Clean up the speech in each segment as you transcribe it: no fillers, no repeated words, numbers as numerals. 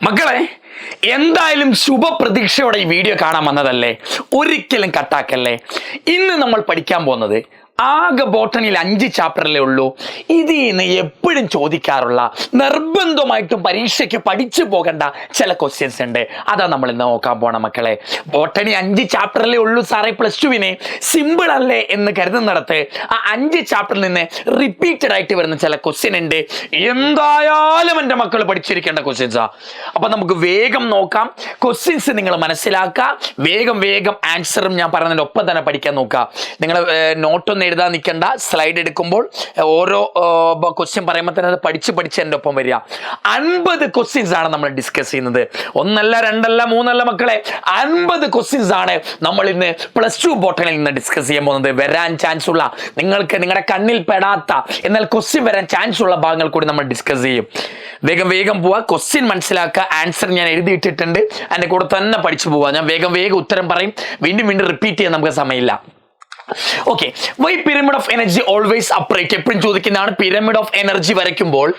മക്കളെ, എന്തായാലും ശുഭപ്രതീക്ഷയോടെ ഈ വീഡിയോ കാണാൻ വന്നതല്ലേ, ഒരിക്കലും കട്ടാക്കല്ലേ. ഇന്ന് നമ്മൾ പഠിക്കാൻ പോകുന്നത് ആകെ ബോട്ടണിയിൽ 5 ചാപ്റ്ററിലേ ഉള്ളൂ. ഇതിൽ നിന്ന് എപ്പോഴും ചോദിക്കാറുള്ള, നിർബന്ധമായിട്ടും പരീക്ഷയ്ക്ക് പഠിച്ചു പോകേണ്ട ചില ക്വസ്റ്റ്യൻസ് ഉണ്ട്. അതാ നമ്മൾ ഇന്ന് നോക്കാൻ പോണ മക്കളെ. ബോട്ടണി 5 ചാപ്റ്ററിലേ ഉള്ളൂ സാറേ, +2 സിമ്പിൾ അല്ലേ എന്ന് കരുതുന്നിടത്ത് ആ 5 ചാപ്റ്ററിൽ നിന്ന് റിപ്പീറ്റഡ് ആയിട്ട് വരുന്ന ചില ക്വസ്റ്റ്യൻ ഉണ്ട്. എന്തായാലും എൻ്റെ മക്കൾ പഠിച്ചിരിക്കേണ്ട ക്വസ്റ്റ്യൻസാ. അപ്പൊ നമുക്ക് വേഗം നോക്കാം. ക്വസ്റ്റ്യൻസ് നിങ്ങൾ മനസ്സിലാക്കുക, വേഗം ആൻസറും ഞാൻ പറഞ്ഞതിൻ്റെ ഒപ്പം തന്നെ പഠിക്കാൻ നോക്കുക. നിങ്ങൾ നോട്ടൊന്നും എഴുതാൻ നിൽക്കണ്ട. സ്ലൈഡ് എടുക്കുമ്പോൾ ഓരോ ക്വസ്റ്റ്യൻ പറയുമ്പോൾ തന്നെ അത് പഠിച്ച് എൻ്റെ ഒപ്പം വരിക. 50 ക്വസ്റ്റ്യൻസ് ആണ് നമ്മൾ ഡിസ്കസ് ചെയ്യുന്നത്. 1 അല്ല 2 അല്ല 3 അല്ല മക്കളെ, 50 ക്വസ്റ്റ്യൻസ് ആണ് നമ്മൾ ഇന്ന് +2 ബോട്ടണിൽ നിന്ന് ഡിസ്കസ് ചെയ്യാൻ പോകുന്നത്. വരാൻ ചാൻസ് ഉള്ള, നിങ്ങൾക്ക് നിങ്ങളുടെ കണ്ണിൽ പെടാത്ത എന്നാൽ ക്വസ്റ്റ്യൻ വരാൻ ചാൻസ് ഉള്ള ഭാഗങ്ങൾ കൂടി നമ്മൾ ഡിസ്കസ് ചെയ്യും. വേഗം പോവുക, ക്വസ്റ്റ്യൻ മനസ്സിലാക്കുക. ആൻസർ ഞാൻ എഴുതിയിട്ടിട്ടുണ്ട്, അതിൻ്റെ കൂടെ തന്നെ പഠിച്ചു പോവുക. ഞാൻ വേഗം ഉത്തരം പറയും, വീണ്ടും റിപ്പീറ്റ് ചെയ്യാൻ നമുക്ക് സമയമില്ല. Okay, why pyramid of energy always upright? എപ്പോഴും ചോദിക്കുന്നതാണ്. പിരമിഡ് ഓഫ് എനർജി വരയ്ക്കുമ്പോൾ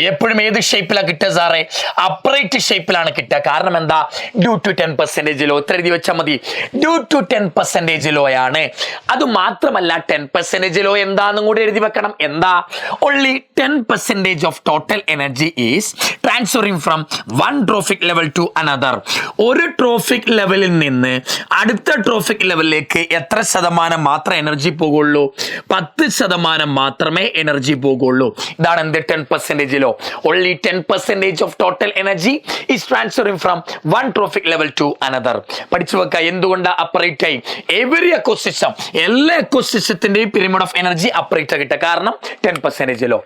എപ്പോഴും ഏത് ഷേപ്പിലാണ് കിട്ടുക സാറേ? അപ്രൈറ്റ് ഷേപ്പിലാണ് കിട്ടുക. കാരണം എന്താ? Due to 10% law. ഇത്ര എഴുതി വെച്ചാൽ മതി. ഡ്യൂ ടു 10% ലോ ആണ്. അത് മാത്രമല്ല 10% ലോ എന്താണെന്നും കൂടി എഴുതി വെക്കണം. എന്താ? Only 10% of total energy is transferring from one trophic level to another. ഒരു ട്രോഫിക് ലെവലിൽ നിന്ന് അടുത്ത ട്രോഫിക് ലെവലിലേക്ക് എത്ര ശതമാനം എനർജി പോകുള്ളൂ? 10% മാത്രമേ എനർജി പോകുള്ളൂ. ഇതാണ് എന്ത്? 10% law. Only 10% of total energy is transferring from one trophic level to another. പഠിച്ചു വെക്കുക. എന്തുകൊണ്ട് അപ്പറേറ്റ് ആയി? എവറി എക്കോസിസ്റ്റം, എല്ലാ എക്കോസിസ്റ്റത്തിന്റെയും പിരമിഡ് ഓഫ് എനർജി അപ്പറേറ്റ് കിട്ടുക. കാരണം 10% law.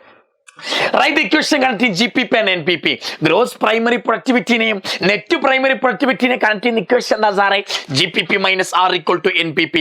Write the equation connecting GPP and NPP. Gross primary productivity നെയും net primary പ്രൊഡക്ടിവിറ്റിനെ connect ചെയ്യുന്ന ഇക്വേഷൻ എന്താ സാറേ? GPP - R = NPP.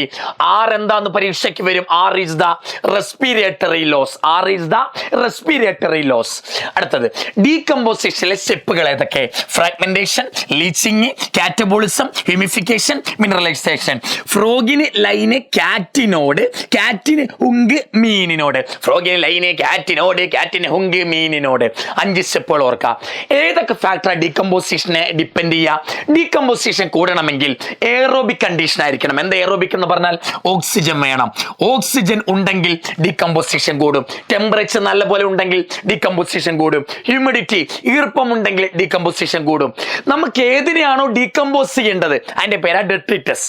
R എന്താന്ന് പരീക്ഷയ്ക്ക് വരും. R is the respiratory loss. R is the respiratory loss. അടുത്തത് ഡീകമ്പോസിഷനിലെ സ്റ്റെപ്പുകൾ ഏതൊക്കെ? Fragmentation, leaching, catabolism, humification, mineralisation. ഫ്രോഗിന് ലൈന് കാറ്റിനോട്, കാറ്റിന് ഹുങ്ക് മീനിനോട്. ഫ്രോഗിന് ലൈന് കാറ്റിനോട്, കാറ്റിന് ഹുങ്ക് മീനിനോട്. 5 സ്റ്റെപ്പുകൾ ഓർക്കാം. ഏതൊക്കെ ഫാക്ടറാണ് ഡീകമ്പോസിഷനെ ഡിപ്പെൻഡ് ചെയ്യുക? ഡീകമ്പോസിഷൻ കൂടണമെങ്കിൽ എയറോബിക് കണ്ടീഷൻ ആയിരിക്കണം. എന്താ എയറോബിക് എന്ന് പറഞ്ഞാൽ? ഓക്സിജൻ വേണം. ഓക്സിജൻ ഉണ്ടെങ്കിൽ ഡീകമ്പോസിഷൻ കൂടും. ടെമ്പറേച്ചർ നല്ലപോലെ ഉണ്ടെങ്കിൽ ഡീകമ്പോസിഷൻ കൂടും. ഹ്യൂമിഡിറ്റി, ഈർപ്പം ഉണ്ടെങ്കിൽ ഡീകമ്പോസിഷൻ കൂടും. നമുക്ക് ഏതിനെയാണോ ഡീകമ്പോസ് ചെയ്യേണ്ടത് അതിന്റെ പേരാ ഡെട്രിറ്റസ്.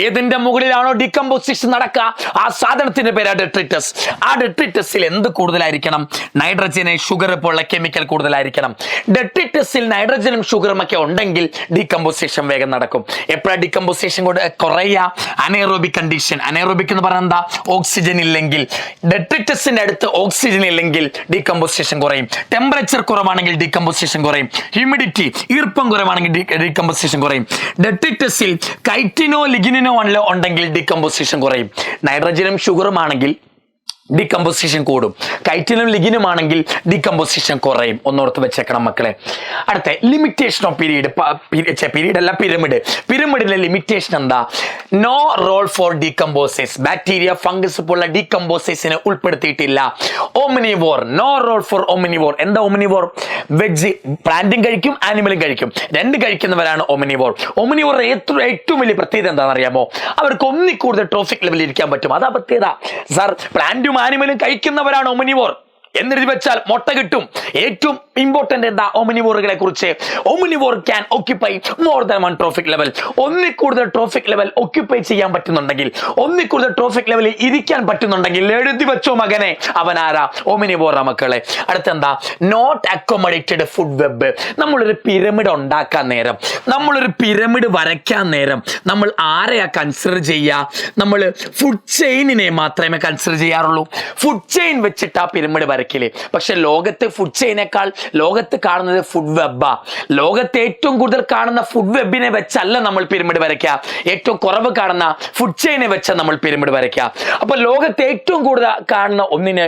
ഏതിന്റെ മുകളിലാണോ ഡീകമ്പോസിഷൻ നടക്കുക ആ സാധനത്തിന്റെ പേരാ ഡെട്രിറ്റസ്. ആ ഡെട്രിറ്റസിൽ എന്ത് കൂടുതലായിരിക്കണം? നൈട്രജന്, ഷുഗർ പോലുള്ള കെമിക്കൽ കൂടുതലായിരിക്കണം. ഡെട്രിറ്റസിൽ നൈട്രജനും ഷുഗറും ഒക്കെ ഉണ്ടെങ്കിൽ ഡീകമ്പോസിഷൻ വേഗം നടക്കും. എപ്പോഴാണ് ഡീകമ്പോസിഷൻ കുറയുക? Anaerobic condition. അനേറോബിക് എന്ന് പറഞ്ഞാൽ എന്താ? ഓക്സിജൻ ഇല്ലെങ്കിൽ. ഡെട്രിറ്റസിന്റെ അടുത്ത് ഓക്സിജൻ ഇല്ലെങ്കിൽ ഡീകമ്പോസിഷൻ കുറയും. ടെമ്പറേച്ചർ കുറവാണെങ്കിൽ ഡീകമ്പോസിഷൻ കുറയും. ഹ്യൂമിഡിറ്റി, ഈർപ്പം കുറവാണെങ്കിൽ ഡീകമ്പോസിഷൻ കുറയും. ഡെട്രിറ്റസിൽ കൈറ്റിനോ ലിഗ്നിനോ ഉണ്ടെങ്കിൽ ഡീകമ്പോസിഷൻ കുറയും. നൈട്രജനും ഷുഗറും ആണെങ്കിൽ ഡീകമ്പോസിഷൻ കൂടും. കൈറ്റിനും ലിഗിനും ആണെങ്കിൽ ഡീകമ്പോസിഷൻ കുറയും. ഒന്നോർത്ത് വെച്ചേക്കണം മക്കളെ. അടുത്ത ലിമിറ്റേഷൻ ഓഫ് പീരീഡ്. പീരീഡ് അല്ല, പിരമിഡ്. പിരമിഡിലെ ലിമിറ്റേഷൻ എന്താ? No role for decomposers. Bacteria, fungus പോലുള്ള ഡീകമ്പോസേഴ്സിനെ ഉൾപ്പെടുത്തിയിട്ടില്ല. Omnivore, no role for omnivore. എന്താ ഓമിനിവോർ? വെജ്, പ്ലാന്റും കഴിക്കും ആനിമലും കഴിക്കും. 2 കഴിക്കുന്നവരാണ് ഓമിനിവോർ. ഓമിനിവോർ ഏറ്റവും വലിയ പ്രത്യേകത എന്താണെന്ന് അറിയാമോ? അവർക്ക് ഒന്നിൽ കൂടുതൽ ട്രോഫിക് ലെവലിൽ ഇരിക്കാൻ പറ്റും. അതാ പ്രത്യേകത സാർ. പ്ലാന്റും ആനിമലും കഴിക്കുന്നവരാണ് ഒമിനിവോർ എന്നെഴുതി വെച്ചാൽ മുട്ട കിട്ടും. ഏറ്റവും ഇമ്പോർട്ടന്റ് എന്താ ഒമിനിവോറുകളെ കുറിച്ച്? Omnivore can occupy more than one trophic level. ഒന്നിൽ കൂടുതൽ ട്രോഫിക് ലെവൽ ഓക്യുപ്പൈ ചെയ്യാൻ പറ്റുന്നുണ്ടെങ്കിൽ, ഒന്നിൽ കൂടുതൽ ട്രോഫിക് ലെവലിൽ ഇരിക്കാൻ പറ്റുന്നുണ്ടെങ്കിൽ എഴുതി വെച്ചോ മകനെ, അവനാരാ? ഒമിനിവോറാ മക്കളെ. അടുത്തെന്താ? Not accommodated food web. നമ്മളൊരു പിരമിഡ് ഉണ്ടാക്കാൻ നേരം, നമ്മളൊരു പിരമിഡ് വരയ്ക്കാൻ നേരം നമ്മൾ ആരെയാ കൺസിഡർ ചെയ്യുക? നമ്മൾ ഫുഡ് ചെയിനിനെ മാത്രമേ കൺസിഡർ ചെയ്യാറുള്ളൂ. ഫുഡ് ചെയിൻ വെച്ചിട്ട് ആ പിരമിഡ് വരയ്ക്കല്. പക്ഷെ ലോകത്തെ ഫുഡ് ചെയിനേക്കാൾ ലോകത്ത് കാണുന്നത് ഫുഡ് വെബാ. ലോകത്തെ ഏറ്റവും കൂടുതൽ കാണുന്ന ഫുഡ് വെബിനെ വെച്ചല്ല നമ്മൾ പിരമിഡ് വരയ്ക്കുക. ഏറ്റവും കുറവ് കാണുന്ന ഫുഡ് ചെയിനെ വെച്ച നമ്മൾ പിരമിഡ് വരയ്ക്കുക. അപ്പൊ ലോകത്തെ ഏറ്റവും കൂടുതൽ കാണുന്ന ഒന്നിനെ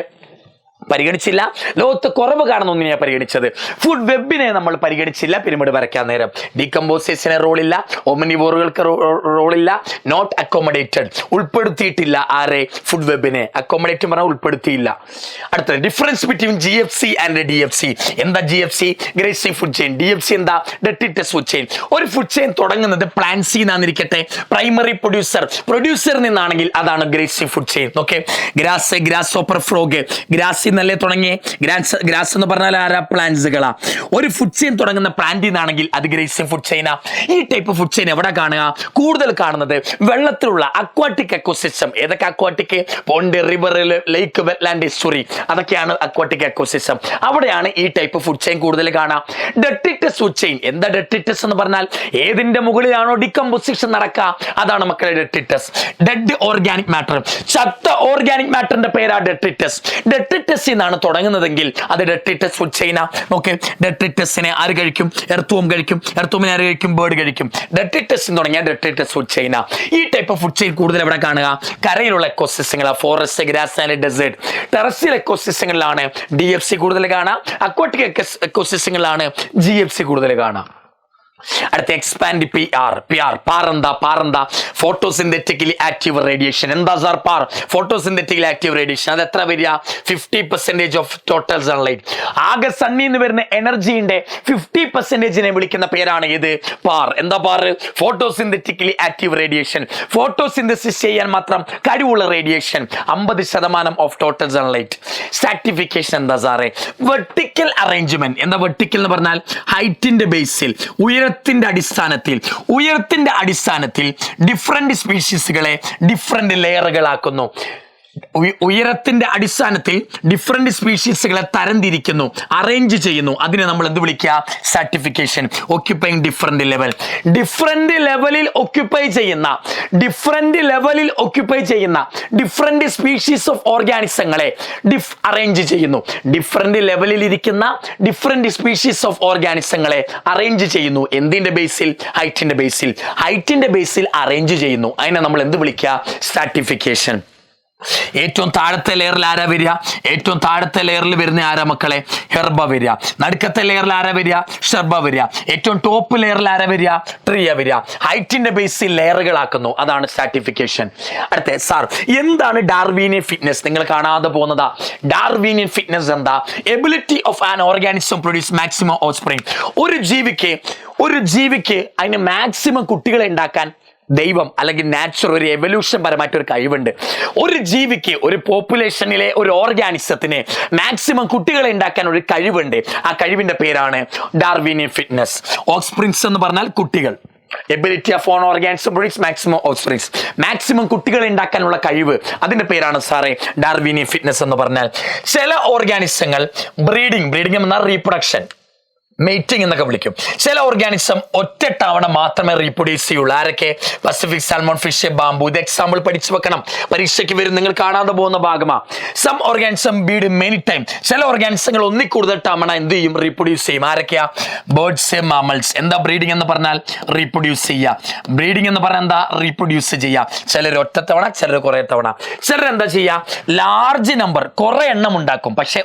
പരിഗണിച്ചില്ല. ലോകത്ത് കുറവ് കാണുന്ന ഒന്നിനെ പരിഗണിച്ചത്. ഫുഡ് വെബിനെ നമ്മൾ പരിഗണിച്ചില്ല. പിരമിഡ് വരയ്ക്കാൻ നേരം ഡീകമ്പോസേഷന് റോളില്ല, ഒമിനിവോറുകൾക്ക് റോളില്ല, നോട്ട് അക്കോമഡേറ്റഡ് ഉൾപ്പെടുത്തിയിട്ടില്ല. ആരെ? ഫുഡ് വെബിനെ. അക്കോമഡേറ്റ് പറഞ്ഞാൽ ഉൾപ്പെടുത്തിയില്ല. അടുത്തത് difference between GFC and DFC. എന്താ GFC? Grazing food chain. DFC എന്താ? Detritus food chain. ഒരു ഫുഡ് ചെയിൻ തുടങ്ങുന്നത് പ്ലാന്റ്സിൽ നിന്നാന്നിരിക്കട്ടെ, പ്രൈമറി പ്രൊഡ്യൂസറിൽ നിന്നാണെങ്കിൽ അതാണ് grazing food chain. Okay, grasshopper frog, grass നല്ലേ തുടങ്ങിയ ഗ്രാസ് എന്ന് പറഞ്ഞാൽ ആരാ? പ്ലാന്റ്സുകളാ. ഒരു ഫുഡ് ചെയിൻ തുടങ്ങുന്ന പ്ലാന്റിൽ നിന്നാണെങ്കിൽ അത് ഗ്രേസിംഗ് ഫുഡ് ചെയിനാ. ഈ ടൈപ്പ് ഫുഡ് ചെയിൻ എവിടെ കാണുക? കൂടുതൽ കാണുന്നത് വെള്ളത്തിലുള്ള അക്വാട്ടിക് എക്കോസിസ്റ്റം. ഏതൊക്കെ അക്വാട്ടിക്? പോണ്ട്, റിവർ, ലേക്ക്, വെറ്റ്ലാൻഡ്, എസ്റ്റുറി, അതൊക്കെയാണ് അക്വാട്ടിക് എക്കോസിസ്റ്റം. അവിടെയാണ് ഈ ടൈപ്പ് ഫുഡ് ചെയിൻ കൂടുതൽ കാണാം. Detritus food chain. എന്താ ഡെട്രിറ്റസ് എന്ന് പറഞ്ഞാൽ? ഏതിന്റെ മുകളിലാണോ ഡികമ്പോസിഷൻ നടക്കുക അതാണ് മക്കളെ ഡെട്രിറ്റസ്. ഡെഡ് ഓർഗാനിക് മാറ്റർ, ചത്ത ഓർഗാനിക് മാറ്ററിന്റെ പേരാ ഡെട്രിറ്റസ്. ഡെട്രിറ്റസ് ാണ് തുടങ്ങുന്നതെങ്കിൽ അത് ഡെട്രിറ്റസ് ഫുഡ് ചെയിനാ. ഓക്കെ, ഡെട്രിറ്റസിനെ ആര് കഴിക്കും? എർത്തൂം കഴിക്കും. എർത്തൂമിനെ ആര് കഴിക്കും? ബേർഡ് കഴിക്കും. ഡെട്രിറ്റസ് തുടങ്ങിയ ഡെട്രിറ്റസ് ഫുഡ് ചെയിനാ. ഈ ടൈപ്പ് ഓഫ് ഫുഡ് ചെയിൻ കൂടുതൽ എവിടെ കാണുക? കരയിലുള്ള എക്കോസിസ്റ്റങ്ങളാണ്. Forest, grass and desert. Terrestrial എക്കോസിസ്റ്റങ്ങളിലാണ് DFC കൂടുതൽ കാണാം. അക്വാട്ടിക് എക്കോസിസ്റ്റങ്ങളിലാണ് GFC കൂടുതൽ കാണാം. അടുത്ത എക്സ്പാൻഡ് പാർ എന്താ? ഫോട്ടോസിന്തറ്റിക്കലി ആക്റ്റീവ് റേഡിയേഷൻ. എന്താ സാർ പാർ? ഫോട്ടോസിന്തറ്റിക്കലി ആക്റ്റീവ് റേഡിയേഷൻ. അത് എത്ര വരിക? 50% ഓഫ് ടോട്ടൽ സൺലൈറ്റ്. ആകെ സണ്ണിൽ നിന്ന് വരുന്ന എനർജിന്റെ 50% വിളിക്കുന്ന പേരാണ് ഇത്? പാർ. എന്താ പാർ? ഫോട്ടോസിന്തറ്റിക്കലി ആക്റ്റീവ് റേഡിയേഷൻ. ഫോട്ടോസിന്തസിസ് ചെയ്യാൻ മാത്രം കഴിവുള്ള radiation. 50% of total sunlight. Stratification എന്താ സാറേ? Vertical arrangement. എന്താ വെർട്ടിക്കൽ എന്ന് പറഞ്ഞാൽ? ഹൈറ്റിന്റെ ബേസിൽ, ഉയരത്തിന്റെ അടിസ്ഥാനത്തിൽ ഡിഫറെന്റ് സ്പീഷീസുകളെ ഡിഫറെന്റ് ലെയറുകളാക്കുന്നു. ഉയരത്തിന്റെ അടിസ്ഥാനത്തിൽ ഡിഫറെന്റ് സ്പീഷീസുകളെ തരംതിരിക്കുന്നു, അറേഞ്ച് ചെയ്യുന്നു. അതിനെ നമ്മൾ എന്ത് വിളിക്കുക? Stratification. Occupying different level. Different ലെവലിൽ ഓക്യുപ്പൈ ചെയ്യുന്ന ഡിഫറെന്റ് സ്പീഷീസ് ഓഫ് ഓർഗാനിസങ്ങളെ അറേഞ്ച് ചെയ്യുന്നു. ഡിഫറെന്റ് ലെവലിൽ ഇരിക്കുന്ന ഡിഫറെന്റ് സ്പീഷീസ് ഓഫ് ഓർഗാനിസങ്ങളെ അറേഞ്ച് ചെയ്യുന്നു. എന്തിന്റെ ബേസിൽ? ഹൈറ്റിന്റെ ബേസിൽ അറേഞ്ച് ചെയ്യുന്നു. അതിനെ നമ്മൾ എന്ത് വിളിക്കുക? സ്ട്രാറ്റിഫിക്കേഷൻ. ഏറ്റവും താഴത്തെ ലെയറിൽ ആരാ വരിക? ഏറ്റവും താഴത്തെ ലെയറിൽ വരുന്ന ആരാ മക്കളെ? ഹെർബ വരിക. നടുക്കത്തെ ലെയറിൽ ആരാ വരിക? ഷെർബ വരിക. ഏറ്റവും ടോപ്പ് ലെയറിൽ ആരാ വരിക? ട്രിയ വരിക. ഹൈറ്റിന്റെ ബേസിൽ ലെയറുകളാക്കുന്നു. അതാണ് സ്ട്രാറ്റിഫിക്കേഷൻ. അടുത്ത സാർ എന്താണ് ഡാർവീനിയൻ ഫിറ്റ്നസ്? നിങ്ങൾ കാണാതെ പോകുന്നതാ. ഡാർവീനിയൻ ഫിറ്റ്നസ് എന്താ? Ability of an organism produce maximum offspring. ഒരു ജീവിക്ക് അതിന് മാക്സിമം കുട്ടികളെ ഉണ്ടാക്കാൻ ദൈവം അല്ലെങ്കിൽ നാച്ചുറൽ ഒരു എവല്യൂഷൻ പരമായിട്ടൊരു കഴിവുണ്ട്. ഒരു ജീവിക്ക്, ഒരു പോപ്പുലേഷനിലെ ഒരു ഓർഗാനിസത്തിന് മാക്സിമം കുട്ടികളെ ഉണ്ടാക്കാൻ ഒരു കഴിവുണ്ട്. ആ കഴിവിന്റെ പേരാണ് ഡാർവീനിയൻ ഫിറ്റ്നസ്. ഓഫ്സ്പ്രിങ്സ് എന്ന് പറഞ്ഞാൽ കുട്ടികൾ. Ability of on organism produce maximum offsprings. Maximum കുട്ടികളെ ഉണ്ടാക്കാനുള്ള കഴിവ്, അതിന്റെ പേരാണ് സാറേ ഡാർവീനിയൻ ഫിറ്റ്നസ് എന്ന് പറഞ്ഞാൽ. ചില ഓർഗാനിസങ്ങൾ ബ്രീഡിംഗ് എന്നാൽ റീപ്രൊഡക്ഷൻ, മെയ്റ്റിംഗ് എന്നൊക്കെ വിളിക്കും. ചില ഓർഗാനിസം ഒറ്റ തവണ മാത്രമേ റീപ്രൊഡ്യൂസ് ചെയ്യുള്ളൂ. ആരൊക്കെ? Pacific salmon fish, bamboo. ഇത് എക്സാമ്പിൾ പഠിച്ചു വെക്കണം, പരീക്ഷയ്ക്ക് വരും. നിങ്ങൾ കാണാതെ പോകുന്ന ഭാഗമാണ്. Some organism breed many time. ചില ഓർഗാനിസങ്ങൾ ഒന്നിൽ കൂടുതൽ തവണ എന്ത് ചെയ്യും? റീപ്രൊഡ്യൂസ് ചെയ്യും. ആരൊക്കെയാ? Birds, mammals. എന്താ ബ്രീഡിംഗ് എന്ന് പറഞ്ഞാൽ? റീപ്രൊഡ്യൂസ് ചെയ്യുക. ബ്രീഡിംഗ് എന്ന് പറഞ്ഞാൽ എന്താ? റീപ്രൊഡ്യൂസ് ചെയ്യുക. ചിലർ ഒറ്റ തവണ, ചിലർ കുറെ തവണ. ചിലർ എന്താ ചെയ്യുക? ലാർജ് നമ്പർ, കുറെ എണ്ണം ഉണ്ടാക്കും. പക്ഷെ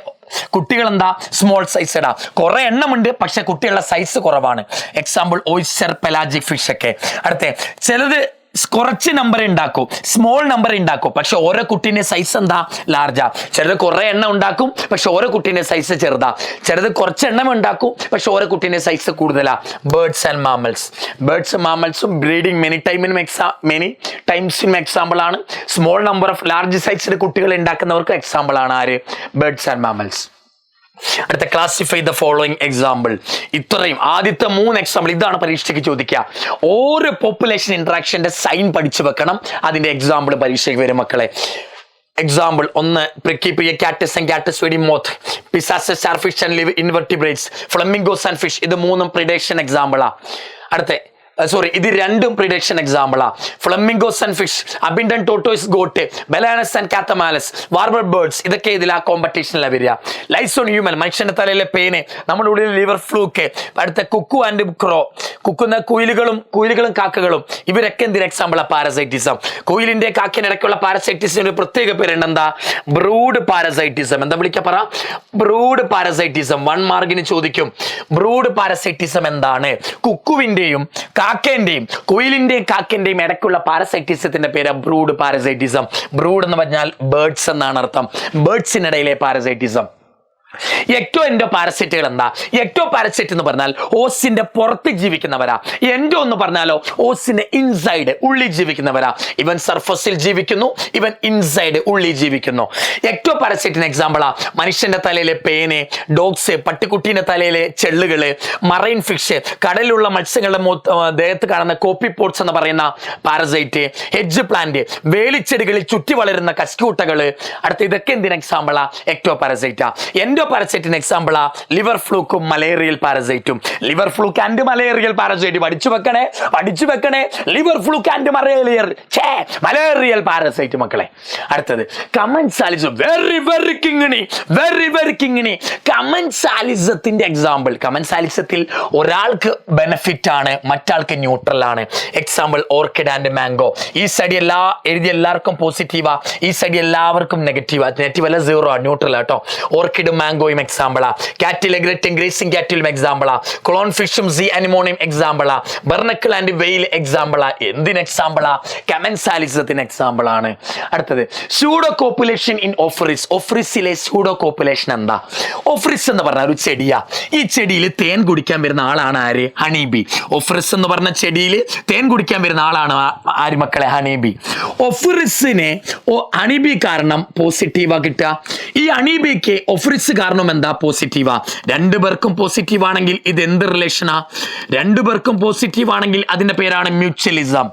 കുട്ടികൾ എന്താ? സ്മോൾ സൈസ് ഇടാ. കുറെ എണ്ണമുണ്ട് പക്ഷെ കുട്ടികളുടെ സൈസ് കുറവാണ്. എക്സാമ്പിൾ ഓയിസ്റ്റർ, പെലാജിക് ഫിഷ് ഒക്കെ. അടുത്ത ചിലത് കുറച്ച് നമ്പർ ഉണ്ടാക്കും, സ്മോൾ നമ്പർ ഉണ്ടാക്കും, പക്ഷെ ഓരോ കുട്ടീന്റെ സൈസ് എന്താ? ലാർജാ. ചിലത് കുറെ എണ്ണം ഉണ്ടാക്കും പക്ഷെ ഓരോ കുട്ടീന്റെ സൈസ് ചെറുതാ. ചിലത് കുറച്ച് എണ്ണം ഉണ്ടാക്കും പക്ഷെ ഓരോ കുട്ടീന്റെ സൈസ് കൂടുതലാ. Birds and mammals. ബേർഡ്സും മാമൽസും ബ്രീഡിംഗ് മെനി ടൈംസിനും എക്സാമ്പിൾ ആണ്. സ്മോൾ നമ്പർ ഓഫ് ലാർജ് സൈസിന്റെ കുട്ടികൾ ഉണ്ടാക്കുന്നവർക്ക് എക്സാമ്പിൾ ആണ് ആര്? Birds and mammals. അടുത്ത ക്ലാസിഫൈ ദ ഫോളോയിങ് എക്സാമ്പിൾ. ഇത്രയും ആദ്യത്തെ 3 എക്സാമ്പിൾ ഇതാണ് പരീക്ഷയ്ക്ക് ചോദിക്കുക. ഓരോ പോപ്പുലേഷൻ ഇന്ററാക്ഷന്റെ സൈൻ പഠിച്ചു വെക്കണം. അതിന്റെ എക്സാമ്പിൾ പരീക്ഷയ്ക്ക് വരും മക്കളെ. എക്സാമ്പിൾ 1 പ്രിക്കിപ്പിയ കാറ്റസ് ആൻഡ് കാറ്റസ് വെടി moth, pisaster, starfish and live invertebrates, flamingos and fish. ഇത് 3 പ്രിഡേഷൻ എക്സാമ്പിളാ. അടുത്ത ഇത് രണ്ടും പ്രിഡിക്ഷൻ എക്സാമ്പിളാ. Flamingos and fish, Abingdon tortoise goat, Balanus and Chthamalus, warbler birds, ഇതൊക്കെ ഇതിൽ ആ കോമ്പറ്റീഷനിലാണ് വരിക. ലൈസ് ഓൺ ഹ്യൂമൻ, മനുഷ്യന്റെ തലയിലെ പേന്, നമ്മുടെ ഉള്ളിൽ ലിവർ ഫ്ലൂക്ക്, അടുത്ത കുക്കു ആൻഡ് ക്രോ, കുക്കുന്ന കുയിലുകളും കാക്കകളും, ഇവരൊക്കെ എന്തിന് എക്സാമ്പിളാ? പാരസൈറ്റിസം. കുയിലിന്റെ കാക്കിന്റെ ഇടയ്ക്കുള്ള പാരസൈറ്റിസിന് ഒരു പ്രത്യേക പേരുണ്ട്, എന്താ? Brood parasitism. എന്താ വിളിക്ക പറ? Brood parasitism. 1 മാർക്കിന് ചോദിക്കും, ബ്രൂഡ് പാരസൈറ്റിസം എന്താണ്? കുക്കുവിന്റെയും കാക്കേന്റെയും കുയിലിന്റെയും കാക്കേന്റെയും ഇടയ്ക്കുള്ള പാരസൈറ്റിസത്തിന്റെ പേര് ബ്രൂഡ് പാരസൈറ്റിസം. ബ്രൂഡ് എന്ന് പറഞ്ഞാൽ ബേർഡ്സ് എന്നാണ് അർത്ഥം. ബേർഡ്സിനിടയിലെ പാരസൈറ്റിസം. എക്ടോ എൻഡോ പാരസൈറ്റുകൾ എന്താ? എക്ടോ പാരസൈറ്റ് എന്ന് പറഞ്ഞാൽ ഓസിന്റെ പുറത്ത് ജീവിക്കുന്നവരാ. എൻഡോ എന്ന് പറഞ്ഞാലോ ഓസിന്റെ ഇൻസൈഡ്, ഉള്ളിൽ ജീവിക്കുന്നവരാ. ഇവൻ സർഫസിൽ ജീവിക്കുന്നു, ഇവൻ ഇൻസൈഡ്, ഉള്ളിൽ ജീവിക്കുന്നു. എക്ടോ പാരസൈറ്റിന് എക്സാമ്പിളാ മനുഷ്യന്റെ തലയിലെ പേന്, ഡോഗ്സ്, പട്ടിക്കുട്ടീന്റെ തലയിലെ ചെള്ളുകള്, മറൈൻ ഫിഷ്, കടലിലുള്ള മത്സ്യങ്ങളുടെ ദേഹത്ത് കാണുന്ന കോപ്പി പോട്ട്സ് എന്ന് പറയുന്ന പാരസൈറ്റ്, ഹെഡ്ജ് പ്ലാന്റ്, വേലിച്ചെടികളിൽ ചുറ്റി വളരുന്ന കസ്കൂട്ടകള്. അടുത്ത ഇതൊക്കെ എന്തിന് എക്സാമ്പിളാ? എക്ടോ പാരസൈറ്റാ. എൻഡോ പാരസൈറ്റിന് എക്സാമ്പിളാ ലിവർ ഫ്ലൂക്കും മലേറിയൽ പാരസൈറ്റും. Liver fluke and malarial parasite പഠിച്ചു വെക്കണേ. Liver fluke and malarial parasite മക്കളെ. അടുത്തത് കമൻസാലിസം. വെരി കിങ്ങിണി. കമൻസാലിസത്തിന്റെ എക്സാമ്പിൾ. കമൻസാലിസത്തിൽ ഒരാൾക്ക് ബെനിഫിറ്റ് ആണ്, മറ്റാൾക്ക് ന്യൂട്രൽ ആണ്. Example orchid and mango. ഈ സൈഡ് എഴുതിയ എല്ലാവർക്കും പോസിറ്റീവാ, ഈ സൈഡ് എല്ലാവർക്കും നെഗറ്റീവാ. നെഗറ്റീവ് അല്ല, 0 ന്യൂട്രൽ ആട്ടോ. ഓർക്കിഡും മാംഗോയും എക്സാമ്പിളാ. കാറ്റിൽ ഗ്രേസിംഗ് കാറ്റിലും എക്സാമ്പിളാ. ക്ലോൺ ഫിഷും സീ അനിമോണിയും എക്സാമ്പിളാ. ബർണക്കിൾ ആൻഡ് വെയിൽ എക്സാമ്പിളാ. എന്തിന് എക്സാമ്പിളാ? കമൻസാലിസത്തിന് എക്സാമ്പിൾ ആണ്. അടുത്തത് സ്യൂഡോ കോപ്പുലേഷൻ ഇൻ ഓഫറിസ്. ഓഫറിസിലെ സ്യൂഡോ കോപ്പുലേഷൻ എന്താ? ഓഫറിസ് എന്ന് പറഞ്ഞ ഒരു ചെടിയാ. ഈ ചെടിയിൽ തേൻ കുടിക്കാൻ വരുന്ന ആളാണ് ആര്? ഹണിബി. ഓഫറിസ് എന്ന് പറഞ്ഞ ചെടിയിൽ തേൻ കുടിക്കാൻ വരുന്ന ആളാണ് ആര് മക്കളെ? ഹണിബി. ഓഫറിസിനെ ഹണിബി കാരണം പോസിറ്റീവാ കിട്ടുക. ഈ ഹണിബിക്ക് ഓഫറിസ് കാരണം എന്താ? പോസിറ്റീവാ. രണ്ടുപേർക്കും പോസിറ്റീവ് ആണെങ്കിൽ ഇത് എന്ത് റിലേഷനാ? രണ്ടുപേർക്കും പോസിറ്റീവ് ആണെങ്കിൽ അതിന്റെ പേരാണ് മ്യൂച്വലിസം.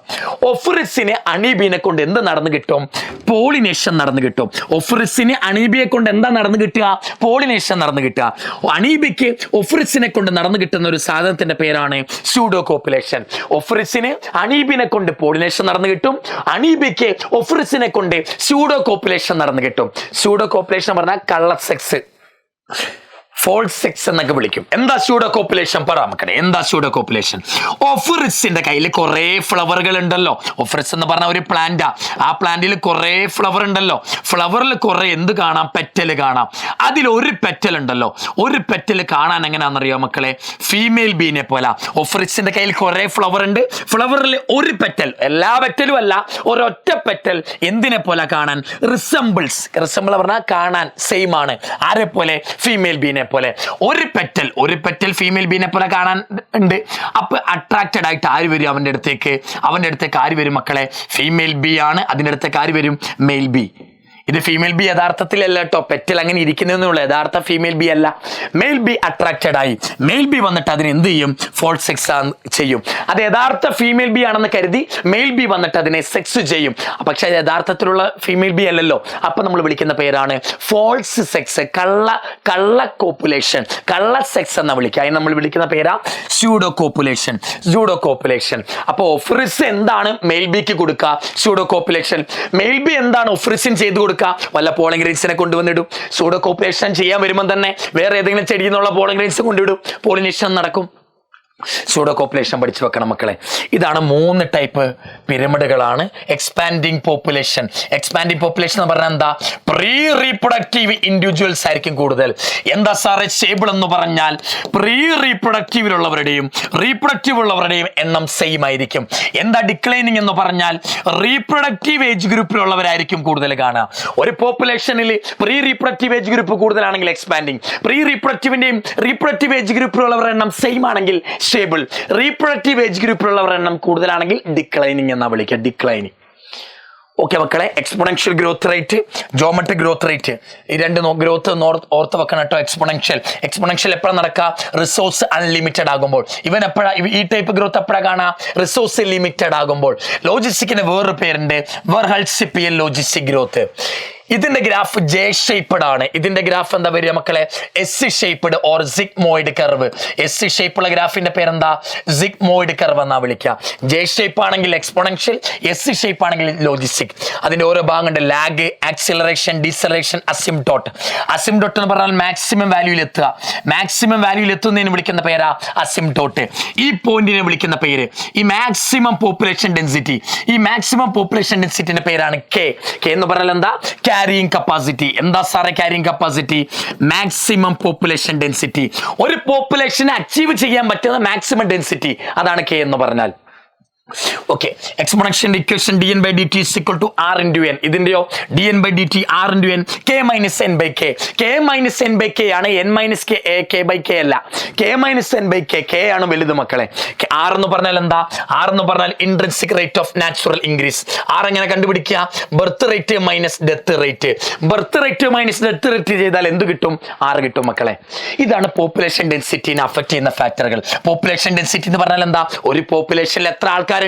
ഓഫറിസിന് അണീബിനെ കൊണ്ട് എന്ത് നടന്നു കിട്ടും? പോളിനേഷൻ നടന്നു കിട്ടും. ഓഫറിസിന് അണീബിയെ കൊണ്ട് എന്താ നടന്നു കിട്ടുക? പോളിനേഷൻ നടന്നു കിട്ടുക. അണീബിക്ക് ഓഫറിസിനെ കൊണ്ട് നടന്നു കിട്ടുന്ന ഒരു സാധനത്തിന്റെ പേരാണ് സ്യൂഡോ കോപ്പുലേഷൻ. ഓഫറിസിന് അണീബിനെ കൊണ്ട് പോളിനേഷൻ നടന്നു കിട്ടും, അണീബിക്ക് ഓഫറിസിനെ കൊണ്ട് സ്യൂഡോ കോപ്പുലേഷൻ നടന്നു കിട്ടും. സ്യൂഡോ കോപ്പുലേഷൻ പറഞ്ഞാൽ കള്ള സെക്സ്, ഫോൾസ് സെക്സ് എന്നൊക്കെ വിളിക്കും. എന്താ സ്യൂഡോ കോപ്പുലേഷൻ? പറ മക്കളെ, എന്താ സ്യൂഡോ കോപ്പുലേഷൻ? ഓഫറിസിന്റെ കയ്യിൽ കുറെ ഫ്ലവറുകൾ ഉണ്ടല്ലോ. ഓഫറിസ് എന്ന് പറഞ്ഞ ഒരു പ്ലാന്റാ. ആ പ്ലാന്റിൽ കുറെ ഫ്ലവർ ഉണ്ടല്ലോ. ഫ്ലവറിൽ കുറെ എന്ത് കാണാം? പെറ്റല് കാണാം. അതിൽ ഒരു പെറ്റൽ ഉണ്ടല്ലോ, ഒരു പെറ്റല് കാണാൻ എങ്ങനെയാണെന്നറിയോ മക്കളെ? ഫീമെയിൽ ബീനെ പോലെ. ഓഫറിസിന്റെ കയ്യിൽ കുറെ ഫ്ലവർ ഉണ്ട്. ഫ്ലവറിൽ ഒരു പെറ്റൽ, എല്ലാ പെറ്റലും അല്ല, ഒരൊറ്റ പെറ്റൽ എന്തിനെ പോലെ കാണാൻ? റിസംബിൾ പറഞ്ഞാൽ കാണാൻ സെയിം ആണ്. ആരെ പോലെ? ഫീമെയിൽ ബീനെ പോലെ. ഒരു പെറ്റൽ ഫീമെയിൽ ബീനെ പോലെ കാണാൻ ഉണ്ട്. അപ്പൊ അട്രാക്റ്റഡ് ആയിട്ട് ആര് വരും അവന്റെ അടുത്തേക്ക് ആര് വരും മക്കളെ? ഫീമെയിൽ ബി ആണ്. അതിന്റെ അടുത്തേക്ക് ആര് വരും? Male bee. ഇത് ഫീമെയിൽ ബി യഥാർത്ഥത്തിലല്ല കേട്ടോ, പെറ്റൽ അങ്ങനെ ഇരിക്കുന്നതെന്നുള്ള യഥാർത്ഥ ഫീമെയിൽ ബി അല്ല. മെയിൽ ബി അട്രാക്റ്റഡ് ആയി, മെയിൽ ബി വന്നിട്ട് അതിന് എന്ത് ചെയ്യും? ഫോൾസ് സെക്സ് ചെയ്യും. അത് യഥാർത്ഥ ഫീമെയിൽ ബി ആണെന്ന് കരുതി മെയിൽ ബി വന്നിട്ട് അതിനെ സെക്സ് ചെയ്യും. പക്ഷെ യഥാർത്ഥത്തിലുള്ള ഫീമെയിൽ ബി അല്ലല്ലോ. അപ്പൊ നമ്മൾ വിളിക്കുന്ന പേരാണ് ഫോൾസ് സെക്സ്, കള്ള കോപ്പുലേഷൻ, കള്ള സെക്സ് എന്ന് വിളിക്കുക. അതിന് നമ്മൾ വിളിക്കുന്ന പേരാ സ്യൂഡോ കോപ്പുലേഷൻ. അപ്പൊ ഓഫറിസ് എന്താണ് മെയിൽ ബിക്ക് കൊടുക്കുക? Pseudo copulation. മെയിൽ ബി എന്താണ് ഓഫറിസിന് ചെയ്തു കൊടുക്കുക? വല്ല പോളിംഗ് ഗ്രേൻസിനെ കൊണ്ടുവന്നിടും. സ്യൂഡോ കോപ്പുലേഷൻ ചെയ്യാൻ വരുമ്പോൾ തന്നെ വേറെ ഏതെങ്കിലും ചെടിയിൽ നിന്നുള്ള പോളിംഗ് ഗ്രേൻസ് കൊണ്ടുവിടും, പോളിനേഷൻ നടക്കും. സ്യൂഡോ കോപ്പുലേഷൻ പഠിച്ചു വെക്കണം മക്കളെ. ഇതാണ് 3 ടൈപ്പ് പിരമിഡുകളാണ്. എക്സ്പാൻഡിങ് പോപ്പുലേഷൻ എന്ന് പറഞ്ഞാൽ എന്താ? പ്രീ റീപ്രൊഡക്റ്റീവ് ഇൻഡിവിജ്വൽസ് ആയിരിക്കും കൂടുതൽ. എന്താ സാറേ സ്റ്റേബിൾ എന്ന് പറഞ്ഞാൽ? പ്രീ റീപ്രൊഡക്റ്റീവിലുള്ളവരുടെയും റീപ്രൊഡക്റ്റീവ് ഉള്ളവരുടെയും എണ്ണം സെയിം ആയിരിക്കും. എന്താ ഡിക്ലൈനിങ് എന്ന് പറഞ്ഞാൽ? റീപ്രൊഡക്റ്റീവ് ഏജ് ഗ്രൂപ്പിലുള്ളവരായിരിക്കും കൂടുതൽ കാണുക. ഒരു പോപ്പുലേഷനിൽ പ്രീ റീപ്രൊഡക്റ്റീവ് ഏജ് ഗ്രൂപ്പ് കൂടുതലാണെങ്കിൽ എക്സ്പാൻഡിങ്, പ്രീ റീപ്രൊഡക്റ്റീവിന്റെയും റീപ്രൊഡക്റ്റീവ് ഏജ് ഗ്രൂപ്പിലുള്ളവരുടെ എണ്ണം സെയിം ആണെങ്കിൽ സ്റ്റേബിൾ, റീപ്രൊഡക്റ്റീവ് ഏജ് ഗ്രൂപ്പിലുള്ളവരുടെ എണ്ണം കൂടുതലാണെങ്കിൽ ഡിക്ലൈനിങ് എന്നാ വിളിക്കുക. ഡിക്ലൈനിങ്. ഓക്കെ മക്കളെ, exponential growth rate, geometric growth rate, ഈ രണ്ട് ഗ്രോത്ത് ഓർത്ത് വെക്കണം കേട്ടോ. എക്സ്പോണൻഷ്യൽ എപ്പോഴാണ് നടക്കുക? റിസോഴ്സ് അൺലിമിറ്റഡ് ആകുമ്പോൾ. ഈ ടൈപ്പ് ഗ്രോത്ത് എപ്പോഴാണ് കാണുക? റിസോഴ്സ് ലിമിറ്റഡ് ആകുമ്പോൾ. ലോജിസ്റ്റിക്കിന് വേറൊരു പേരുണ്ട്, വെർഹൾസിപ്പിയൻ ലോജിസ്റ്റിക് ഗ്രോത്ത്. ഇതിന്റെ ഗ്രാഫ് ജെ ഷേപ്പ്ഡ് ആണ്. ഇതിന്റെ ഗ്രാഫ് എന്താ വരിക മക്കളെ? S shaped or sigmoid curve. S ഷേപ്പുള്ള ഗ്രാഫിന്റെ പേരെന്താ? സിഗ്മോയിഡ് കർവ് എന്നാ വിളിക്കുക. ജെ ഷേപ്പ് ആണെങ്കിൽ എക്സ്പോണൻഷ്യൽ, എസ് ഷേപ്പ് ആണെങ്കിൽ ലോജിസ്റ്റിക്. അതിന്റെ ഓരോ ഭാഗമുണ്ട്. Lag, acceleration, deceleration, asymptote. Asymptote എന്ന് പറഞ്ഞാൽ മാക്സിമം വാല്യൂയിൽ എത്തുക. മാക്സിമം വാല്യൂയിൽ എത്തുന്നതിന് വിളിക്കുന്ന പേരാ അസിംപ്ടോട്ട്. ഈ പോയിന്റിനെ വിളിക്കുന്ന പേര് ഈ മാക്സിമം പോപ്പുലേഷൻ ഡെൻസിറ്റി. ഈ മാക്സിമം പോപ്പുലേഷൻ ഡെൻസിറ്റിന്റെ പേരാണ് കെ. കെ എന്ന് പറഞ്ഞാൽ എന്താ? Carrying capacity. എന്താ സാറേ carrying capacity? Maximum population density. ഒരു പോപ്പുലേഷനെ അച്ചീവ് ചെയ്യാൻ പറ്റുന്ന മാക്സിമം ഡെൻസിറ്റി, അതാണ് കെ എന്ന് പറഞ്ഞാൽ. Okay, exponential equation dn by dt is equal to r into n. ഇതിന്റെയോ dn by dt r into n, k minus n by k. k minus n by k ആണ്, n minus k, k by k അല്ല. k minus n by k, k ആണ് വലുത് മക്കളെ. r എന്ന് പറഞ്ഞാൽ എന്താ? r എന്ന് പറഞ്ഞാൽ intrinsic rate of natural increase. r എങ്ങനെ കണ്ടുപിടിക്കുക? Birth rate minus death rate. Birth rate minus death rate ചെയ്താൽ എന്ത് കിട്ടും? r കിട്ടും മക്കളെ. ഇതാണ് പോപ്പുലേഷൻ ഡെൻസിറ്റിനെ അഫക്ട് ചെയ്യുന്ന ഫാക്ടറുകൾ. പോപ്പുലേഷൻ ഡെൻസിറ്റി എന്ന് പറഞ്ഞാൽ എന്താ? ഒരു പോപ്പുലേഷനിൽ എത്ര ആൾക്കാരുണ്ട്,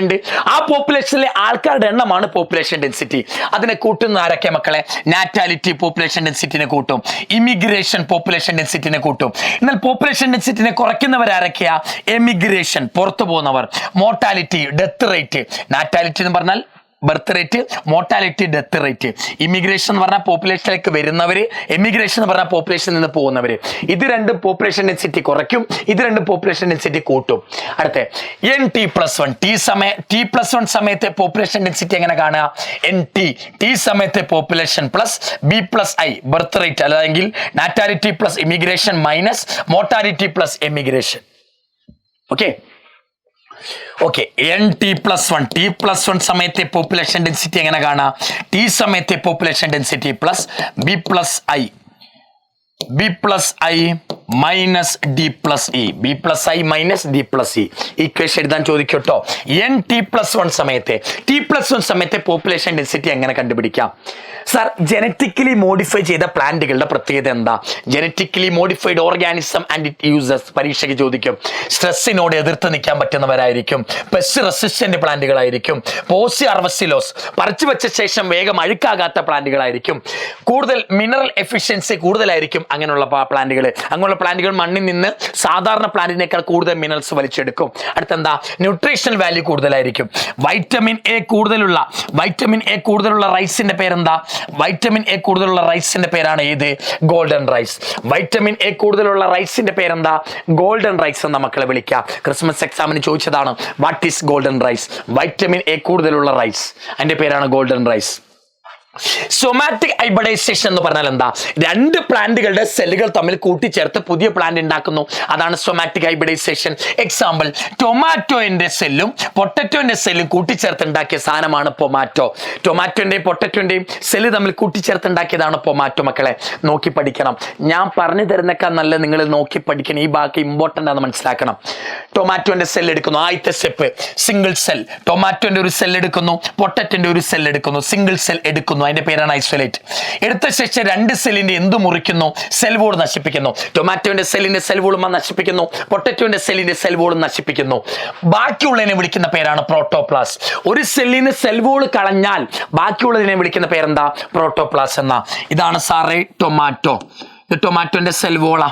ആ പോപ്പുലേഷനിലെ ആൾക്കാരുടെ എണ്ണമാണ് പോപ്പുലേഷൻ ഡെൻസിറ്റി. അതിനെ കൂട്ടുന്ന ആരൊക്കെ മക്കളെ? നാറ്റാലിറ്റി പോപ്പുലേഷൻ ഡെൻസിറ്റിനെ കൂട്ടും, ഇമിഗ്രേഷൻ പോപ്പുലേഷൻ ഡെൻസിറ്റിനെ കൂട്ടും. എന്നാൽ പോപ്പുലേഷൻ ഡെൻസിറ്റിനെ കുറയ്ക്കുന്നവർ ആരൊക്കെയാ? എമിഗ്രേഷൻ, പുറത്തു പോകുന്നവർ. Mortality, death rate. നാറ്റാലിറ്റി എന്ന് പറഞ്ഞാൽ birth rate, mortality, death rate. Immigration എന്ന് പറഞ്ഞാൽ പോപ്പുലേഷനിലേക്ക് വരുന്നവര്, എമിഗ്രേഷൻ എന്ന് പറഞ്ഞാൽ പോപ്പുലേഷനിൽ നിന്ന് പോകുന്നവര്. ഇത് രണ്ടും പോപ്പുലേഷൻ ഡെൻസിറ്റി കുറയ്ക്കും, ഇത് രണ്ടും പോപ്പുലേഷൻ ഡെൻസിറ്റി കൂട്ടും. അടുത്ത N+1. T+1 സമയത്തെ പോപ്പുലേഷൻ ഡെൻസിറ്റി എങ്ങനെ കാണുക? T സമയത്തെ population plus B+I birth rate, അല്ലെങ്കിൽ natality plus immigration minus mortality plus emigration. Okay okay, T+1 സമയത്തെ പോപ്പുലേഷൻ ഡെൻസിറ്റി എങ്ങനെ കാണാം? ടി സമയത്തെ population density plus B+I minus D+E, B+I minus D+E. Equation എഴുതാൻ ചോദിക്കട്ടോ. T+1 സമയത്തെ പോപ്പുലേഷൻ ഡെൻസിറ്റി എങ്ങനെ കണ്ടുപിടിക്കാം? സാർ, ജനറ്റിക്കലി മോഡിഫൈ ചെയ്ത പ്ലാന്റുകളുടെ പ്രത്യേകത എന്താ? Genetically modified organism and it uses പരീക്ഷയ്ക്ക് ചോദിക്കും. സ്ട്രെസ്സിനോട് എതിർത്ത് നിൽക്കാൻ പറ്റുന്നവരായിരിക്കും, പെസ്റ്റ് റെസിസ്റ്റന്റ് പ്ലാന്റുകളായിരിക്കും, പോസി അർവസിലോസ് പറിച്ചു വെച്ച ശേഷം വേഗം അഴുക്കാകാത്ത പ്ലാന്റുകളായിരിക്കും, കൂടുതൽ മിനറൽ എഫിഷ്യൻസി കൂടുതലായിരിക്കും. അങ്ങനെയുള്ള പ്ലാന്റുകൾ, അങ്ങനെയുള്ള പ്ലാന്റുകൾ മണ്ണിൽ നിന്ന് സാധാരണ പ്ലാന്റിനേക്കാൾ കൂടുതൽ മിനറൽസ് വലിച്ചെടുക്കും. അടുത്തെന്താ? ന്യൂട്രീഷണൽ വാല്യൂ കൂടുതലായിരിക്കും. വൈറ്റമിൻ എ കൂടുതലുള്ള റൈസിന്റെ പേരെന്താ? വൈറ്റമിൻ എ കൂടുതലുള്ള റൈസിന്റെ പേരാണ് ഏത്? Golden rice. വൈറ്റമിൻ എ കൂടുതലുള്ള റൈസിന്റെ പേരെന്താ? ഗോൾഡൻ റൈസ് എന്ന് മക്കളെ വിളിക്കുക. ക്രിസ്മസ് എക്സാമിന് ചോദിച്ചതാണ്, what is golden rice? Vitamin A കൂടുതലുള്ള റൈസ്, അതിന്റെ പേരാണ് ഗോൾഡൻ റൈസ്. സൊമാറ്റിക് ഹൈബ്രിഡൈസേഷൻ എന്ന് പറഞ്ഞാൽ എന്താ? രണ്ട് പ്ലാന്റുകളുടെ സെല്ലുകൾ തമ്മിൽ കൂട്ടിച്ചേർത്ത് പുതിയ പ്ലാന്റ് ഉണ്ടാക്കുന്നു, അതാണ് സൊമാറ്റിക് ഹൈബ്രിഡൈസേഷൻ. എക്സാമ്പിൾ, ടൊമാറ്റോന്റെ സെല്ലും പൊട്ടറ്റോന്റെ സെല്ലും കൂട്ടിച്ചേർത്ത് ഉണ്ടാക്കിയ സാധനമാണ് പൊമാറ്റോ. ടൊമാറ്റോന്റെയും പൊട്ടറ്റോന്റെയും സെല്ല് തമ്മിൽ കൂട്ടിച്ചേർത്ത് ഉണ്ടാക്കിയതാണ് പൊമാറ്റോ. മക്കളെ നോക്കി പഠിക്കണം, ഞാൻ പറഞ്ഞു തരുന്നേക്കാൾ നല്ല നിങ്ങൾ നോക്കി പഠിക്കണം. ഈ ബാക്കി ഇമ്പോർട്ടൻ്റ് ആണെന്ന് മനസ്സിലാക്കണം. ടൊമാറ്റോന്റെ സെൽ എടുക്കുന്നു, ആദ്യത്തെ സ്റ്റെപ്പ് സിംഗിൾ സെൽ. ടൊമാറ്റോന്റെ ഒരു സെൽ എടുക്കുന്നു, പൊട്ടറ്റോന്റെ ഒരു സെൽ എടുക്കുന്നു, സിംഗിൾ സെൽ എടുക്കുന്നു, അതിന്റെ പേരാണ് ഐസൊലേറ്റ്. എടുത്ത ശേഷം രണ്ട് സെല്ലിന്റെ എന്ത് മുറിക്കുന്നു? സെൽ വോൾ നശിപ്പിക്കുന്നു. ടൊമാറ്റോന്റെ സെല്ലിന്റെ സെൽ വോളും നശിപ്പിക്കുന്നു, പൊട്ടറ്റോന്റെ സെല്ലിന്റെ സെൽ വോളും നശിപ്പിക്കുന്നു. ബാക്കിയുള്ളതിനെ വിളിക്കുന്ന പേരാണ് പ്രോട്ടോപ്ലാസ്റ്റ്. ഒരു സെല്ലിന് സെൽ വോൾ കളഞ്ഞാൽ ബാക്കിയുള്ളതിനെ വിളിക്കുന്ന പേരെന്താ? പ്രോട്ടോപ്ലാസ്റ്റ് എന്ന. ഇതാണ് സാറേ ടൊമാറ്റോ. ഇത് ടൊമാറ്റോന്റെ സെൽവോളാ.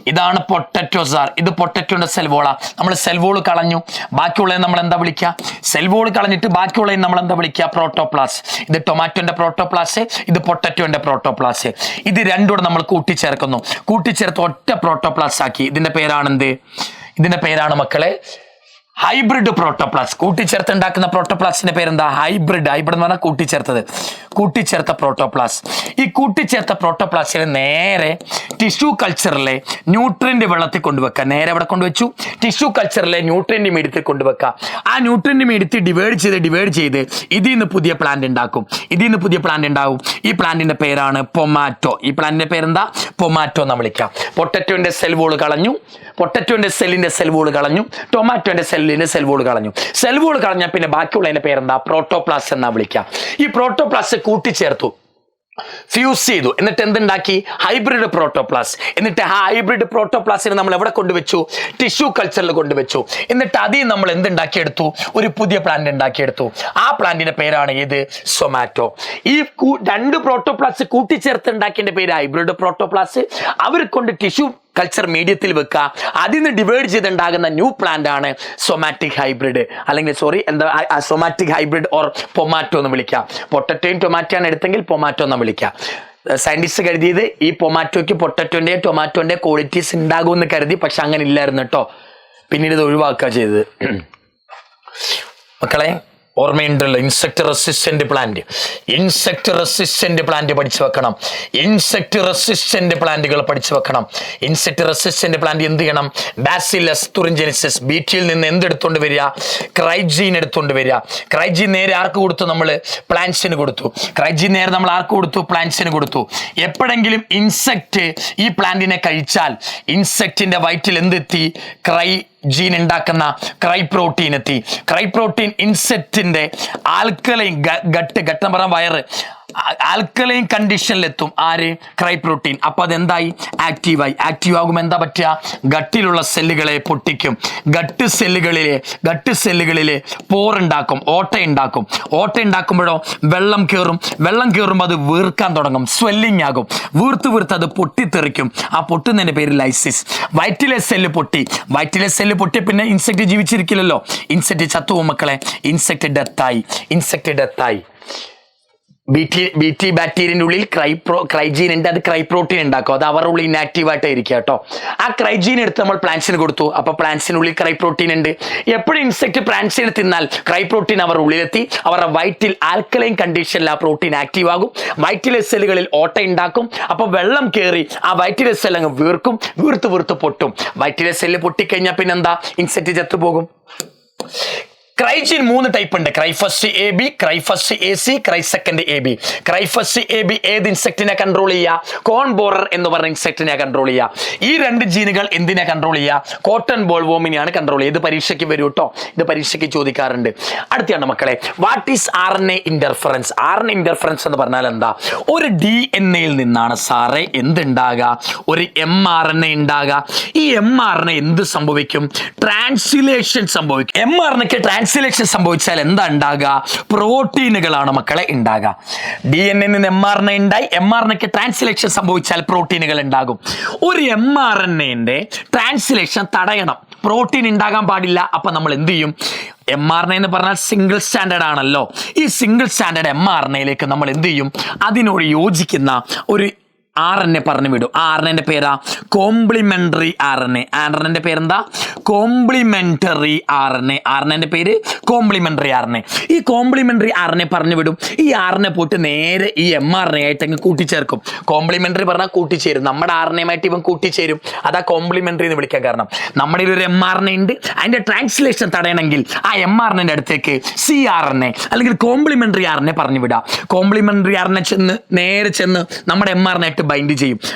ഇതാണ് പൊട്ടറ്റോ സാർ, ഇത് പൊട്ടറ്റോന്റെ സെൽവോളാ. നമ്മൾ സെൽവോൾ കളഞ്ഞു, ബാക്കിയുള്ളതിനെ നമ്മൾ എന്താ വിളിക്കുക? സെൽവോൾ കളഞ്ഞിട്ട് ബാക്കിയുള്ളതിനെ നമ്മൾ എന്താ വിളിക്കുക? പ്രോട്ടോപ്ലാസ്റ്റ്. ഇത് ടൊമാറ്റോന്റെ പ്രോട്ടോപ്ലാസ്റ്റ്, ഇത് പൊട്ടറ്റോന്റെ പ്രോട്ടോപ്ലാസ്റ്റ്. ഇത് രണ്ടുകൂടെ നമ്മൾ കൂട്ടിച്ചേർക്കുന്നു, കൂട്ടിച്ചേർത്ത് ഒറ്റ പ്രോട്ടോപ്ലാസ്റ്റ് ആക്കി. ഇതിന്റെ പേരാണ് എന്ത്? ഇതിന്റെ പേരാണ് മക്കളെ ഹൈബ്രിഡ് പ്രോട്ടോപ്ലാസ്റ്റ്. കൂട്ടിച്ചേർത്ത് ഉണ്ടാക്കുന്ന പ്രോട്ടോപ്ലാസ്റ്റിന്റെ പേരെന്താ? ഹൈബ്രിഡ്. ഹൈബ്രിഡ് എന്ന് പറഞ്ഞാൽ കൂട്ടിച്ചേർത്ത പ്രോട്ടോപ്ലാസ്റ്റ്. ഈ കൂട്ടിച്ചേർത്ത പ്രോട്ടോപ്ലാസ്റ്റിനെ നേരെ ടിഷ്യൂ കൾച്ചറിലെ ന്യൂട്രിയന്റ് വെള്ളത്തിൽ കൊണ്ടുവെക്കുക. നേരെ അവിടെ കൊണ്ടുവച്ചു, ടിഷ്യൂ കൾച്ചറിലെ ന്യൂട്രിയന്റ് മീഡിയത്തിൽ കൊണ്ടുവെക്കുക. ആ ന്യൂട്രിയന്റ് മീഡിയത്തിൽ ഡിവൈഡ് ചെയ്ത് ഇതിൽ നിന്ന് പുതിയ പ്ലാന്റ് ഉണ്ടാക്കും. ഈ പ്ലാന്റിന്റെ പേരാണ് പൊമാറ്റോ. ഈ പ്ലാന്റിന്റെ പേരെന്താ? പൊമാറ്റോ എന്ന് വിളിക്കാം. പൊട്ടറ്റോന്റെ സെൽ വോൾ കളഞ്ഞു, പൊട്ടറ്റോന്റെ സെല്ലിന്റെ സെൽ വോൾ കളഞ്ഞു, ടൊമാറ്റോന്റെ സെൽ വോൾ കളഞ്ഞു. സെൽ വോൾ കളഞ്ഞാൽ പിന്നെ ബാക്കിയുള്ളതിന്റെ പേരെന്താ? പ്രോട്ടോപ്ലാസ്റ്റ് എന്നാ വിളിക്കുക. ഈ പ്രോട്ടോപ്ലാസ്റ്റ് കൂട്ടിച്ചേർത്തു. ഫ്യൂസ് ചെയ്തു. എന്നിട്ട് എന്തുണ്ടാക്കി? ഹൈബ്രിഡ് പ്രോട്ടോപ്ലാസ്. എന്നിട്ട് ആ ഹൈബ്രിഡ് പ്രോട്ടോപ്ലാസിനെ നമ്മൾ എവിടെ കൊണ്ടുവച്ചു? ടിഷ്യൂ കൾച്ചറിൽ കൊണ്ടുവച്ചു. എന്നിട്ട് അതിൽ നമ്മൾ എന്തുണ്ടാക്കിയെടുത്തു? ഒരു പുതിയ പ്ലാന്റ് ഉണ്ടാക്കിയെടുത്തു. ആ പ്ലാന്റിന്റെ പേരാണ് ഏത്? സൊമാറ്റോ. ഈ രണ്ട് പ്രോട്ടോപ്ലാസ് കൂട്ടിച്ചേർത്ത് ഉണ്ടാക്കിയ പേര് ഹൈബ്രിഡ് പ്രോട്ടോപ്ലാസ്. അവർ കൊണ്ട് ടിഷ്യൂ കൾച്ചർ മീഡിയത്തിൽ വെക്കുക. അതിൽ നിന്ന് ഡിവൈഡ് ചെയ്തുണ്ടാകുന്ന ന്യൂ പ്ലാന്റ് ആണ് സൊമാറ്റിക് ഹൈബ്രിഡ്, അല്ലെങ്കിൽ സൊമാറ്റിക് ഹൈബ്രിഡ് ഓർ പൊമാറ്റോ എന്ന് വിളിക്കുക. പൊട്ടറ്റോയും ടൊമാറ്റോയാണ് എടുത്തെങ്കിൽ പൊമാറ്റോ എന്ന് വിളിക്കുക. സയന്റിസ്റ്റ് കരുതിയത് ഈ പൊമാറ്റോയ്ക്ക് പൊട്ടറ്റോന്റെയും ടൊമാറ്റോന്റെ ക്വാളിറ്റീസ് ഉണ്ടാകുമെന്ന് കരുതി, പക്ഷെ അങ്ങനെ ഇല്ലായിരുന്നു കേട്ടോ. പിന്നീട് ഇത് ഒഴിവാക്കുക ചെയ്തത്. മക്കളെ ഓർമ്മയുണ്ടല്ലോ, ഇൻസെക്ട് റെസിസ്റ്റന്റ് പ്ലാന്റ് പഠിച്ചു വെക്കണം. ഇൻസെക്ട് റെസിസ്റ്റന്റ് പ്ലാന്റുകൾ പഠിച്ചു വെക്കണം. ഇൻസെക്ട് റെസിസ്റ്റന്റ് പ്ലാന്റ് എന്ത് ചെയ്യണം? ബാസിലസ് തുറിഞ്ചെനിസിസ് ബീറ്റിയിൽ നിന്ന് എന്തെടുത്തോണ്ട് വരിക? ക്രൈജീൻ എടുത്തോണ്ട് വരിക. ക്രൈജീൻ നേരെ ആർക്ക് കൊടുത്തു? നമ്മൾ പ്ലാന്റ്സിന് കൊടുത്തു. ക്രൈജീൻ നേരെ നമ്മൾ ആർക്ക് കൊടുത്തു? പ്ലാന്റ്സിന് കൊടുത്തു. എപ്പോഴെങ്കിലും ഇൻസെക്ട് ഈ പ്ലാന്റിനെ കഴിച്ചാൽ ഇൻസെക്റ്റിന്റെ വയറ്റിൽ എന്തെത്തി? ജീൻ ഉണ്ടാക്കുന്ന ക്രൈ പ്രോട്ടീൻ എത്തി. ക്രൈ പ്രോട്ടീൻ ഇൻസെക്റ്റിന്റെ ആൽക്കലൈൻ ഘട്ടം പറയാൻ വയറ് ആൽക്കലൈൻ കണ്ടീഷനിലെത്തും. ആര്? Cry protein. അപ്പൊ അതെന്തായി? ആക്റ്റീവായി. ആക്റ്റീവ് ആകുമ്പോൾ എന്താ പറ്റുക? ഗട്ടിലുള്ള സെല്ലുകളെ പൊട്ടിക്കും. ഗട്ട് സെല്ലുകളിലെ പോറുണ്ടാക്കും, ഓട്ട ഉണ്ടാക്കുമ്പോഴോ വെള്ളം കയറുമ്പോൾ അത് വീർക്കാൻ തുടങ്ങും, സ്വെല്ലിങ് ആകും. വീർത്ത് അത് പൊട്ടിത്തെറിക്കും. ആ പൊട്ടുന്നതിന്റെ പേര് ലൈസിസ്. വയറ്റിലെ സെല്ല് പൊട്ടി പിന്നെ ഇൻസെക്ട് ജീവിച്ചിരിക്കില്ലല്ലോ, ഇൻസെക്ട് ചത്തുപോകും മക്കളെ. ഇൻസെക്ട് ഡെത്തായി. ബീറ്റി ബാക്ടീരിയൻ്റെ ഉള്ളിൽ ക്രൈജീൻ ഉണ്ട്. അത് ക്രൈ പ്രോട്ടീൻ ഉണ്ടാക്കും. അത് അവരുടെ ഉള്ളിൽ ഇനാക്റ്റീവ് ആയിട്ട് ഇരിക്കുക കേട്ടോ. ആ ക്രൈജീൻ എടുത്ത് നമ്മൾ പ്ലാന്റ്സിന് കൊടുത്തു. അപ്പൊ പ്ലാന്റ്സിനുള്ളിൽ ക്രൈ പ്രോട്ടീൻ ഉണ്ട്. എപ്പോഴും ഇൻസെക്ട് പ്ലാന്റ്സിനെ തിന്നാൽ ക്രൈ പ്രോട്ടീൻ അവരുടെ ഉള്ളിലെത്തി. അവരുടെ വയറ്റിൽ ആൽക്കലൈൻ കണ്ടീഷനിൽ ആ പ്രോട്ടീൻ ആക്റ്റീവ് ആകും. വയറ്റിലെ സെല്ലുകളിൽ ഓട്ട ഉണ്ടാക്കും. അപ്പൊ വെള്ളം കയറി ആ വയറ്റിലെ സെല്ല് അങ്ങ് വീർത്ത് പൊട്ടും. വയറ്റിലെ സെല്ല് പൊട്ടിക്കഴിഞ്ഞാൽ പിന്നെന്താ? ഇൻസെക്ട് ചത്തുപോകും. ക്രൈജീൻ 3 ടൈപ്പ് ഉണ്ട്. Cry first A B, cry first A C, cry second A B. Cry first A B ഏത് ഇൻസെക്റ്റിനെ കൺട്രോൾ ചെയ്യുക? കോൺ ബോറർ എന്ന് പറഞ്ഞ ഇൻസെക്റ്റിനെ കൺട്രോൾ ചെയ്യുക. ഈ 2 ജീനുകൾ എന്തിനെ കൺട്രോൾ ചെയ്യുക? കോട്ടൺ ബോൾവോമിനെയാണ് കൺട്രോൾ ചെയ്യുക. ഇത് പരീക്ഷയ്ക്ക് വരും കേട്ടോ, ഇത് പരീക്ഷയ്ക്ക് ചോദിക്കാറുണ്ട്. അടുത്താണ് മക്കളെ, what is RNA interference? RNA interference എന്ന് പറഞ്ഞാൽ എന്താ? ഒരു DNA-യിൽ നിന്നാണ് സാറേ എന്തുണ്ടാകുക? ഒരു mRNA ഉണ്ടാകുക. ഈ mRNA എന്ത് സംഭവിക്കും? ട്രാൻസ്ലേഷൻ സംഭവിക്കും. mRNAക്ക് ട്രാൻസ്ലേഷൻ സംഭവിച്ചാൽ എന്താ ഉണ്ടാകുക? പ്രോട്ടീനുകളാണ് മക്കളെ ഉണ്ടാകുക. DNA നിന്ന് mRNA ഉണ്ടായി, mRNAക്ക് ട്രാൻസ്ലേഷൻ സംഭവിച്ചാൽ പ്രോട്ടീനുകൾ ഉണ്ടാകും. ഒരു mRNA ട്രാൻസ്ലേഷൻ തടയണം, പ്രോട്ടീൻ ഉണ്ടാകാൻ പാടില്ല. അപ്പൊ നമ്മൾ എന്ത് ചെയ്യും? mRNA എന്ന് പറഞ്ഞാൽ സിംഗിൾ സ്റ്റാൻഡേർഡ് ആണല്ലോ. ഈ സിംഗിൾ സ്റ്റാൻഡേർഡ് mRNAയിലേക്ക് നമ്മൾ എന്ത് ചെയ്യും? അതിനോട് യോജിക്കുന്ന ഒരു RNA പറഞ്ഞു വിടും. ആ RNAന്റെ പേരാ കോംപ്ലിമെന്ററി RNA. RNAന്റെ പേരെന്താ? Complementary RNA. RNAന്റെ പേര് കോംപ്ലിമെന്ററി RNA. ഈ കോംപ്ലിമെന്ററി RNA പറഞ്ഞു വിടും. ഈ RNA പോയിട്ട് നേരെ ഈ mRNA ആയിട്ട് അങ്ങ് കൂട്ടിച്ചേർക്കും. കോംപ്ലിമെന്ററി പറഞ്ഞാൽ കൂട്ടിച്ചേരും. നമ്മുടെ RNAയുമായിട്ട് ഇവൻ കൂട്ടിച്ചേരും. അതാ കോംപ്ലിമെന്ററി എന്ന് വിളിക്കാൻ കാരണം. നമ്മുടെ ഒരു mRNA ഉണ്ട്, അതിന്റെ ട്രാൻസ്ലേഷൻ തടയണമെങ്കിൽ ആ mRNAന്റെ അടുത്തേക്ക് cRNA അല്ലെങ്കിൽ കോംപ്ലിമെന്ററി RNA പറഞ്ഞു വിടാം. കോംപ്ലിമെന്ററി RNA നേരെ ചെന്ന് നമ്മുടെ mRNA ആയിട്ട് ബൈൻഡ്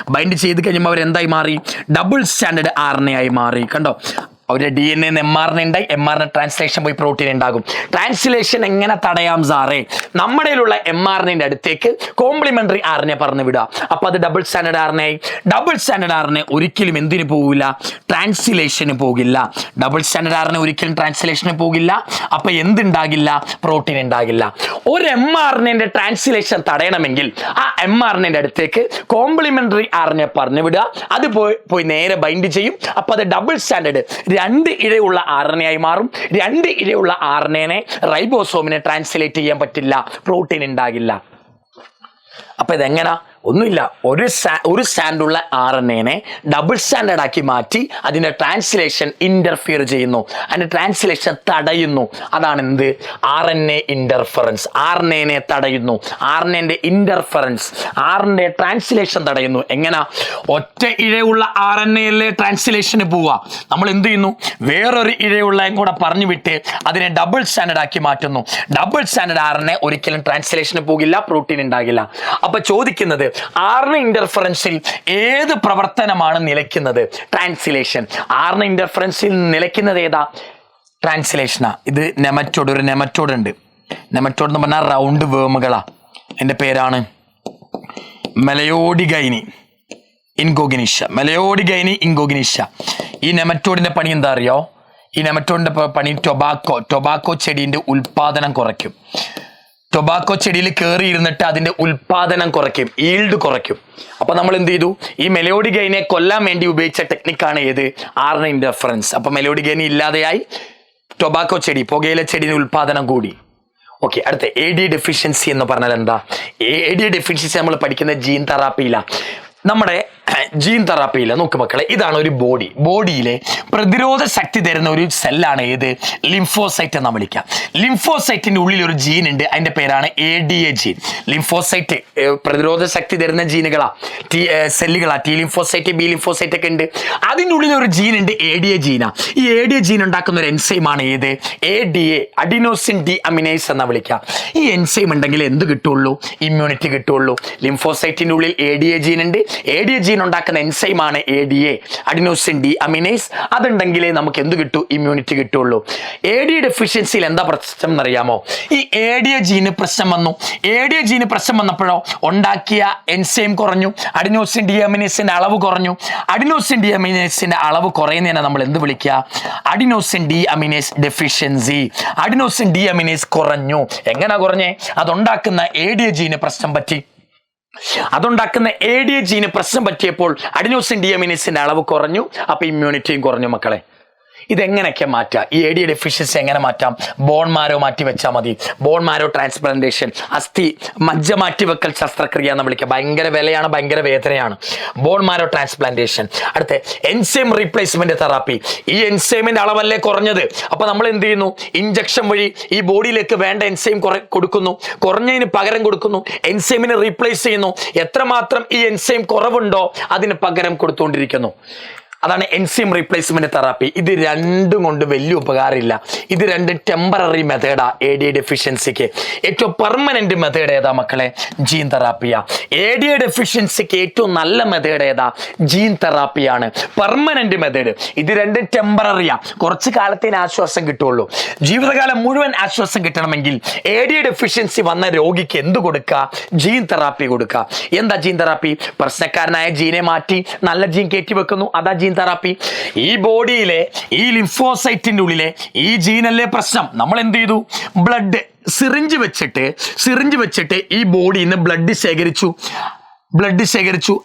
ചെയ്ത് കഴിയുമ്പോൾ അവർ എന്തായി മാറി? ഡബിൾ സ്റ്റാൻഡേർഡ് RNA ആയി മാറി. കണ്ടോ? അവരുടെ DNA mRNA ഉണ്ടായി, mRNA ട്രാൻസ്ലേഷൻ പോയി പ്രോട്ടീൻ ഉണ്ടാകും. ട്രാൻസ്ലേഷൻ എങ്ങനെ തടയാം സാറേ? നമ്മുടെ mRNAന്റെ അടുത്തേക്ക് കോംപ്ലിമെന്ററി RNA പറഞ്ഞു വിടുക. അപ്പൊ അത് ഡബിൾ സ്റ്റാൻഡേർഡ് RNA ആയി. ഡബിൾ സ്റ്റാൻഡേർഡ് RNA ഒരിക്കലും എന്തിനു പോകില്ല? ട്രാൻസ്ലേഷന് പോകില്ല. ഡബിൾ സ്റ്റാൻഡേർഡ് RNA ഒരിക്കലും ട്രാൻസ്ലേഷന് പോകില്ല. അപ്പൊ എന്തുണ്ടാകില്ല? പ്രോട്ടീൻ ഉണ്ടാകില്ല. ഒരു mRNAന്റെ ട്രാൻസ്ലേഷൻ തടയണമെങ്കിൽ ആ mRNAന്റെ അടുത്തേക്ക് കോംപ്ലിമെന്ററി RNA പറഞ്ഞു വിടുക. അത് പോയി നേരെ ബൈൻഡ് ചെയ്യും. അപ്പൊ അത് ഡബിൾ സ്റ്റാൻഡേർഡ് 2 ഇഴയുള്ള RNA ആയി മാറും. 2 ഇഴയുള്ള RNAനെ റൈബോസോമിനെ ട്രാൻസ്ലേറ്റ് ചെയ്യാൻ പറ്റില്ല, പ്രോട്ടീൻ ഉണ്ടാകില്ല. അപ്പൊ ഇതെങ്ങനാ? ഒന്നുമില്ല, ഒരു സ്റ്റാൻഡുള്ള RNAനെ ഡബിൾ സ്റ്റാൻഡേർഡ് ആക്കി മാറ്റി അതിന്റെ ട്രാൻസ്ലേഷൻ ഇന്റർഫിയർ ചെയ്യുന്നു, അതിന്റെ ട്രാൻസ്ലേഷൻ തടയുന്നു. അതാണ് എന്ത്? RNA interference. RNAനെ തടയുന്നു. RNAന്റെ ഇന്റർഫറൻസ്, RNA ട്രാൻസ്ലേഷൻ തടയുന്നു. എങ്ങനാ? ഒറ്റ ഇഴയുള്ള RNAയിലെ ട്രാൻസ്ലേഷന് പോവുക. നമ്മൾ എന്ത് ചെയ്യുന്നു? വേറൊരു ഇഴയുള്ളതും കൂടെ പറഞ്ഞു വിട്ട് അതിനെ ഡബിൾ സ്റ്റാൻഡേർഡ് ആക്കി മാറ്റുന്നു. ഡബിൾ സ്റ്റാൻഡേർഡ് RNA ഒരിക്കലും ട്രാൻസ്ലേഷന് പോകില്ല, പ്രോട്ടീൻ ഉണ്ടാകില്ല. അപ്പൊ ചോദിക്കുന്നത്, RNA ഇന്റർഫറൻസിൽ ഏത് പ്രവർത്തനമാണ് നിലയ്ക്കുന്നത്? ട്രാൻസ്ലേഷൻ. RNA ഇന്റർഫറൻസിൽ നിലയ്ക്കുന്നത് ഏതാ? ട്രാൻസ്ലേഷനാ. ഇത് നെമറ്റോഡ്. ഒരു നെമറ്റോഡ് ഉണ്ട്. നെമറ്റോഡ് എന്ന് പറഞ്ഞാൽ റൗണ്ട് വേമുകളാ. എൻ്റെ പേരാണ് മെലയോഡിഗൈനി ഇൻകോഗിനിഷ. ഈ നെമറ്റോഡിന്റെ പണി എന്താ അറിയോ? ഈ നെമറ്റോഡിന്റെ പണി ടൊബാക്കോ ചെടീന്റെ ഉൽപാദനം കുറയ്ക്കും. ടൊബാക്കോ ചെടിയിൽ കയറി ഇരുന്നിട്ട് അതിന്റെ ഉൽപാദനം കുറയ്ക്കും, ഈൽഡ് കുറയ്ക്കും. അപ്പൊ നമ്മൾ എന്ത് ചെയ്തു? ഈ മെലോഡിഗൈനെ കൊല്ലാൻ വേണ്ടി ഉപയോഗിച്ച ടെക്നിക്കാണ് ഏത്? RNA interference. അപ്പൊ മെലോഡിഗൈനി ഇല്ലാതെയായി, ടൊബാക്കോ ചെടി, പുകയില ചെടിയുടെ ഉൽപാദനം കൂടി. ഓക്കെ, അടുത്ത AD ഡെഫിഷ്യൻസി എന്ന് പറഞ്ഞാൽ എന്താ? AD ഡെഫിഷ്യൻസി നമ്മൾ പഠിക്കുന്ന ജീൻ തെറാപ്പിയിലാണ്. നമ്മുടെ ജീൻ തെറാപ്പിയില്ല. നോക്ക് മക്കളെ, ഇതാണ് ഒരു ബോഡിയിലെ പ്രതിരോധ ശക്തി തരുന്ന ഒരു സെല്ലാണ് ഏത്? ലിംഫോസൈറ്റ് എന്ന് വിളിക്കാം. ലിംഫോസൈറ്റിന്റെ ഉള്ളിൽ ഒരു ജീൻ ഉണ്ട്, അതിന്റെ പേരാണ് ADA ജീൻ. ലിംഫോസൈറ്റ് പ്രതിരോധ ശക്തി തരുന്ന ജീനുകളാ, സെല്ലുകളാ. T ലിംഫോസൈറ്റ്, B ലിംഫോസൈറ്റ് ഒക്കെ ഉണ്ട്. അതിൻ്റെ ഉള്ളിൽ ഒരു ജീൻ ഉണ്ട്, ADA ജീനാ. ഈ ADA ജീൻ ഉണ്ടാക്കുന്ന ഒരു എൻസൈമാണ് ഏത്? ADA, അഡിനോസിൻ ഡി അമിനേസ് എന്ന് വിളിക്കാം. ഈ എൻസൈം ഉണ്ടെങ്കിൽ എന്ത് കിട്ടുള്ളൂ? ഇമ്മ്യൂണിറ്റി കിട്ടുള്ളൂ. ലിംഫോസൈറ്റിന്റെ ഉള്ളിൽ ADA ജീൻ ഉണ്ട്. ADA ജീൻ ഉണ്ടാക്കുന്ന എൻസൈമാണ് ADA, അഡിനോസിൻ ഡി അമിനേസ്. അതുണ്ടെങ്കിലേ നമുക്ക് എന്ത് കിട്ടൂ? ഇമ്മ്യൂണിറ്റി കിട്ടുള്ളൂ. ADA ഡെഫിഷ്യൻസിയിൽ എന്താ പ്രശ്നം എന്നറിയാമോ? ഈ ADA ജീന് പ്രശ്നം വന്നു. ADA ജീന് പ്രശ്നം വന്നപ്പോഴോ ഉണ്ടാക്കിയ എൻസൈം കുറഞ്ഞു, അഡിനോസിൻ ഡി അമിനേസിന്റെ അളവ് കുറഞ്ഞു. അഡിനോസിൻ ഡി അമിനേസിന്റെ അളവ് കുറയുന്നതിനെ നമ്മൾ എന്ത് വിളിക്കുക? Adenosine D aminase deficiency. Adenosine D aminase കുറഞ്ഞു. എങ്ങനെ കുറഞ്ഞേ? അതുണ്ടാക്കുന്ന ADA ജീന് പ്രശ്നം പറ്റി. അതുണ്ടാക്കുന്ന ADA ജീന് പ്രശ്നം പറ്റിയപ്പോൾ അഡിനോസിൻ ഡി അമിനേസിന്റെ അളവ് കുറഞ്ഞു. അപ്പൊ ഇമ്മ്യൂണിറ്റിയും കുറഞ്ഞു മക്കളെ. ഇതെങ്ങനെയൊക്കെ മാറ്റാം? ഈ ADA ഡെഫിഷ്യൻസി എങ്ങനെ മാറ്റാം? ബോൺ മാരോ മാറ്റി വെച്ചാൽ മതി. ബോൺ മാരോ ട്രാൻസ്പ്ലാന്റേഷൻ, അസ്ഥി മജ്ജ മാറ്റിവെക്കൽ ശസ്ത്രക്രിയ എന്ന് വിളിക്കുക. ഭയങ്കര വിലയാണ്, ഭയങ്കര വേദനയാണ്. Bone marrow transplantation. അടുത്ത എൻസൈം റീപ്ലേസ്മെന്റ് തെറാപ്പി. ഈ എൻസൈമിന്റെ അളവല്ലേ കുറഞ്ഞത്? അപ്പൊ നമ്മൾ എന്ത് ചെയ്യുന്നു? ഇഞ്ചക്ഷൻ വഴി ഈ ബോഡിയിലേക്ക് വേണ്ട എൻസൈം കൊടുക്കുന്നു, കുറഞ്ഞതിന് പകരം കൊടുക്കുന്നു, എൻസൈമിനെ റീപ്ലേസ് ചെയ്യുന്നു. എത്രമാത്രം ഈ എൻസൈം കുറവുണ്ടോ അതിന് പകരം കൊടുത്തുകൊണ്ടിരിക്കുന്നു. അതാണ് എൻസൈം റീപ്ലേസ്മെന്റ് തെറാപ്പി. ഇത് രണ്ടും കൊണ്ട് വലിയ ഉപകാരമില്ല. ഇത് രണ്ടും ടെമ്പററി മെത്തേഡാ ADA ഡെഫിഷ്യൻസിക്ക്. ഏറ്റവും പെർമനന്റ് മെത്തേഡ് ഏതാ മക്കളെ? ജീൻ തെറാപ്പിയാ. ADA ഡെഫിഷ്യൻസിക്ക് ഏറ്റവും നല്ല മെത്തേഡ് ഏതാ? ജീൻ തെറാപ്പിയാണ്, പെർമനന്റ് മെത്തേഡ്. ഇത് രണ്ടും ടെമ്പററിയാ, കുറച്ച് കാലത്തിന് ആശ്വാസം കിട്ടുള്ളൂ. ജീവിതകാലം മുഴുവൻ ആശ്വാസം കിട്ടണമെങ്കിൽ ADA ഡെഫിഷ്യൻസി വന്ന രോഗിക്ക് എന്ത് കൊടുക്കുക? ജീൻ തെറാപ്പി കൊടുക്കുക. എന്താ ജീൻ തെറാപ്പി? പ്രശ്നക്കാരനായ ജീനെ മാറ്റി നല്ല ജീൻ കയറ്റി വെക്കുന്നു, അതാ ജീൻ തെറാപ്പി. ഈ ബോഡിയിലെ ഈ ലിംഫോസൈറ്റിന്റെ ഉള്ളിലെ ഈ ജീനല്ലേ പ്രശ്നം. നമ്മൾ എന്ത് ചെയ്തു? സിറിഞ്ച് വെച്ചിട്ട് ഈ ബോഡിയിൽ നിന്ന് ബ്ലഡ് ശേഖരിച്ചു.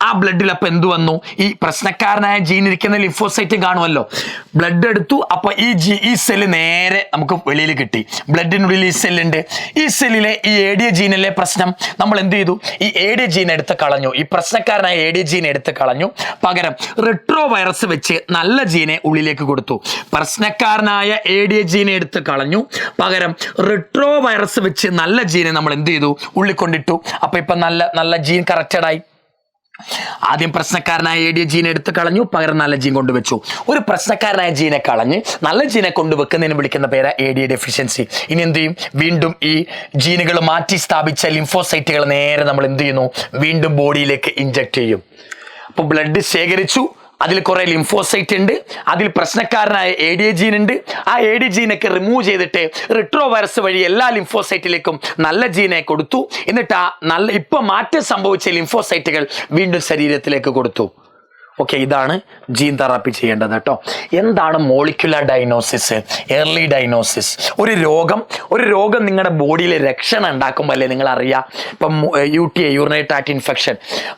ആ ബ്ലഡിൽ അപ്പൊ എന്ത് വന്നു? ഈ പ്രശ്നക്കാരനായ ജീൻ ഇരിക്കുന്ന ലിംഫോസൈറ്റും കാണുമല്ലോ. ബ്ലഡ് എടുത്തു. അപ്പൊ ഈ സെല്ല് നേരെ നമുക്ക് വെളിയിൽ കിട്ടി. ബ്ലഡിനുള്ളിൽ ഈ സെല്ലുണ്ട്. ഈ സെല്ലിലെ ഈ ADA ജീനല്ലേ പ്രശ്നം. നമ്മൾ എന്ത് ചെയ്തു? ഈ ADA ജീൻ എടുത്ത് കളഞ്ഞു. ഈ പ്രശ്നക്കാരനായ ADA ജീൻ എടുത്ത് കളഞ്ഞു. പകരം റിട്രോ വൈറസ് വെച്ച് നല്ല ജീനെ ഉള്ളിലേക്ക് കൊടുത്തു. പ്രശ്നക്കാരനായ ADA ജീനെ എടുത്ത് കളഞ്ഞു. പകരം റിട്രോ വൈറസ് വെച്ച് നല്ല ജീനെ നമ്മൾ എന്ത് ചെയ്തു? ഉള്ളിൽ കൊണ്ടിട്ടു. അപ്പൊ ഇപ്പൊ നല്ല ജീൻ കറക്റ്റഡായി. ആദ്യം പ്രശ്നക്കാരനായ ADA ജീനെ എടുത്ത് കളഞ്ഞു, പകരം നല്ല ജീൻ കൊണ്ടുവച്ചു. ഒരു പ്രശ്നക്കാരനായ ജീനെ കളഞ്ഞ് നല്ല ജീനെ കൊണ്ടുവെക്കുന്നതിന് വിളിക്കുന്ന പേര് ADA ഡെഫിഷ്യൻസി. ഇനി എന്ത് ചെയ്യും? വീണ്ടും ഈ ജീനുകൾ മാറ്റി സ്ഥാപിച്ച ലിംഫോസൈറ്റുകൾ നേരെ നമ്മൾ എന്ത് ചെയ്യുന്നു? വീണ്ടും ബോഡിയിലേക്ക് ഇഞ്ചക്ട് ചെയ്യും. അപ്പൊ ബ്ലഡ് ശേഖരിച്ചു, അതിൽ കുറെ ലിംഫോസൈറ്റ് ഉണ്ട്, അതിൽ പ്രശ്നക്കാരനായ ADA ജീൻ ഉണ്ട്. ആ ADA ജീനൊക്കെ റിമൂവ് ചെയ്തിട്ട് റിട്രോ വൈറസ് വഴി എല്ലാ ലിംഫോസൈറ്റിലേക്കും നല്ല ജീനെ കൊടുത്തു. എന്നിട്ട് ആ ഇപ്പൊ മാറ്റം സംഭവിച്ച ലിംഫോസൈറ്റുകൾ വീണ്ടും ശരീരത്തിലേക്ക് കൊടുത്തു. ഓക്കെ, ഇതാണ് ജീൻ തെറാപ്പി ചെയ്യേണ്ടത് കേട്ടോ. എന്താണ് മോളിക്യുലർ ഡയഗ്നോസിസ്, എർലി ഡയഗ്നോസിസ്? ഒരു രോഗം നിങ്ങളുടെ ബോഡിയിൽ രക്ഷണം ഉണ്ടാക്കുമ്പോൾ അല്ലേ നിങ്ങൾ അറിയാം. ഇപ്പം UTI, യൂറിനറി ട്രാക്ട് ഇൻഫെക്ഷൻ,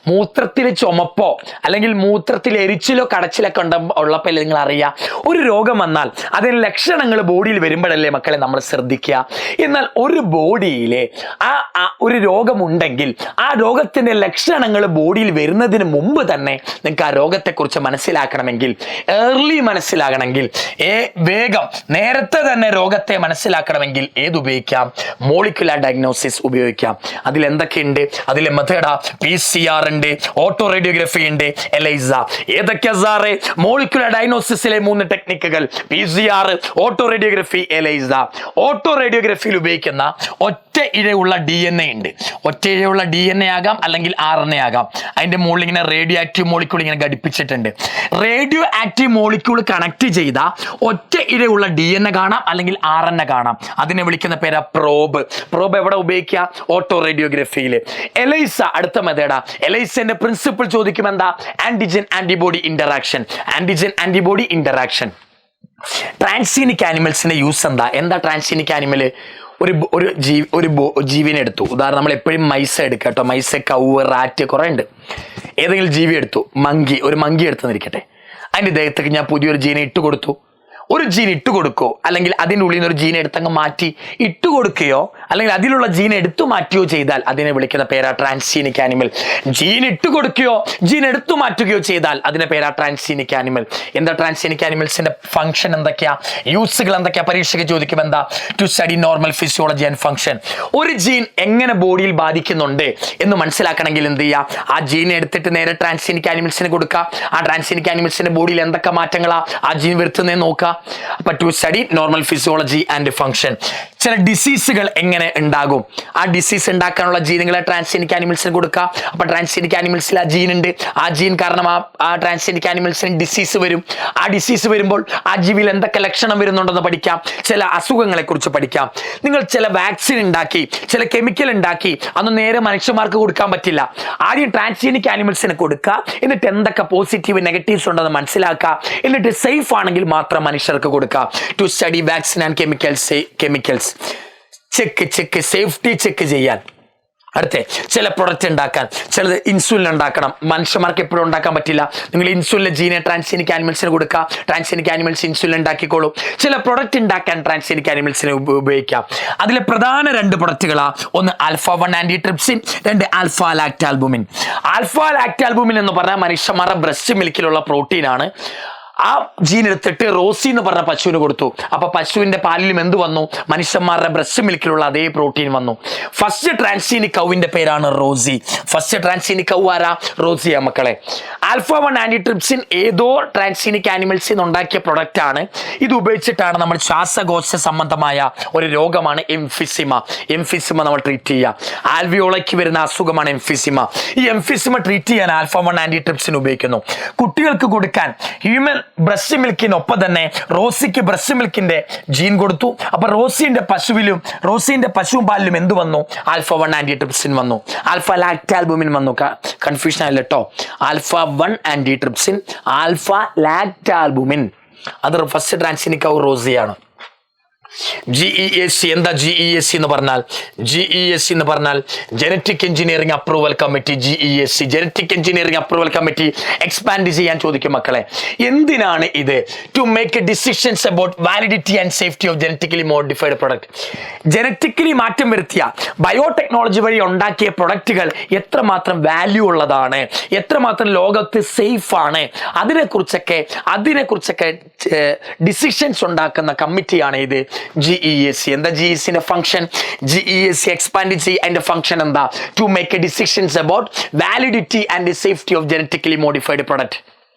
മൂത്രത്തിൽ ചുമപ്പോ അല്ലെങ്കിൽ മൂത്രത്തിൽ എരിച്ചിലോ കടച്ചിലൊക്കെ ഉള്ളപ്പോൾ അല്ലേ നിങ്ങൾ അറിയാം. ഒരു രോഗം വന്നാൽ അതിന് ലക്ഷണങ്ങൾ ബോഡിയിൽ വരുമ്പോഴല്ലേ മക്കളെ നമ്മൾ ശ്രദ്ധിക്കുക. എന്നാൽ ഒരു ബോഡിയിലെ ഒരു രോഗമുണ്ടെങ്കിൽ ആ രോഗത്തിന്റെ ലക്ഷണങ്ങൾ ബോഡിയിൽ വരുന്നതിന് മുമ്പ് തന്നെ നിങ്ങൾക്ക് ആ രോഗത്തെക്കുറിച്ച് മനസ്സിലാക്കണമെങ്കിൽ, വേഗം നേരത്തെ തന്നെ രോഗത്തെ മനസ്സിലാക്കണമെങ്കിൽ ഉപയോഗിക്കാം? മോളിക്യുലർ ഡയഗ്നോസിസ് ഉപയോഗിക്കാം. അതിൽ എന്തൊക്കെയുണ്ട്? അതിലെ മെത്തേഡാ PCR ഉണ്ട്, ഓട്ടോ റേഡിയോഗ്രഫി ഉണ്ട്, എലൈസ. ഏതൊക്കെയാ സാറേ മോളിക്യുലർ ഡയഗ്നോസിസിലെ 3 ടെക്നിക്കുകൾ? PCR, autoradiography, ELISA. ഓട്ടോ റേഡിയോഗ്രഫിയിൽ ഉപയോഗിക്കുന്ന ഒറ്റ ഇഴയുള്ള DNA ഉണ്ട്. ഒറ്റ ഇഴയുള്ള DNA ആകാം, അല്ലെങ്കിൽ RNA ആകാം. അതിന്റെ മുകളിൽ ഇങ്ങനെ റേഡിയോ ആക്റ്റീവ് മോളിക്യൂൾ ഇങ്ങനെ ഘടിപ്പിച്ചിട്ടുണ്ട്. റേഡിയോ ആക്റ്റീവ് മോളിക്യൂൾ കണക്ട് ചെയ്ത ഒറ്റ ഇഴയുള്ള DNA കാണാം, അല്ലെങ്കിൽ RNA കാണാം. അതിനെ വിളിക്കുന്ന പേരാ പ്രോബ്. പ്രോബ് എവിടെ ഉപയോഗിക്കുക? ഓട്ടോ റേഡിയോഗ്രഫിയിൽ. എലൈസ അടുത്ത മെത്തേഡാ. എലൈസന്റെ പ്രിൻസിപ്പിൾ ചോദിക്കും എന്താ? Antigen antibody interaction. Antigen antibody interaction. Transgenic ആനിമൽസിന്റെ യൂസ് എന്താ? ട്രാൻസീനിക് ആനിമൽ ഒരു ജീവിനെ എടുത്തു. ഉദാഹരണം നമ്മൾ എപ്പോഴും മൈസ എടുക്കുക കേട്ടോ. മൈസ, കൗവ്, റാറ്റ് കുറെ ഉണ്ട്. ഏതെങ്കിലും ജീവി എടുത്തു. ഒരു മങ്കി എടുത്തെന്നിരിക്കട്ടെ. അതിന്റെ ദേഹത്തേക്ക് ഞാൻ പുതിയൊരു ജീനെ ഇട്ട് കൊടുത്തു. ഒരു ജീൻ ഇട്ട് കൊടുക്കോ, അല്ലെങ്കിൽ അതിൻ്റെ ഉള്ളിൽ നിന്ന് ഒരു ജീൻ എടുത്തങ്ങ് മാറ്റി ഇട്ട് കൊടുക്കുകയോ, അല്ലെങ്കിൽ അതിലുള്ള ജീൻ എടുത്തു മാറ്റുകയോ ചെയ്താൽ അതിനെ വിളിക്കുന്ന പേരാ ട്രാൻസീനിക് ആനിമൽ. ജീൻ ഇട്ട് കൊടുക്കുകയോ ജീൻ എടുത്തു മാറ്റുകയോ ചെയ്താൽ അതിന്റെ പേരാ ട്രാൻസീനിക് ആനിമൽ. എന്താ ട്രാൻസീനിക് ആനിമൽസിന്റെ ഫംഗ്ഷൻ എന്തൊക്കെയാ? യൂസുകൾ എന്തൊക്കെയാ? പരീക്ഷയ്ക്ക് ചോദിക്കും എന്താ? To study normal physiology and function. ഒരു ജീൻ എങ്ങനെ ബോഡിയിൽ ബാധിക്കുന്നുണ്ട് എന്ന് മനസ്സിലാക്കണമെങ്കിൽ എന്ത് ചെയ്യുക? ആ ജീൻ എടുത്തിട്ട് നേരെ ട്രാൻസീനിക് ആനിമൽസിന് കൊടുക്കുക. ആ ട്രാൻസീനിക് ആനിമൽസിന്റെ ബോഡിയിൽ എന്തൊക്കെ മാറ്റങ്ങളാ ആ ജീൻ വരുത്തുന്നതെന്ന് നോക്കുക. അപ്പൊ to study normal physiology and function. ചില ഡിസീസുകൾ എങ്ങനെ ഉണ്ടാകും, ആ ഡിസീസ് ഉണ്ടാക്കാനുള്ള ജീനുകളെ ട്രാൻസീനിക് ആനിമൽസിന് കൊടുക്കുക. അപ്പൊ ട്രാൻസീനിക് ആനിമൽസിൽ ആ ജീൻ ഉണ്ട്. ആ ജീൻ കാരണം ആ ട്രാൻസീനിക് ആനിമൽസിന് ഡിസീസ് വരും. ആ ഡിസീസ് വരുമ്പോൾ ആ ജീവിയിൽ എന്തൊക്കെ ലക്ഷണം വരുന്നുണ്ടെന്ന് പഠിക്കാം. ചില അസുഖങ്ങളെ കുറിച്ച് പഠിക്കാം. നിങ്ങൾ ചില വാക്സിൻ ഉണ്ടാക്കി, ചില കെമിക്കൽ ഉണ്ടാക്കി, അന്ന് നേരെ മനുഷ്യന്മാർക്ക് കൊടുക്കാൻ പറ്റില്ല. ആദ്യം ട്രാൻസീനിക് ആനിമൽസിന് കൊടുക്കുക. എന്നിട്ട് എന്തൊക്കെ പോസിറ്റീവ് നെഗറ്റീവ്സ് ഉണ്ടെന്ന് മനസ്സിലാക്കുക. എന്നിട്ട് സേഫ് ആണെങ്കിൽ മാത്രം മനുഷ്യർക്ക് കൊടുക്കുക. To study vaccine and chemicals. Check safety check ചെയ്യാൻ. അടുത്ത ചില പ്രൊഡക്റ്റ് ഉണ്ടാക്കാൻ, ചിലത് ഇൻസുലിൻ ഉണ്ടാക്കണം. മനുഷ്യന്മാർക്ക് എപ്പോഴും ഉണ്ടാക്കാൻ പറ്റില്ല. നിങ്ങൾ ഇൻസുലിൻ ജീനെ ട്രാൻസീനിക് ആനിമൽസിന് കൊടുക്കുക. ട്രാൻസീനിക് ആനിമൽസ് ഇൻസുലിൻ ഉണ്ടാക്കിക്കോളും. ചില പ്രൊഡക്റ്റ് ഉണ്ടാക്കാൻ ട്രാൻസീനിക് ആനിമൽസിനെ ഉപയോഗിക്കാം. അതിലെ പ്രധാന 2 പ്രൊഡക്റ്റുകളാ. ഒന്ന് ആൽഫ-1 ആന്റിട്രിപ്സിൻ, 2 ആൽഫ ലാക്റ്റാൽബുമിൻ. ആൽഫ ലാക്റ്റാൽബുമിൻ എന്ന് പറഞ്ഞാൽ മനുഷ്യന്മാരുടെ ബ്രസ്റ്റ് മിൽക്കിലുള്ള പ്രോട്ടീനാണ്. ആ ജീൻ എടുത്തിട്ട് റോസി എന്ന് പറഞ്ഞ പശുവിന് കൊടുത്തു. അപ്പൊ പശുവിന്റെ പാലിലും എന്ത് വന്നു? മനുഷ്യന്മാരുടെ ബ്രസ്റ്റ് മിൽക്കിലുള്ള അതേ പ്രോട്ടീൻ വന്നു. ഫസ്റ്റ് ട്രാൻസീനിക് കൗവിന്റെ പേരാണ് റോസി. ഫസ്റ്റ് ട്രാൻസീനിക് കൗ ആരാ? റോസിയാ മക്കളെ. ആൽഫ-1 ആന്റിട്രിപ്സിൻ ഏതോ ട്രാൻസീനിക് ആനിമൽസിൽ നിന്ന് ഉണ്ടാക്കിയ പ്രൊഡക്റ്റ് ആണ്. ഇത് ഉപയോഗിച്ചിട്ടാണ് നമ്മൾ ശ്വാസകോശ സംബന്ധമായ ഒരു രോഗമാണ് എംഫിസിമ. എംഫിസിമ നമ്മൾ ട്രീറ്റ് ചെയ്യുക. ആൽവിയോളയ്ക്ക് വരുന്ന അസുഖമാണ് എംഫിസിമ. ഈ എംഫിസിമ ട്രീറ്റ് ചെയ്യാൻ ആൽഫ-1 ആന്റിട്രിപ്സിൻ ഉപയോഗിക്കുന്നു. കുട്ടികൾക്ക് കൊടുക്കാൻ ഹ്യൂമൻ ബ്രസ്റ്റ് മിൽക്കിനൊപ്പം തന്നെ റോസിക്ക് ബ്രസ്റ്റ് മിൽക്കിന്റെ ജീൻ കൊടുത്തു. അപ്പൊ റോസിന്റെ പശുവും പാലിലും എന്ത് വന്നു? ആൽഫ-1 ആന്റിട്രിപ്സിൻ വന്നു. ആൽഫ ലാക്റ്റാൽബുമിൻ വന്നു. കൺഫ്യൂഷൻ ആയില്ല കേട്ടോ. Alpha one antitrypsin, alpha lactalbumin. അത് ഫസ്റ്റ് ട്രാൻസീനിക് കൗ റോസിയാണ്. GEAC. എന്താ GEAC എന്ന് പറഞ്ഞാൽ? GEAC എന്ന് പറഞ്ഞാൽ genetic engineering approval committee. GEAC genetic engineering approval committee expand ചെയ്യാൻ ചോദിക്കും മക്കളെ. എന്തിനാണ് ഇത്? To make decisions about validity and safety of genetically modified product. Genetically മാറ്റം വരുത്തിയ ബയോടെക്നോളജി വഴി ഉണ്ടാക്കിയ പ്രൊഡക്റ്റുകൾ എത്രമാത്രം വാല്യൂ ഉള്ളതാണ്, എത്രമാത്രം ലോകത്ത് സേഫ് ആണ്, അതിനെക്കുറിച്ചൊക്കെ ഡിസിഷൻസ് ഉണ്ടാക്കുന്ന കമ്മിറ്റിയാണ് ഇത് GEAC. എന്താ GEACന്റെ ഫംഗ്ഷൻ? GEAC എക്സ്പാൻഡ് ചെയ്യ അതിന്റെ ഫംഗ്ഷൻ എന്താ? To make decisions about validity and safety of genetically modified product.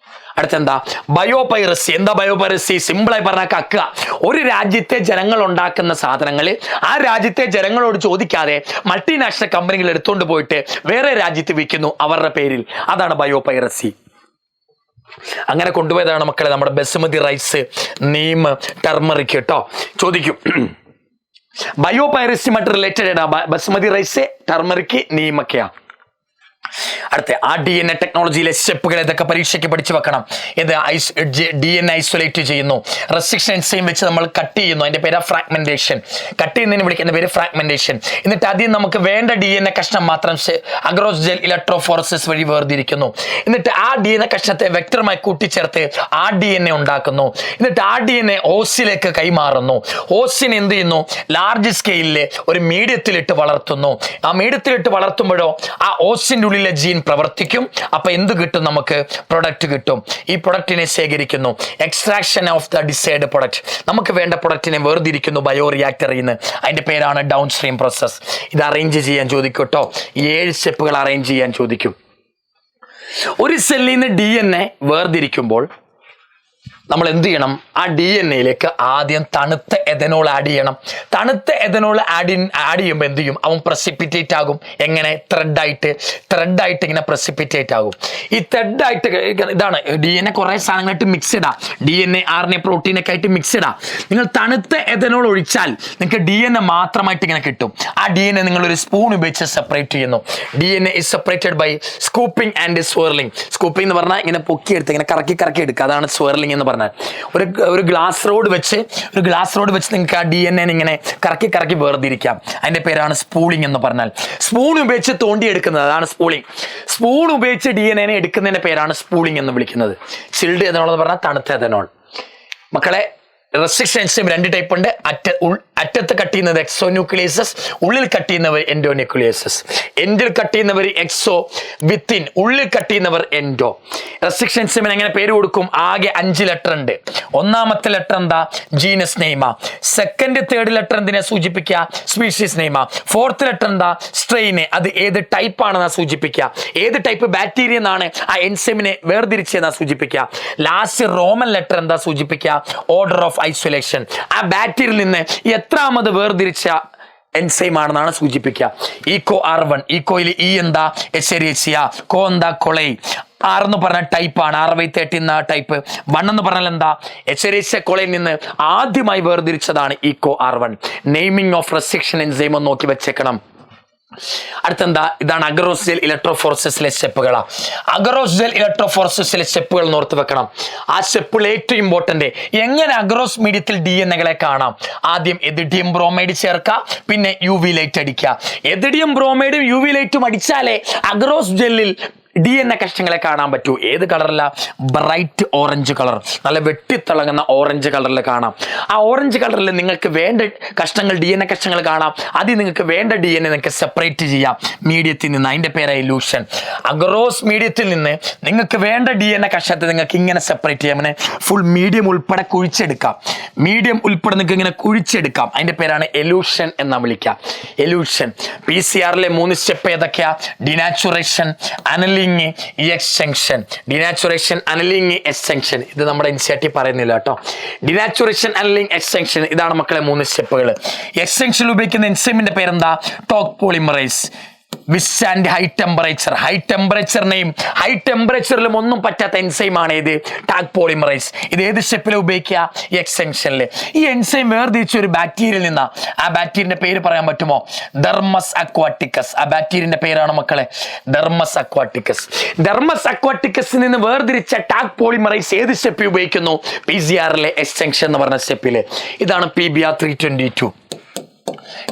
അടുത്തെന്താ? ബയോപൈറസി. എന്താ ബയോപൈറസി? സിമ്പിളായി പറഞ്ഞാൽ കക്കുക. ഒരു രാജ്യത്തെ ജനങ്ങൾ ഉണ്ടാക്കുന്ന സാധനങ്ങൾ ആ രാജ്യത്തെ ജനങ്ങളോട് ചോദിക്കാതെ മൾട്ടിനാഷണൽ കമ്പനികൾ എടുത്തുകൊണ്ട് പോയിട്ട് വേറെ രാജ്യത്ത് വിൽക്കുന്നു അവരുടെ പേരിൽ. അതാണ് ബയോപൈറസി. അങ്ങനെ കൊണ്ടുപോയതാണ് മക്കളെ നമ്മുടെ ബസുമതി റൈസ്, നീം, ടർമറിക് കേട്ടോ. ചോദിക്കും ബയോപൈറസിയുമായിട്ട് റിലേറ്റഡ് ബസുമതി റൈസ്, ടർമറിക്, നീമൊക്കെയാ. അടുത്ത ആ DNA ടെക്നോളജിയിലെ സ്റ്റെപ്പുകൾ ഇതൊക്കെ പരീക്ഷയ്ക്ക് പഠിച്ചു വെക്കണം. ഇത് DNA ഐസൊലേറ്റ് ചെയ്യുന്നു. റെസ്ട്രിക്ഷൻ എൻസൈം വെച്ച് നമ്മൾ കട്ട് ചെയ്യുന്നു. അതിന്റെ പേര് ഫ്രാഗ്മെന്റേഷൻ. കട്ട് ചെയ്യുന്നതിന് വിളിക്കുന്ന പേര് ഫ്രാഗ്മെന്റേഷൻ. എന്നിട്ട് ആദ്യം നമുക്ക് വേണ്ട DNA കഷ്ണം മാത്രം അഗ്രോസ് ജെൽ ഇലക്ട്രോഫോറസിസ് വഴി വേർതിരിക്കുന്നു. എന്നിട്ട് ആ DNA കഷ്ണത്തെ വെക്ടറുമായി കൂട്ടിച്ചേർത്ത് ആ DNA ഉണ്ടാക്കുന്നു. എന്നിട്ട് ആ DNA ഓസിലേക്ക് കൈമാറുന്നു. ഓസിനെ എന്ത് ചെയ്യുന്നു? ലാർജ് സ്കെയിലിൽ ഒരു മീഡിയത്തിലിട്ട് വളർത്തുന്നു. ആ മീഡിയത്തിലിട്ട് വളർത്തുമ്പോഴോ ആ ഓസിന്റെ ഉള്ളിലെ ജീൻ പ്രവർത്തിക്കും. അപ്പൊ എന്ത് കിട്ടും? നമുക്ക് പ്രൊഡക്റ്റ് കിട്ടും. ഈ പ്രൊഡക്റ്റിനെ ശേഖരിക്കുന്നു. Extraction of the decide product. നമുക്ക് വേണ്ട പ്രൊഡക്റ്റിനെ വേർതിരിക്കുന്നു ബയോറിയാക്ടറിൽ നിന്ന്. അതിന്റെ പേരാണ് ഡൗൺ സ്ട്രീം പ്രോസസ്. ഇത് അറേഞ്ച് ചെയ്യാൻ ചോദിക്കും കേട്ടോ. 7 സ്റ്റെപ്പുകൾ അറേഞ്ച് ചെയ്യാൻ ചോദിക്കും. ഒരു സെല്ലിൽ നിന്ന് DNA വേർതിരിക്കുമ്പോൾ നമ്മൾ എന്ത് ചെയ്യണം? ആ DNA ആദ്യം തണുത്ത എഥനോൾ ആഡ് ചെയ്യണം. തണുത്ത എഥനോൾ ആഡ് ചെയ്യുമ്പോൾ എന്ത് ചെയ്യും? അവൻ പ്രസിപ്പിറ്റേറ്റ് ആകും. എങ്ങനെ? ത്രെഡായിട്ട് ഇങ്ങനെ പ്രസിപ്പിറ്റേറ്റ് ആകും. ഈ ത്രെഡായിട്ട് ഇതാണ് DNA കുറേ സാധനങ്ങളായിട്ട് മിക്സഡാ. DNA RNA പ്രോട്ടീനൊക്കെ ആയിട്ട് മിക്സഡാ. നിങ്ങൾ തണുത്ത എഥനോൾ ഒഴിച്ചാൽ നിങ്ങൾക്ക് DNA മാത്രമായിട്ട് ഇങ്ങനെ കിട്ടും. ആ DNA നിങ്ങൾ ഒരു സ്പൂൺ ഉപയോഗിച്ച് സെപ്പറേറ്റ് ചെയ്യുന്നു. DNA is separated by scooping and swirling. Scooping എന്ന് പറഞ്ഞാൽ ഇങ്ങനെ പൊക്കിയെടുത്ത് ഇങ്ങനെ കറക്കി എടുക്കുക. അതാണ് swirling എന്ന് പറഞ്ഞാൽ. ഒരു ഗ്ലാസ് റോഡ് വെച്ച് നിങ്ങൾക്ക് ആ DNA ഇങ്ങനെ കറക്കി വേർതിരിക്കാം. അതിന്റെ പേരാണ് സ്പൂളിംഗ് എന്ന് പറഞ്ഞാൽ. സ്പൂൺ ഉപയോഗിച്ച് തോണ്ടിയെടുക്കുന്നത് അതാണ് സ്പൂളിംഗ്. സ്പൂൺ ഉപയോഗിച്ച് DNA എടുക്കുന്നതിന്റെ പേരാണ് സ്പൂളിംഗ് എന്ന് വിളിക്കുന്നത്. ചിൽഡ് എഥനോൾ എന്ന് പറഞ്ഞാൽ തണുത്ത എഥനോൾ. മക്കളെ, റെസ്ട്രിക്ഷൻ എൻസൈം 2 ടൈപ്പ് ഉണ്ട്. അറ്റത്ത് കട്ട് ചെയ്യുന്നത് എക്സോന്യൂക്ലിയേസസ്, ഉള്ളിൽ കട്ട് ചെയ്യുന്നവർ എൻഡോന്യൂക്ലിയേസസ്. എൻഡിൽ കട്ട് ചെയ്യുന്നവർ എക്സോ, വിത്തിൻ ഉള്ളിൽ കട്ട് ചെയ്യുന്നവർ എൻഡോ. റെസ്ട്രിക്ഷൻ എൻസൈമിന് എങ്ങനെ പേര് കൊടുക്കും? ആകെ 5 ലെറ്റർ ഉണ്ട്. ഒന്നാമത്തെ ലെറ്റർ എന്താ? ജീനസ് നെയ്മ. സെക്കൻഡ് തേർഡ് ലെറ്റർ എന്തിനെ സൂചിപ്പിക്കുക? സ്പീഷീസ് നെയ്മ. ഫോർത്ത് ലെറ്റർ എന്താ? സ്ട്രെയിന്. അത് ഏത് ടൈപ്പ് ആണെന്നാ സൂചിപ്പിക്കുക. ഏത് ടൈപ്പ് ബാക്ടീരിയ എന്നാണ് ആ എൻസൈമിനെ വേർതിരിച്ചെന്നാ സൂചിപ്പിക്കുക. ലാസ്റ്റ് റോമൻ ലെറ്റർ എന്താ സൂചിപ്പിക്കുക? Order of isolation. ആ ബാക്ടീരിയയിൽ നിന്ന് എത്രാമത് വേർതിരിച്ച എൻസൈം ആണെന്നാണ് സൂചിപ്പിക്കുക. ഈക്കോ R1. ഈക്കോയിൽ ഇ എന്താ? എച്ചെരിച്ചിയ. കോ എന്താ? കൊളൈ. R എന്ന് പറഞ്ഞ ടൈപ്പാണ്. R/30 എന്ന ടൈപ്പ്. 1 എന്ന് പറഞ്ഞാൽ എന്താ? എച്ചെരിച്ചിയ കൊളയിൽ നിന്ന് ആദ്യമായി വേർതിരിച്ചതാണ് Eco R1. Naming of restriction enzyme ഒന്ന് നോക്കി വെച്ചേക്കണം. അടുത്തെന്താ? ഇതാണ് അഗറോസ് ഇലക്ട്രോഫോറസിസിലെ സ്റ്റെപ്പുകളാ. അഗറോസ് ഇലക്ട്രോഫോറസിസിലെ സ്റ്റെപ്പുകൾ ഓർത്ത് വെക്കണം. ആ സ്റ്റെപ്പുകൾ ഏറ്റവും ഇമ്പോർട്ടന്റ്. എങ്ങനെ അഗറോസ് മീഡിയത്തിൽ DNA കാണാം? ആദ്യം എതിഡിയം ബ്രോമൈഡ് ചേർക്കുക, പിന്നെ UV ലൈറ്റ് അടിക്കുക. എതിഡിയം ബ്രോമൈഡും UV ലൈറ്റും അടിച്ചാലേ അഗറോസ് ജെല്ലിൽ DNA കഷ്ണങ്ങളെ കാണാൻ പറ്റൂ. ഏത് കളറില? Bright orange colour. നല്ല വെട്ടിത്തിളങ്ങുന്ന ഓറഞ്ച് കളറിൽ കാണാം. ആ ഓറഞ്ച് കളറിൽ നിങ്ങൾക്ക് വേണ്ട കഷ്ണങ്ങൾ DNA കഷ്ണങ്ങൾ കാണാം. അതിൽ നിങ്ങൾക്ക് വേണ്ട DNA നിങ്ങൾക്ക് സെപ്പറേറ്റ് ചെയ്യാം മീഡിയത്തിൽ നിന്ന്. അതിൻ്റെ പേരാണ് ഇലൂഷൻ. അഗറോസ് മീഡിയത്തിൽ നിന്ന് നിങ്ങൾക്ക് വേണ്ട DNA കഷ്ണത്തെ നിങ്ങൾക്ക് ഇങ്ങനെ സെപ്പറേറ്റ് ചെയ്യാം. അങ്ങനെ ഫുൾ മീഡിയം ഉൾപ്പെടെ കുഴിച്ചെടുക്കാം. മീഡിയം ഉൾപ്പെടെ നിങ്ങൾക്ക് ഇങ്ങനെ കുഴിച്ചെടുക്കാം. അതിൻ്റെ പേരാണ് എലൂഷൻ എന്നാ വിളിക്കുക. എലൂഷൻ. PCR 3 സ്റ്റെപ്പ് ഏതൊക്കെയാ? Denaturation, annealing, extension. Denaturation, annealing, extension. ഇത് നമ്മുടെ NCERT പറയുന്നില്ല കേട്ടോ. Denaturation, annealing, extension. ഇതാണ് മക്കളെ 3 സ്റ്റെപ്പുകൾ. എക്സ്റ്റൻഷൻ ഉപയോഗിക്കുന്ന എൻസൈമിന്റെ പേരെന്താ? Taq polymerase. Withstand high temperature. High ടെമ്പറേച്ചറിലും ഒന്നും പറ്റാത്ത എൻസൈമാണ് ഇത് ടാഗ് പോളിമറൈസ്. ഇത് ഏത് സ്റ്റെപ്പിൽ ഉപയോഗിക്കുക? എക്സ്റ്റൻഷനിൽ. ഈ എൻസൈം വേർതിരിച്ച ഒരു ബാക്ടീരിയയിൽ നിന്നാ. ആ ബാക്ടീരിയന്റെ പേര് പറയാൻ പറ്റുമോ? ഡെർമസ് അക്വാറ്റിക്കസ്. ആ ബാക്ടീരിയന്റെ പേരാണ് മക്കളെ ഡെർമസ് അക്വാറ്റിക്കസ്. ഡെർമസ് അക്വാറ്റിക്കസിൽ നിന്ന് വേർതിരിച്ച ടാഗ് പോളിമറൈസ് ഏത് സ്റ്റെപ്പിൽ ഉപയോഗിക്കുന്നു? PCR എക്സ്റ്റൻഷൻ എന്ന് പറഞ്ഞ സ്റ്റെപ്പിൽ. ഇതാണ് PBR 322.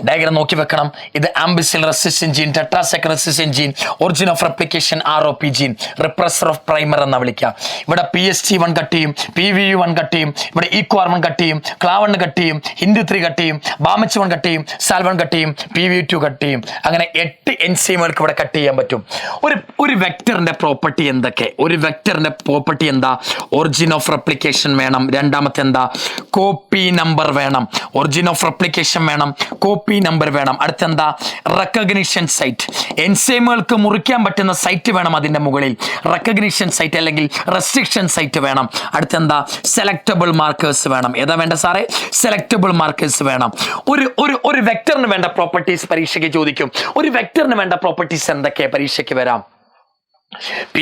ഡയഗ്രാം നോക്കി വെക്കണം. ഇത് ampicillin resistant gene, tetracycline resistant gene, origin of replication ROP gene, repressor of primer എന്നാ വിളിക്കുക. ഇവിടെ PST1 കട്ട് ചെയ്യും, PVU1 കട്ട് ചെയ്യും, ഇവിടെ EcoR1 കട്ട് ചെയ്യും, CLAV1 കട്ട് ചെയ്യും, HindIII കട്ട് ചെയ്യും, BAMH1 കട്ട് ചെയ്യും, SAL1 കട്ട് ചെയ്യും, PVU2 കട്ട് ചെയ്യും. അങ്ങനെ 8 എൻസൈമുകൾക്ക് ഇവിടെ കട്ട് ചെയ്യാൻ പറ്റും. ഒരു വെക്ടറിന്റെ പ്രോപ്പർട്ടി എന്തൊക്കെ? ഒരു വെക്ടറിന്റെ പ്രോപ്പർട്ടി എന്താ? ഒറിജിൻ ഓഫ് റെപ്ലിക്കേഷൻ വേണം. രണ്ടാമത്തെ എന്താ? കോപ്പി നമ്പർ വേണം. ഒറിജിൻ ഓഫ് റെപ്ലിക്കേഷൻ വേണം, കോപ്പി നമ്പർ വേണം. അടുത്തെന്താ? Recognition site. എൻസൈമുകൾക്ക് മുറിക്കാൻ പറ്റുന്ന സൈറ്റ് വേണം അതിന്റെ മുകളിൽ. റെക്കഗ്നിഷൻ സൈറ്റ് അല്ലെങ്കിൽ റെസ്ട്രിക്ഷൻ സൈറ്റ് വേണം. അടുത്തെന്താ? സെലക്ടബിൾ മാർക്കേഴ്സ് വേണം. ഏതാ വേണ്ട സാറേ? സെലക്ടബിൾ മാർക്കേഴ്സ് വേണം. ഒരു വെക്ടറിന് വേണ്ട പ്രോപ്പർട്ടീസ് പരീക്ഷയ്ക്ക് ചോദിക്കും. ഒരു വെക്ടറിന് വേണ്ട പ്രോപ്പർട്ടീസ് എന്തൊക്കെ പരീക്ഷയ്ക്ക് വരാം? P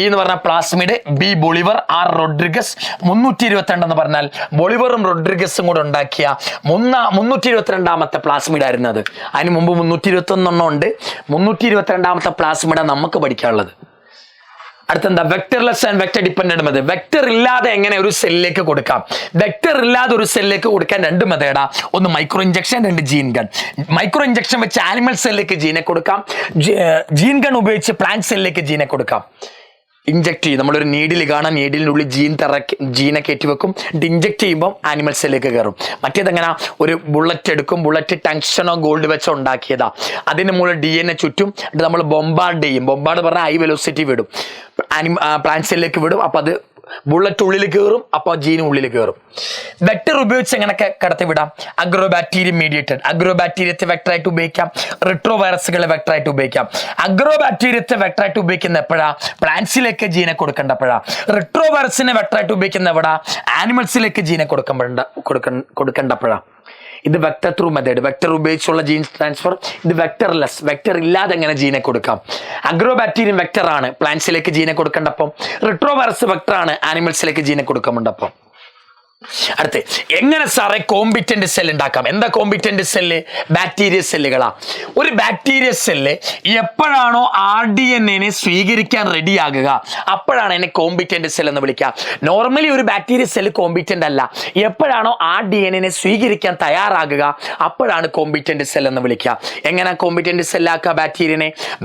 എന്ന് പറഞ്ഞാൽ plasmid, B Bolivar, R Rodriguez. 322 എന്ന് പറഞ്ഞാൽ ബൊളിവറും റോഡ്രിഗസും കൂടെ ഉണ്ടാക്കിയ 322ാമത്തെ പ്ലാസ്മിഡ് ആയിരുന്നു അത്. അതിന് മുമ്പ് 321 ഉണ്ട്. 322ാമത്തെ പ്ലാസ്മിഡാണ് നമുക്ക് പഠിക്കാനുള്ളത്. അടുത്തെന്താ? Vectorless and vector dependent method. Vector ഇല്ലാതെ എങ്ങനെ ഒരു സെല്ലിലേക്ക് കൊടുക്കാം? വെക്ടർ ഇല്ലാതെ ഒരു സെല്ലിലേക്ക് കൊടുക്കാൻ 2 മെത്തേഡാ. ഒന്ന് micro injection, 2 gene gun. Micro injection വെച്ച് ആനിമൽ സെല്ലിലേക്ക് ജീനെ കൊടുക്കാം. ജീൻ ഗൺ ഉപയോഗിച്ച് പ്ലാന്റ് സെല്ലിലേക്ക് ജീനെ കൊടുക്കാം. ഇഞ്ചക്ട് ചെയ്യും. നമ്മളൊരു നീഡിൽ കാണാം, നീഡിലിനുള്ളിൽ ജീനെ കയറ്റി വെക്കും. ഇഞ്ചക്ട് ചെയ്യുമ്പോൾ ആനിമൽ സെല്ലിലേക്ക് കയറും. മറ്റേതെങ്ങനെ? ഒരു ബുള്ളറ്റ് എടുക്കും. ബുള്ളറ്റ് ടങ്ഷനോ ഗോൾഡ് വെച്ചോ ഉണ്ടാക്കിയതാ. അതിന് മുകളിൽ DNA ചുറ്റും നമ്മൾ ബൊമ്പാർഡ് ചെയ്യും. ബൊമ്പാർഡ് പറഞ്ഞാൽ ഹൈ വെലോസിറ്റി വിടും, പ്ലാന്റ് സെല്ലിലേക്ക് വിടും. അപ്പം അത് ബുള്ളറ്റ് ഉള്ളിൽ കയറും, അപ്പോൾ ജീൻ ഉള്ളിൽ കയറും. വെക്ടർ ഉപയോഗിച്ച് എങ്ങനെയൊക്കെ കടത്തിവിടാം? അഗ്രോബാക്ടീരിയം മീഡിയേറ്റഡ്, അഗ്രോബാക്ടീരിയത്തെ വെക്ടറായിട്ട് ഉപയോഗിക്കാം. റിട്രോ വൈറസുകളെ വെക്ടറായിട്ട് ഉപയോഗിക്കാം. അഗ്രോബാക്ടീരിയത്തെ വെക്ടറായിട്ട് ഉപയോഗിക്കുന്ന എപ്പോഴാ? പ്ലാന്റ്സിലേക്ക് ജീനെ കൊടുക്കേണ്ടപ്പോഴാ. റിട്രോ വൈറസിനെ വെക്ടറായിട്ട് ഉപയോഗിക്കുന്ന എവിടാ? ആനിമൽസിലേക്ക് ജീനെ കൊടുക്കേണ്ടപ്പോഴാ. ഇത് വെക്ടർ ത്രൂ മെത്തേഡ്, വെക്ടർ ഉപയോഗിച്ചുള്ള ജീൻ ട്രാൻസ്ഫർ. ഇത് വെക്ടർലെസ്, വെക്ടർ ഇല്ലാതെ എങ്ങനെ ജീനെ കൊടുക്കാം? അഗ്രോബാക്ടീരിയം വെക്ടർ ആണ്, പ്ലാന്റ്സിലേക്ക് ജീനെ കൊടുക്കേണ്ടപ്പം. റിട്രോ വൈറസ് വെക്ടർ ആണ്, ആനിമൽസിലേക്ക് ജീനെ കൊടുക്കുമ്പോണ്ടപ്പം. അടുത്ത് എങ്ങനെ സാറേ കോമ്പിറ്റന്റ് സെൽ ഉണ്ടാക്കാം? എന്താ കോമ്പിറ്റന്റ് സെല്ല്? ബാക്ടീരിയ സെല്ലുകളാ. ഒരു ബാക്ടീരിയ സെല്ല് എപ്പോഴാണോ RDNA സ്വീകരിക്കാൻ റെഡി ആകുക അപ്പോഴാണ് അതിനെ കോമ്പിറ്റന്റ് സെൽ എന്ന് വിളിക്കുക. നോർമലി ഒരു ബാക്ടീരിയ സെല്ല് കോമ്പിറ്റന്റ് അല്ല. എപ്പോഴാണോ RDNA സ്വീകരിക്കാൻ തയ്യാറാകുക അപ്പോഴാണ് കോമ്പിറ്റന്റ് സെൽ എന്ന് വിളിക്കുക. എങ്ങനെ കോമ്പിറ്റന്റ് സെല്ലാക്കുക?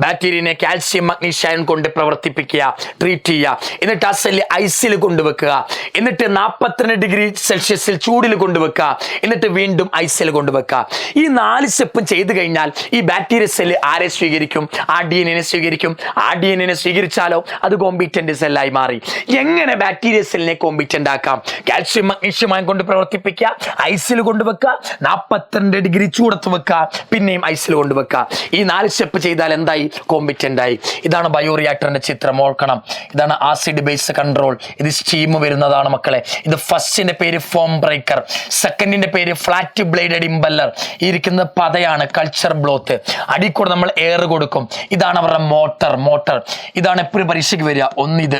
ബാക്ടീരിയനെ കാൽസ്യം മഗ്നീഷ്യം കൊണ്ട് പ്രവർത്തിപ്പിക്കുക, ട്രീറ്റ് ചെയ്യുക. എന്നിട്ട് ആ സെല്ല് ഐസിൽ കൊണ്ടുവെക്കുക. എന്നിട്ട് 42 ഡിഗ്രി സെൽഷ്യസിൽ ചൂടിൽ കൊണ്ടുവെക്കുക. എന്നിട്ട് വീണ്ടും ഐസിൽ കൊണ്ടുവെക്കുക. ഈ 4 സ്റ്റെപ്പും ചെയ്തു കഴിഞ്ഞാൽ ഈ ബാക്ടീരിയ സെല്ല് ആരെ സ്വീകരിക്കും? RDNA സ്വീകരിക്കും. RDNA സ്വീകരിച്ചാലോ അത് കോമ്പിറ്റന്റ് സെല്ലായി മാറി. എങ്ങനെ ബാക്ടീരിയ സെല്ലിനെ കോമ്പിറ്റന്റ് ആക്കാം? കാൽസ്യം മഗ്നീഷ്യമായി കൊണ്ട് പ്രവർത്തിപ്പിക്കുക, ഐസിൽ കൊണ്ടുവെക്കുക, 42 ഡിഗ്രി ചൂടത്ത് വെക്കുക, പിന്നെയും ഐസിൽ കൊണ്ടുവെക്കുക. ഈ 4 സ്റ്റെപ്പ് ചെയ്താൽ എന്തായി? കോമ്പിറ്റന്റ് ആയി. ഇതാണ് ബയോറിയാക്ടറിന്റെ ചിത്രം, ഓർക്കണം. ഇതാണ് ആസിഡ് ബേസ് കൺട്രോൾ. ഇത് സ്റ്റീം വരുന്നതാണ് മക്കളെ. ഇത് ഫസ്റ്റിന്റെ പേര് ഫോം ബ്രേക്കർ, സെക്കൻഡിന്റെ പേര് ഫ്ലാറ്റ് ബ്ലേഡഡ് ഇമ്പല്ലർ. ഇരിക്കുന്നത് പതയാണ്, കൾച്ചർ ബ്ലോത്ത്. അടിക്കൂടെ നമ്മൾ എയർ കൊടുക്കും. ഇതാണ് അവരുടെ മോട്ടർ. ഇതാണ് എപ്പോഴും പരീക്ഷയ്ക്ക് വരിക. ഒന്നിത്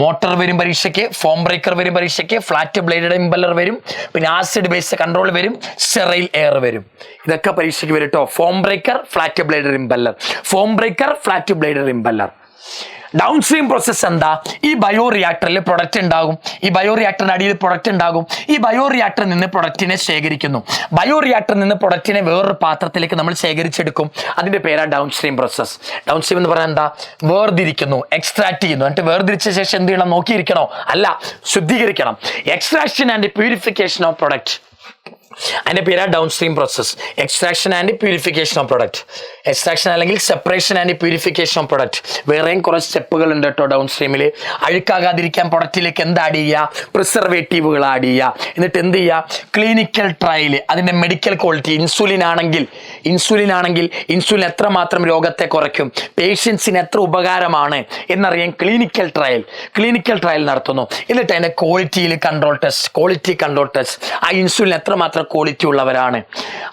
മോട്ടർ വരും പരീക്ഷയ്ക്ക്, ഫോം ബ്രേക്കർ വരും പരീക്ഷയ്ക്ക്, ഫ്ലാറ്റ് ബ്ലേഡഡ് ഇമ്പല്ലർ വരും, പിന്നെ ആസിഡ് ബേസ് കൺട്രോൾ വരും, സ്റ്റെറൈൽ എയർ വരും. ഇതൊക്കെ പരീക്ഷയ്ക്ക് വരും കേട്ടോ. Foam breaker, flat bladed impeller, foam breaker, flat bladed impeller. Downstream process എന്താ? ഈ ബയോറിയാക്ടറിൽ പ്രൊഡക്റ്റ് ഉണ്ടാകും. ഈ ബയോറിയാക്ടറിന്റെ അടിയിൽ പ്രൊഡക്റ്റ് ഉണ്ടാകും. ഈ ബയോറിയാക്ടറിൽ നിന്ന് പ്രൊഡക്റ്റിനെ ശേഖരിക്കുന്നു. ബയോറിയാക്ടറിൽ നിന്ന് പ്രൊഡക്റ്റിനെ വേറൊരു പാത്രത്തിലേക്ക് നമ്മൾ ശേഖരിച്ചെടുക്കും. അതിന്റെ പേരാണ് down stream process. Down stream എന്ന് പറഞ്ഞാൽ എന്താ? വേർതിരിക്കുന്നു, എക്സ്ട്രാക്ട് ചെയ്യുന്നു. എന്നിട്ട് വേർതിരിച്ച ശേഷം എന്ത് ചെയ്യണം? നോക്കിയിരിക്കണോ? അല്ല, ശുദ്ധീകരിക്കണം. Extraction and purification of product, അതിന്റെ പേരാ downstream process. Extraction and purification of product. Extraction അല്ലെങ്കിൽ separation and purification of product. വേറെയും കുറച്ച് സ്റ്റെപ്പുകൾ ഉണ്ട് കേട്ടോ ഡൗൺ സ്ട്രീമിൽ. അഴുക്കാകാതിരിക്കാൻ പ്രൊഡക്റ്റിലേക്ക് എന്ത് ആഡ് ചെയ്യുക? പ്രിസർവേറ്റീവുകൾ ആഡ് ചെയ്യുക. എന്നിട്ട് എന്ത് ചെയ്യുക? ക്ലിനിക്കൽ ട്രയൽ, അതിന്റെ മെഡിക്കൽ ക്വാളിറ്റി. ഇൻസുലിൻ ആണെങ്കിൽ ഇൻസുലിൻ എത്രമാത്രം രോഗത്തെ കുറയ്ക്കും, പേഷ്യൻസിന് എത്ര ഉപകാരമാണ് എന്നറിയാൻ ക്ലിനിക്കൽ ട്രയൽ നടത്തുന്നു. എന്നിട്ട് അതിന്റെ ക്വാളിറ്റി കൺട്രോൾ ടെസ്റ്റ്. ആ ഇൻസുലിൻ എത്രമാത്രം ക്വാളിറ്റി ഉള്ളവരാണ്.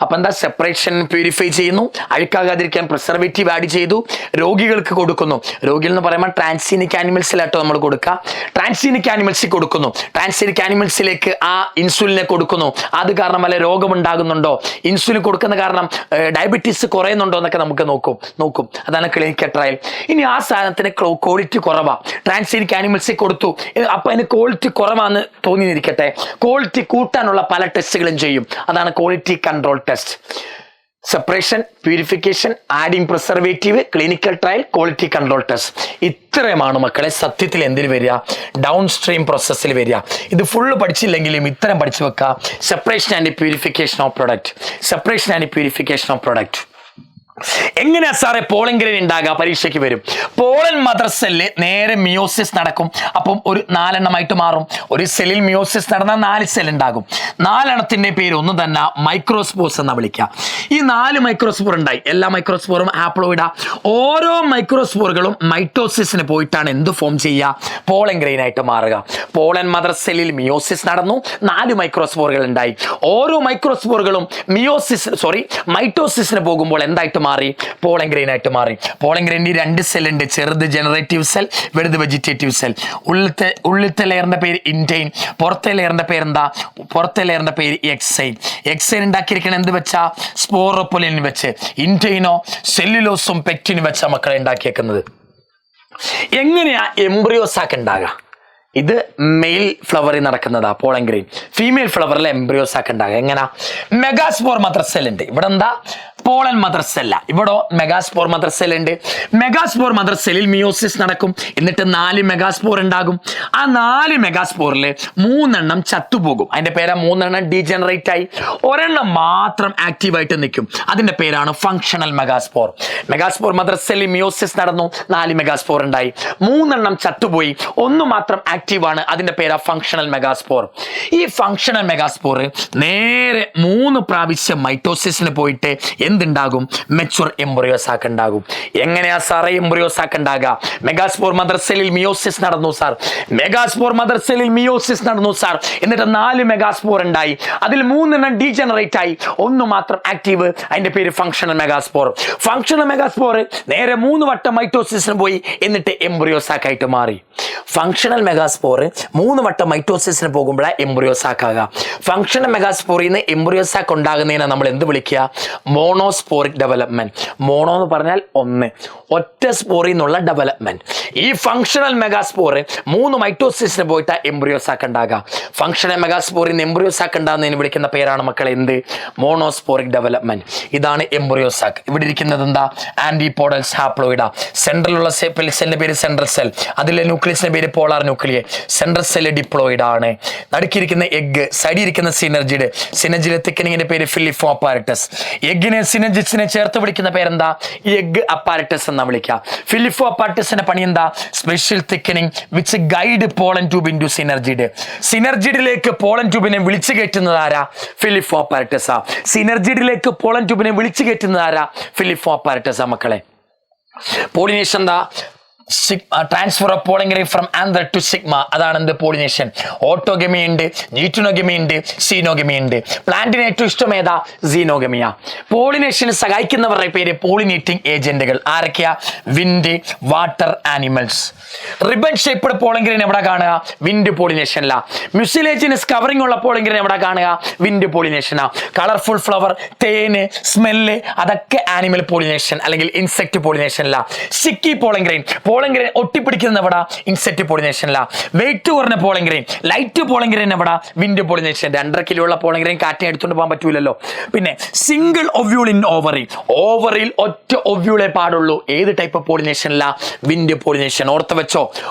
അപ്പൊ എന്താ? സെപ്പറേഷൻ, പ്യൂരിഫൈ ചെയ്യുന്നു. അഴുക്കാകാതിരിക്കാൻ പ്രിസർവേറ്റീവ് ആഡ് ചെയ്തു, രോഗികൾക്ക് കൊടുക്കുന്നു. രോഗികൾ എന്ന് പറയുമ്പോൾ ട്രാൻസീനിക് ആനിമൽസിലാട്ടോ നമ്മൾ കൊടുക്കുക. ട്രാൻസീനിക് ആനിമൽസിൽ കൊടുക്കുന്നു. ട്രാൻസീനിക് ആനിമൽസിലേക്ക് ആ ഇൻസുലിനെ കൊടുക്കുന്നു. അത് കാരണം വല്ല രോഗമുണ്ടാകുന്നുണ്ടോ, ഇൻസുലിൻ കൊടുക്കുന്ന കാരണം ഡയബറ്റീസ് കുറയുന്നുണ്ടോ എന്നൊക്കെ നമുക്ക് നോക്കും. അതാണ് ക്ലിനിക്കൽ ട്രയൽ. ഇനി ആ സാധനത്തിന് ക്വാളിറ്റി കുറവാ, ട്രാൻസീനിക് ആനിമൽസിൽ കൊടുത്തു, അപ്പൊ അതിന് ക്വാളിറ്റി കുറവാന്ന് തോന്നിയിരിക്കട്ടെ, ക്വാളിറ്റി കൂട്ടാനുള്ള പല ടെസ്റ്റുകളും ചെയ്യും. അതാണ് quality control test. Separation, purification, adding preservative, clinical trial, quality control test. ഇത്രയുമാണ് മക്കളെ സത്യത്തിൽ എന്തിൽ വരിക? ഡൗൺ സ്ട്രീം പ്രോസസ്സിൽ വരിക. ഇത് ഫുള്ള് പഠിച്ചില്ലെങ്കിലും ഇത്തരം പഠിച്ചു വെക്കുക. Separation and purification of product. എങ്ങനെയാ സാറേ പോളൻ ഗ്രെയിൻ ഉണ്ടാകുക? പരീക്ഷയ്ക്ക് വരും. പോളൻ മദർ സെല്ല് നേരെ മിയോസിസ് നടക്കും. അപ്പം ഒരു 4 എണ്ണമായിട്ട് മാറും. ഒരു സെല്ലിൽ മിയോസിസ് നടന്നാൽ 4 സെൽ ഉണ്ടാകും. 4 എണ്ണത്തിന്റെ പേര് ഒന്ന് തന്നെ മൈക്രോസ്പോർസ് എന്നാ വിളിക്കുക. ഈ 4 മൈക്രോസ്പോർ ഉണ്ടായി. എല്ലാ മൈക്രോസ്പോറും ഹാപ്ലോയിഡാ. ഓരോ മൈക്രോസ്പോറുകളും മൈറ്റോസിസിന് പോയിട്ടാണ് എന്ത് ഫോം ചെയ്യുക? പോളൻ ഗ്രെയിൻ ആയിട്ട് മാറുക. പോളൻ മദർ സെല്ലിൽ മിയോസിസ് നടന്നു, 4 മൈക്രോസ്പോറുകൾ ഉണ്ടായി. ഓരോ മൈക്രോസ്പോറുകളും മൈറ്റോസിസിന് പോകുമ്പോൾ എന്തായിട്ട് മാറി? പോളൻ ഗ്രെയിൻ ആയിട്ട് മാറി. പോളൻ ഗ്രെയിനിൽ 2 സെൽ ഉണ്ട്. ചെറുത് ജനറേറ്റീവ് സെൽ, വലുത് വെജിറ്റേറ്റീവ് സെൽ. ഉള്ളിലത്തെ ലെയറിന്റെ പേര് ഇൻറ്റൈൻ, പുറത്തെ ലെയറിന്റെ പേരെന്താ? പുറത്തെ ലെയറിന്റെ പേര് എക്സൈൻ. എക്സൈൻ ഉണ്ടാക്കിയിരിക്കണം എന്ത് വെച്ചാ? സ്പോറോപ്പൊലിൻ വെച്ച്. ഇൻറ്റൈനോ സെല്ലുലോസും പെക്റ്റിനും വെച്ചാ മക്കളെ ഉണ്ടാക്കിയേക്കുന്നത്. എങ്ങനെയാ എംബ്രിയോസാക്ക് ഉണ്ടാകുക? ഇത് മെയിൽ ഫ്ലവറിൽ നടക്കുന്നതാ പോളൻ ഗ്രെയിൻ. ഫീമെയിൽ ഫ്ലവറിൽ എംബ്രിയോസാക്ക് ഉണ്ടാകുക. എങ്ങനാ? മെഗാസ്പോർ മദർ സെൽ ഉണ്ട്. ഇവിടെ എന്താ? പോളൻ മദർ സെല്ല. ഇവിടെ മെഗാസ്പോർ മദർ സെൽ ഉണ്ട്. മെഗാസ്പോർ മദർ സെല്ലിൽ മിയോസിസ് നടക്കും. എന്നിട്ട് 4 മെഗാസ്പോർ ഉണ്ടാകും. ആ 4 മെഗാസ്പോറിൽ 3 ചത്തുപോകും. അതിന്റെ പേരാ 3 ഡീജനറേറ്റ് ആയി, ഒരെണ്ണം മാത്രം ആക്റ്റീവായിട്ട് നിൽക്കും. അതിന്റെ പേരാണ് ഫങ്ഷണൽ മെഗാസ്പോർ. മെഗാസ്പോർ മദർ സെല്ലിൽ മിയോസിസ് നടന്നു, 4 മെഗാസ്പോർ ഉണ്ടായി, 3 ചത്തുപോയി, 1 മാത്രം ആക്റ്റീവ് ആണ്. അതിന്റെ പേരാ ഫങ്ഷണൽ മെഗാസ്പോർ. ഈ ഫങ്ഷണൽ മെഗാസ്പോർ നേരെ 3 പ്രാവശ്യം മൈറ്റോസിസിന് പോയിട്ട് എന്തുണ്ടാകും? മെച്ചുവർ എംബ്രിയോസാക്ക് ഉണ്ടാകും. എങ്ങനെയാ സാറേ എംബ്രിയോസാക്ക് ഉണ്ടാകുക? മെഗാസ്പോർ മദർ സെല്ലിൽ മിയോസിസ് നടന്നു സാർ, മെഗാസ്പോർ മദർ സെല്ലിൽ മിയോസിസ് നടന്നു സാർ, എന്നിട്ട് 4 മെഗാസ്പോർ ഉണ്ടായി, അതിൽ 3 ഡീജനറേറ്റ് ആയി, 1 മാത്രം ആക്റ്റീവ്. അതിന്റെ പേര് ഫങ്ഷണൽ മെഗാസ്പോർ. ഫങ്ഷണൽ മെഗാസ്പോർ നേരെ 3 വട്ടം മൈറ്റോസിസിന് പോയി, എന്നിട്ട് എംബ്രിയോസാക്ക് ആയിട്ട് മാറി. ഫങ്ഷണൽ മെഗാസ്പോർ 3 വട്ടം മൈറ്റോസിസിന് പോകുമ്പോഴാണ് എംബ്രിയോസാക്ക് ആകുക. ഫങ്ഷണൽ മെഗാസ്പോറിൽ നിന്ന് എംബ്രിയോസാക്ക് ഉണ്ടാകുന്നതിനെ നമ്മൾ എന്ത് വിളിക്കുക? Monosporic development. മോണോ എന്ന് പറഞ്ഞാൽ 1, ഒറ്റ സ്പോറിൽ നിന്നുള്ള ഡെവലപ്മെന്റ്. ഈ ഫങ്ഷണൽ മെഗാസ്പോർ 3 മൈറ്റോസിസിന് പോയിട്ട് എംബ്രിയോസാക്ക് ഉണ്ടാകുക. ഫങ്ഷണൽ മെഗാസ്പോറിൽ നിന്ന് എംബ്രിയോസാക്ക് ഉണ്ടാകുന്നതിന് വിളിക്കുന്ന പേരാണ് മക്കളെ എന്ത്? Monosporic development. ഇതാണ് എംബ്രിയോസാക്ക്. ഇവിടെ ഇരിക്കുന്നത് എന്താ? ആന്റിപോഡൽസ് ഹാപ്ലോയിഡ. സെൻട്രലുള്ള സെല്ലിന്റെ പേര് സെൻട്രൽ സെൽ, അതിലെ ന്യൂക്ലിയസിന്റെ പേര് polar nuclei. Central cell diploid ആണ്. നടുക്കിരിക്കുന്ന എഗ്, സൈഡിൽ ഇരിക്കുന്ന സിനർജിഡ്, സിനർജിഡ് തിക്കനിങ്ങിന്റെ പേര് ഫിലിഫോ അപ്പാരറ്റസ്. എഗ്ഗിനെ സിനർജിഡ്സിനെ ചേർത്ത് വിളിക്കുന്ന പേരെന്താ? എഗ് അപ്പാരറ്റസ് എന്നാ വിളിക്കുക. ഫിലിഫോ അപ്പാരറ്റസിന്റെ പണി എന്താ? Special thickening which guide pollen tube into synergid. സിനർജിഡിലേക്ക് പോളൻ ട്യൂബിനെ വിളിച്ചു കയറ്റുന്നത് ആരാ? ഫിലിഫോ അപ്പാരറ്റസാ. സിനർജിഡിലേക്ക് പോളൻ ട്യൂബിനെ വിളിച്ചു കയറ്റുന്നത് ആരാ? ഫിലിഫോ അപ്പാരറ്റസാ മക്കളെ. പോളിനേഷൻ എന്താ? Transfer of pollen grain from anther to stigma. അതാണ് എന്ത്? പോളിനേഷൻ. ഓട്ടോഗമി ഉണ്ട്, ജീറ്റോഗമി ഉണ്ട്, സീനോഗമി ഉണ്ട്. പ്ലാന്റിന് ഏറ്റവും ഇഷ്ടം ഏതാ? സീനോഗമിയ. പോളിനേഷന് സഹായിക്കുന്നവരുടെ പേര് പോളിനേറ്റിംഗ് ഏജന്റുകൾ. ആരൊക്കെയാ? Wind, water, animals. Ribbon shaped pollen grain എവിടെ കാണുക? വിൻഡ് പോളിനേഷനില. മ്യൂസിലേജിനസ് കവറിംഗ് ഉള്ള പോളിൻ ഗ്രേൻ എവിടെ കാണുക? വിൻഡ് പോളിനേഷനാ. കളർഫുൾ ഫ്ലവർ, തേന്, സ്മെല്ല്, അതൊക്കെ ആനിമൽ പോളിനേഷൻ അല്ലെങ്കിൽ ഇൻസെക്ട് പോളിനേഷനില. Sticky pollen grain, pollen grain ഒട്ടിപ്പിടിക്കുന്ന എവിടെ? ഇൻസെക്ട് പോളിനേഷനില. വെയിറ്റ് കുറഞ്ഞ pollen grain, light pollen grain എവിടെ? Wind pollination. 2.5 കിലോ ഉള്ള പോളിൻ ഗ്രേൻ കാറ്റിനെ എടുത്തുകൊണ്ട് പോകാൻ പറ്റൂലല്ലോ. പിന്നെ സിംഗിൾ ഒവ്യൂൾ ഇൻ ഓവറി, ഓവറിൽ ഒറ്റ ഒവ്യൂളെ പാടുള്ളൂ. ഏത് ടൈപ്പ് പോളിനേഷനില? Wind pollination. ഓർത്ത് വെച്ചോ,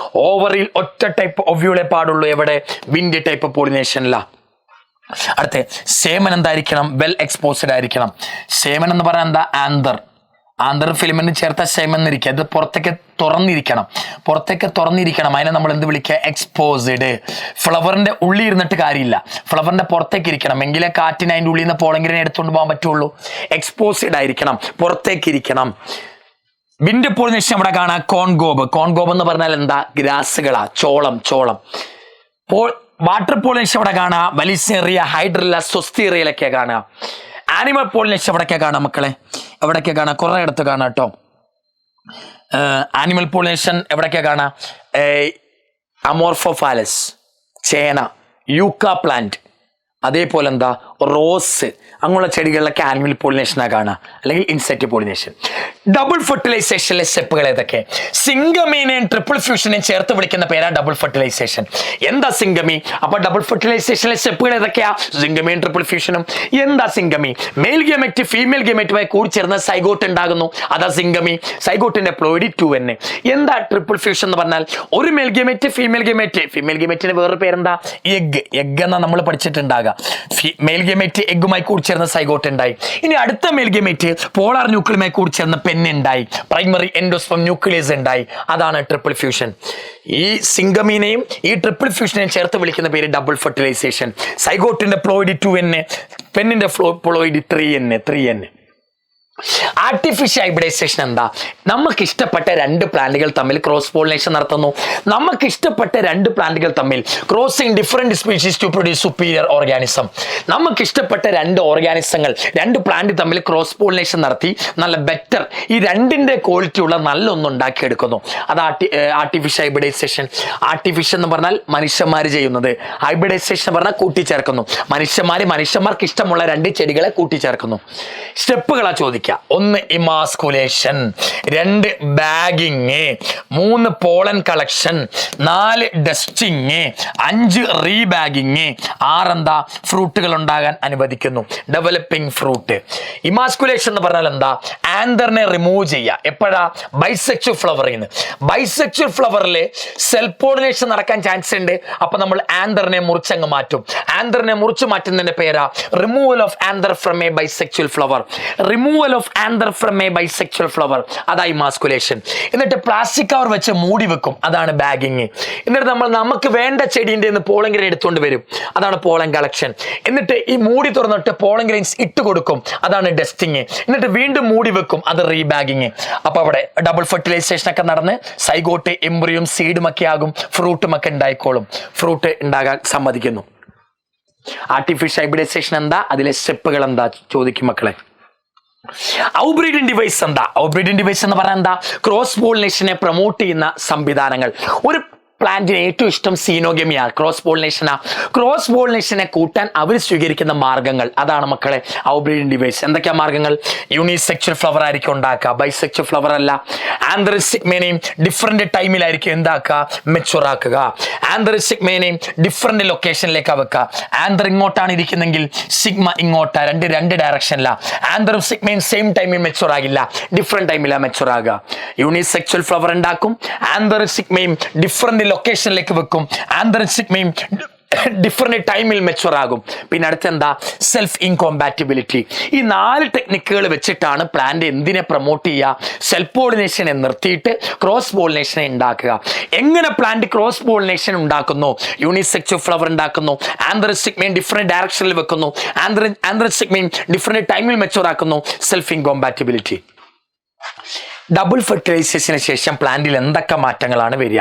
ഓവറിൽ ഒറ്റ ടൈപ്പ് ഒവ്യൂളെ പാടുള്ളൂ. എവിടെ? വിൻഡ് ടൈപ്പ് പോളിനേഷനില. അടുത്ത സേമൻ എന്തായിരിക്കണം? വെൽ എക്സ്പോസ്ഡ് ആയിരിക്കണം. സേമൻ എന്ന് പറഞ്ഞാൽ എന്താ? ആന്തർ. ആന്തർ ഫിലിമെന്റ് ചേർത്ത സേമൻ ഇരിക്കുക. അത് പുറത്തേക്ക് തുറന്നിരിക്കണം, പുറത്തേക്ക് തുറന്നിരിക്കണം. അതിനെ നമ്മൾ എന്ത് വിളിക്കുക? എക്സ്പോസ്ഡ്. ഫ്ലവറിന്റെ ഉള്ളിൽ ഇരുന്നിട്ട് കാര്യമില്ല, ഫ്ലവറിന്റെ പുറത്തേക്ക് ഇരിക്കണം. എങ്കിലേ കാറ്റിന് അതിൻ്റെ ഉള്ളിൽ നിന്ന് പോളിൻ ഗ്രേൻ എടുത്തുകൊണ്ട് പോകാൻ പറ്റുള്ളൂ. എക്സ്പോസ്ഡ് ആയിരിക്കണം, പുറത്തേക്ക് ഇരിക്കണം. വിൻഡ് പോളിനേഷൻ ഇവിടെ കാണാം. കോൺഗോബ്. കോൺഗോബ് എന്ന് പറഞ്ഞാൽ എന്താ? ഗ്രാസുകളാ, ചോളം. വാട്ടർ പോളിനേഷൻ ഇവിടെ കാണാം. വലിസേറിയ, ഹൈഡ്രില്ല, സ്വസ്തിറിയയിലൊക്കെ കാണാം. ആനിമൽ പോളിനേഷൻ എവിടൊക്കെ കാണാം മക്കളെ? എവിടൊക്കെ കാണാം? കുറെ ഇടത്ത് കാണാം കേട്ടോ. ആനിമൽ പോളിനേഷൻ എവിടൊക്കെ കാണാം? അമോർഫോഫാലസ്, ചേന, യൂക്ക പ്ലാന്റ്, അതേപോലെ എന്താ? റോസ്, അങ്ങനെയുള്ള ചെടികളിലൊക്കെ ആനിമൽ പോളിനേഷനാണ് കാണുക, അല്ലെങ്കിൽ ഇൻസെക്ട് പോളിനേഷൻ. ഡബിൾ ഫെർട്ടിലൈസേഷനിലെ സ്റ്റെപ്പുകൾ ഏതൊക്കെ? സിംഗമീനെയും ട്രിപ്പിൾ ഫ്യൂഷനെയും ചേർത്ത് വിളിക്കുന്ന പേരാണ് ഡബിൾ ഫെർട്ടിലൈസേഷൻ. എന്താ സിംഗമി? അപ്പൊ ഡബിൾ ഫെർട്ടിലൈസേഷനിലെ സ്റ്റെപ്പുകൾ ഏതൊക്കെയാ? സിംഗമിയും ട്രിപ്പിൾ ഫ്യൂഷനും. എന്താ സിംഗമി? മെയിൽ ഗമറ്റ് ഫീമെയിൽ ഗമറ്റുമായി കൂടിച്ചേർന്ന് സൈഗോട്ട് ഉണ്ടാകുന്നു, അതാ സിംഗമി. സൈഗോട്ടിന്റെ ploid 2N. എന്താ ട്രിപ്പിൾ ഫ്യൂഷൻ എന്ന് പറഞ്ഞാൽ? ഒരു male gamete, female gamete. Female ഗമറ്റിന് വേറൊരു പേരെന്താ? എഗ്. എഗ് എന്നാ നമ്മൾ പഠിച്ചിട്ടുണ്ടാകുക. മെയിൽ ഗമറ്റ് എഗ്ഗുമായി കൂടിച്ചേർന്ന് സൈഗോട്ട് ഉണ്ടായി. ഇനി അടുത്ത മെയിൽ ഗമറ്റ് പോളാർ ന്യൂക്ലിയുമായി കൂടിച്ചേർന്ന് പെന്നുണ്ടായി, പ്രൈമറി എൻഡോസ്പം ന്യൂക്ലിയസ് ഉണ്ടായി. അതാണ് ട്രിപ്പിൾ ഫ്യൂഷൻ. ഈ സിംഗമീനെയും ഈ ട്രിപ്പിൾ ഫ്യൂഷനെയും ചേർത്ത് വിളിക്കുന്ന പേര് ഡബിൾ ഫെർട്ടിലൈസേഷൻ. സൈഗോട്ടിന്റെ പ്ലോയിഡ് 2N, പെന്നിന്റെ പ്ലോയിഡ് 3N. ആർട്ടിഫിഷ്യൽ ഹൈബ്രിഡൈസേഷൻ എന്താ? നമുക്ക് ഇഷ്ടപ്പെട്ട 2 പ്ലാന്റുകൾ തമ്മിൽ ക്രോസ് പോളിനേഷൻ നടത്തുന്നു. നമുക്ക് ഇഷ്ടപ്പെട്ട 2 പ്ലാന്റുകൾ തമ്മിൽ crossing different species to produce superior organism. നമുക്ക് ഇഷ്ടപ്പെട്ട 2 ഓർഗാനിസങ്ങൾ, 2 പ്ലാന്റ് തമ്മിൽ ക്രോസ് പോളിനേഷൻ നടത്തി നല്ല ബെറ്റർ, ഈ 2ന്റെ ക്വാളിറ്റി ഉള്ള നല്ല ഒന്ന് ഉണ്ടാക്കിയെടുക്കുന്നു. അത് ആർട്ടിഫിഷ്യൽ ഹൈബ്രിഡൈസേഷൻ. ആർട്ടിഫിഷ്യൽ എന്ന് പറഞ്ഞാൽ മനുഷ്യന്മാർ ചെയ്യുന്നത്, ഹൈബ്രിഡൈസേഷൻ എന്ന് പറഞ്ഞാൽ കൂട്ടിച്ചേർക്കുന്നു. മനുഷ്യന്മാർക്ക് ഇഷ്ടമുള്ള 2 ചെടികളെ കൂട്ടിച്ചേർക്കുന്നു. സ്റ്റെപ്പുകളാ ചോദിക്കുക. പഠിക്കുക. 1 ഇമാസ്കുലേഷൻ, 2 ബാഗിങ്, 3 പോളൻ കളക്ഷൻ, 4 ഡസ്റ്റിങ്, 5 റീബാഗിങ്, 6 എന്താ ഫ്രൂട്ടുകൾ ഉണ്ടാകാൻ അനുവദിക്കുന്നു. Developing fruit. ഇമാസ്കുലേഷൻ എന്ന് പറഞ്ഞാൽ എന്താ? ആന്തറിനെ റിമൂവ് ചെയ്യുക. എപ്പോഴാ? ബൈസെക്ച്വൽ ഫ്ലവറിൽ. ബൈസെക്ച്വൽ ഫ്ലവറിൽ സെൽഫ് പോളിനേഷൻ നടക്കാൻ ചാൻസ് ഉണ്ട്. അപ്പൊ നമ്മൾ ആന്തറിനെ മുറിച്ചങ്ങ് മാറ്റും. ആന്തറിനെ മുറിച്ചു മാറ്റുന്നതിന്റെ പേരാ removal of anther from a bisexual flower. Removal of anther from a bisexual flower, അതായി ഇമാസ്കുലേഷൻ. എന്നിട്ട് പ്ലാസ്റ്റിക് കവർ വെച്ച് മൂടി വെക്കും, അതാണ് ബാഗിങ്. എന്നിട്ട് നമുക്ക് വേണ്ട ചെടീൻ്റെ പോളൻ ഗ്രെയിൻ എടുത്തുകൊണ്ട് വരും, അതാണ് പോളൻ കളക്ഷൻ. എന്നിട്ട് ഈ മൂടി തുറന്നിട്ട് പോളൻ ഗ്രെയിൻസ് ഇട്ട് കൊടുക്കും, അതാണ് ഡസ്റ്റിങ്. എന്നിട്ട് വീണ്ടും മൂടി വെക്കും, അത് റീബാഗിങ്. അപ്പൊ അവിടെ ഡബിൾ ഫെർട്ടിലൈസേഷൻ ഒക്കെ നടന്ന് സൈഗോട്ട്, എംബ്രിയും, സീഡും ഒക്കെ ആകും, ഫ്രൂട്ടും ഒക്കെ ഉണ്ടായിക്കോളും. ഫ്രൂട്ട് ഉണ്ടാകാൻ സമ്മതിക്കുന്നു. ആർട്ടിഫിഷ്യൽ ഹൈബ്രിഡൈസേഷൻ എന്താ? അതിലെ സ്റ്റെപ്പുകൾ എന്താ ചോദിക്കും മക്കളെ. ഔബ്രീഡിംഗ് ഡിവൈസ് എന്താ? ഔബ്രീഡിംഗ് ഡിവൈസ് എന്ന് പറഞ്ഞാൽ എന്താ? ക്രോസ് പോളിനേഷനെ പ്രൊമോട്ട് ചെയ്യുന്ന സംവിധാനങ്ങൾ. ഒരു പ്ലാന്റിന് ഏറ്റവും ഇഷ്ടം സീനോഗമിയാ, ക്രോസ് പോളിനേഷനാ. ക്രോസ് പോളിനേഷനെ കൂട്ടാൻ അവർ സ്വീകരിക്കുന്ന മാർഗങ്ങൾ, അതാണ് മക്കളെ ഔബ്രീഡിംഗ് ഡിവൈസ്. എന്തൊക്കെയാ മാർഗങ്ങൾ? യൂണിസെക്ച്വൽ ഫ്ലവർ ആയിരിക്കും ഉണ്ടാക്കുക, ബൈസെക്ച്വൽ ഫ്ലവർ അല്ല. ആന്തറിസ്റ്റിഗ്മേനെയും ഡിഫറെന്റ് ടൈമിലായിരിക്കും എന്താക്കുക? മെച്ചുവർ ആക്കുക. ആന്തറിസ്റ്റിഗ്മേനെയും ഡിഫറെന്റ് ലൊക്കേഷനിലേക്ക് വെക്കുക. ആന്തർ ഇങ്ങോട്ടാണ് ഇരിക്കുന്നെങ്കിൽ സിഗ്മ ഇങ്ങോട്ടാ, രണ്ട് ഡയറക്ഷനിലാണ്. ആന്തറും സിഗ്മയും സെയിം ടൈമിൽ മെച്ചുവർ ആകില്ല, ഡിഫറെന്റ് ടൈമിലാണ് മെച്ചുവർ ആകുക. യൂണിസെക്ച്വൽ ഫ്ലവർ ഉണ്ടാക്കും, ആന്തറും സിഗ്മയും ഡിഫറെന്റ് ലൊക്കേഷനിലേക്ക് വെക്കും, ആന്തറും സിഗ്മയും ഡിഫറെന്റ് ടൈമിൽ മെച്ചുവർ ആകും. പിന്നെ അടുത്തെന്താ? Self incompatibility. ഈ 4 ടെക്നിക്കുകൾ വെച്ചിട്ടാണ് പ്ലാന്റ് എന്തിനെ പ്രൊമോട്ട് ചെയ്യുക? സെൽഫ് പോളിനേഷനെ നിർത്തിയിട്ട് ക്രോസ് പോളിനേഷനെ ഉണ്ടാക്കുക. എങ്ങനെ പ്ലാന്റ് ക്രോസ് പോളിനേഷൻ ഉണ്ടാക്കുന്നു? യൂണിസെക്ച്വൽ ഫ്ലവർ ഉണ്ടാക്കുന്നു, ആന്ത്രസിഗ്മയും ഡിഫറെന്റ് ഡയറക്ഷനിൽ വെക്കുന്നു, ആന്ത്രസിഗ്മയും ഡിഫറെന്റ് ടൈമിൽ മെച്ചുവർ ആക്കുന്നു. Self incompatibility. ഡബിൾ ഫെർട്ടിലൈസേഷന് ശേഷം പ്ലാന്റിൽ എന്തൊക്കെ മാറ്റങ്ങളാണ് വരിക?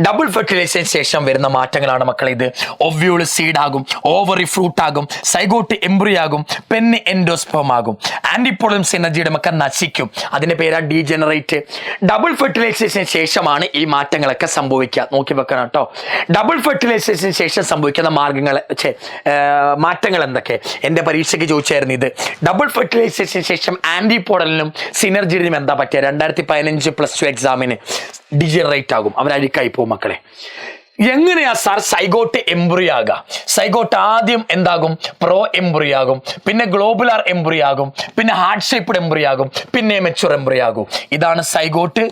ഡബിൾ ഫെർട്ടിലൈസേഷന് ശേഷം വരുന്ന മാറ്റങ്ങളാണ് മക്കളെ ഇത്. ഒവ്യൂള് സീഡ് ആകും, ഓവറി ഫ്രൂട്ട് ആകും, സൈഗോട്ട് എംബ്രിയോ ആകും, പെന്ന് എൻഡോസ്പേം ആകും. ആന്റിപോളൻ സിനർജിയുടെ ഒക്കെ നശിക്കും, അതിന്റെ പേരാ ഡീജനറേറ്റ്. ഡബിൾ ഫെർട്ടിലൈസേഷന് ശേഷമാണ് ഈ മാറ്റങ്ങളൊക്കെ സംഭവിക്കുക. നോക്കി വെക്കണം കേട്ടോ. ഡബിൾ ഫെർട്ടിലൈസേഷന് ശേഷം സംഭവിക്കുന്ന മാറ്റങ്ങൾ എന്തൊക്കെ? എന്റെ പരീക്ഷയ്ക്ക് ചോദിച്ചായിരുന്നു ഇത്. ഡബിൾ ഫെർട്ടിലൈസേഷന് ശേഷം ആന്റിപോളനും സിനർജിയും എന്താ പറ്റിയ? 2015 +2 എക്സാമിന് ഡിജനറേറ്റ് ആകും, അവരഴിക്കായി പോകും മക്കളെ. എങ്ങനെയാ സാർ സൈഗോട്ട് എംബ്രിയോ ആകുക? സൈഗോട്ട് ആദ്യം എന്താകും? പ്രോ എംബ്രിയോ ആകും, പിന്നെ ഗ്ലോബുലാർ എംബ്രിയോ ആകും, പിന്നെ ഹാർട്ട് ഷേപ്ഡ് എംബ്രിയോ ആകും, പിന്നെ മെച്ചുവർ എംബ്രിയോ ആകും. ഇതാണ് സൈഗോട്ട്.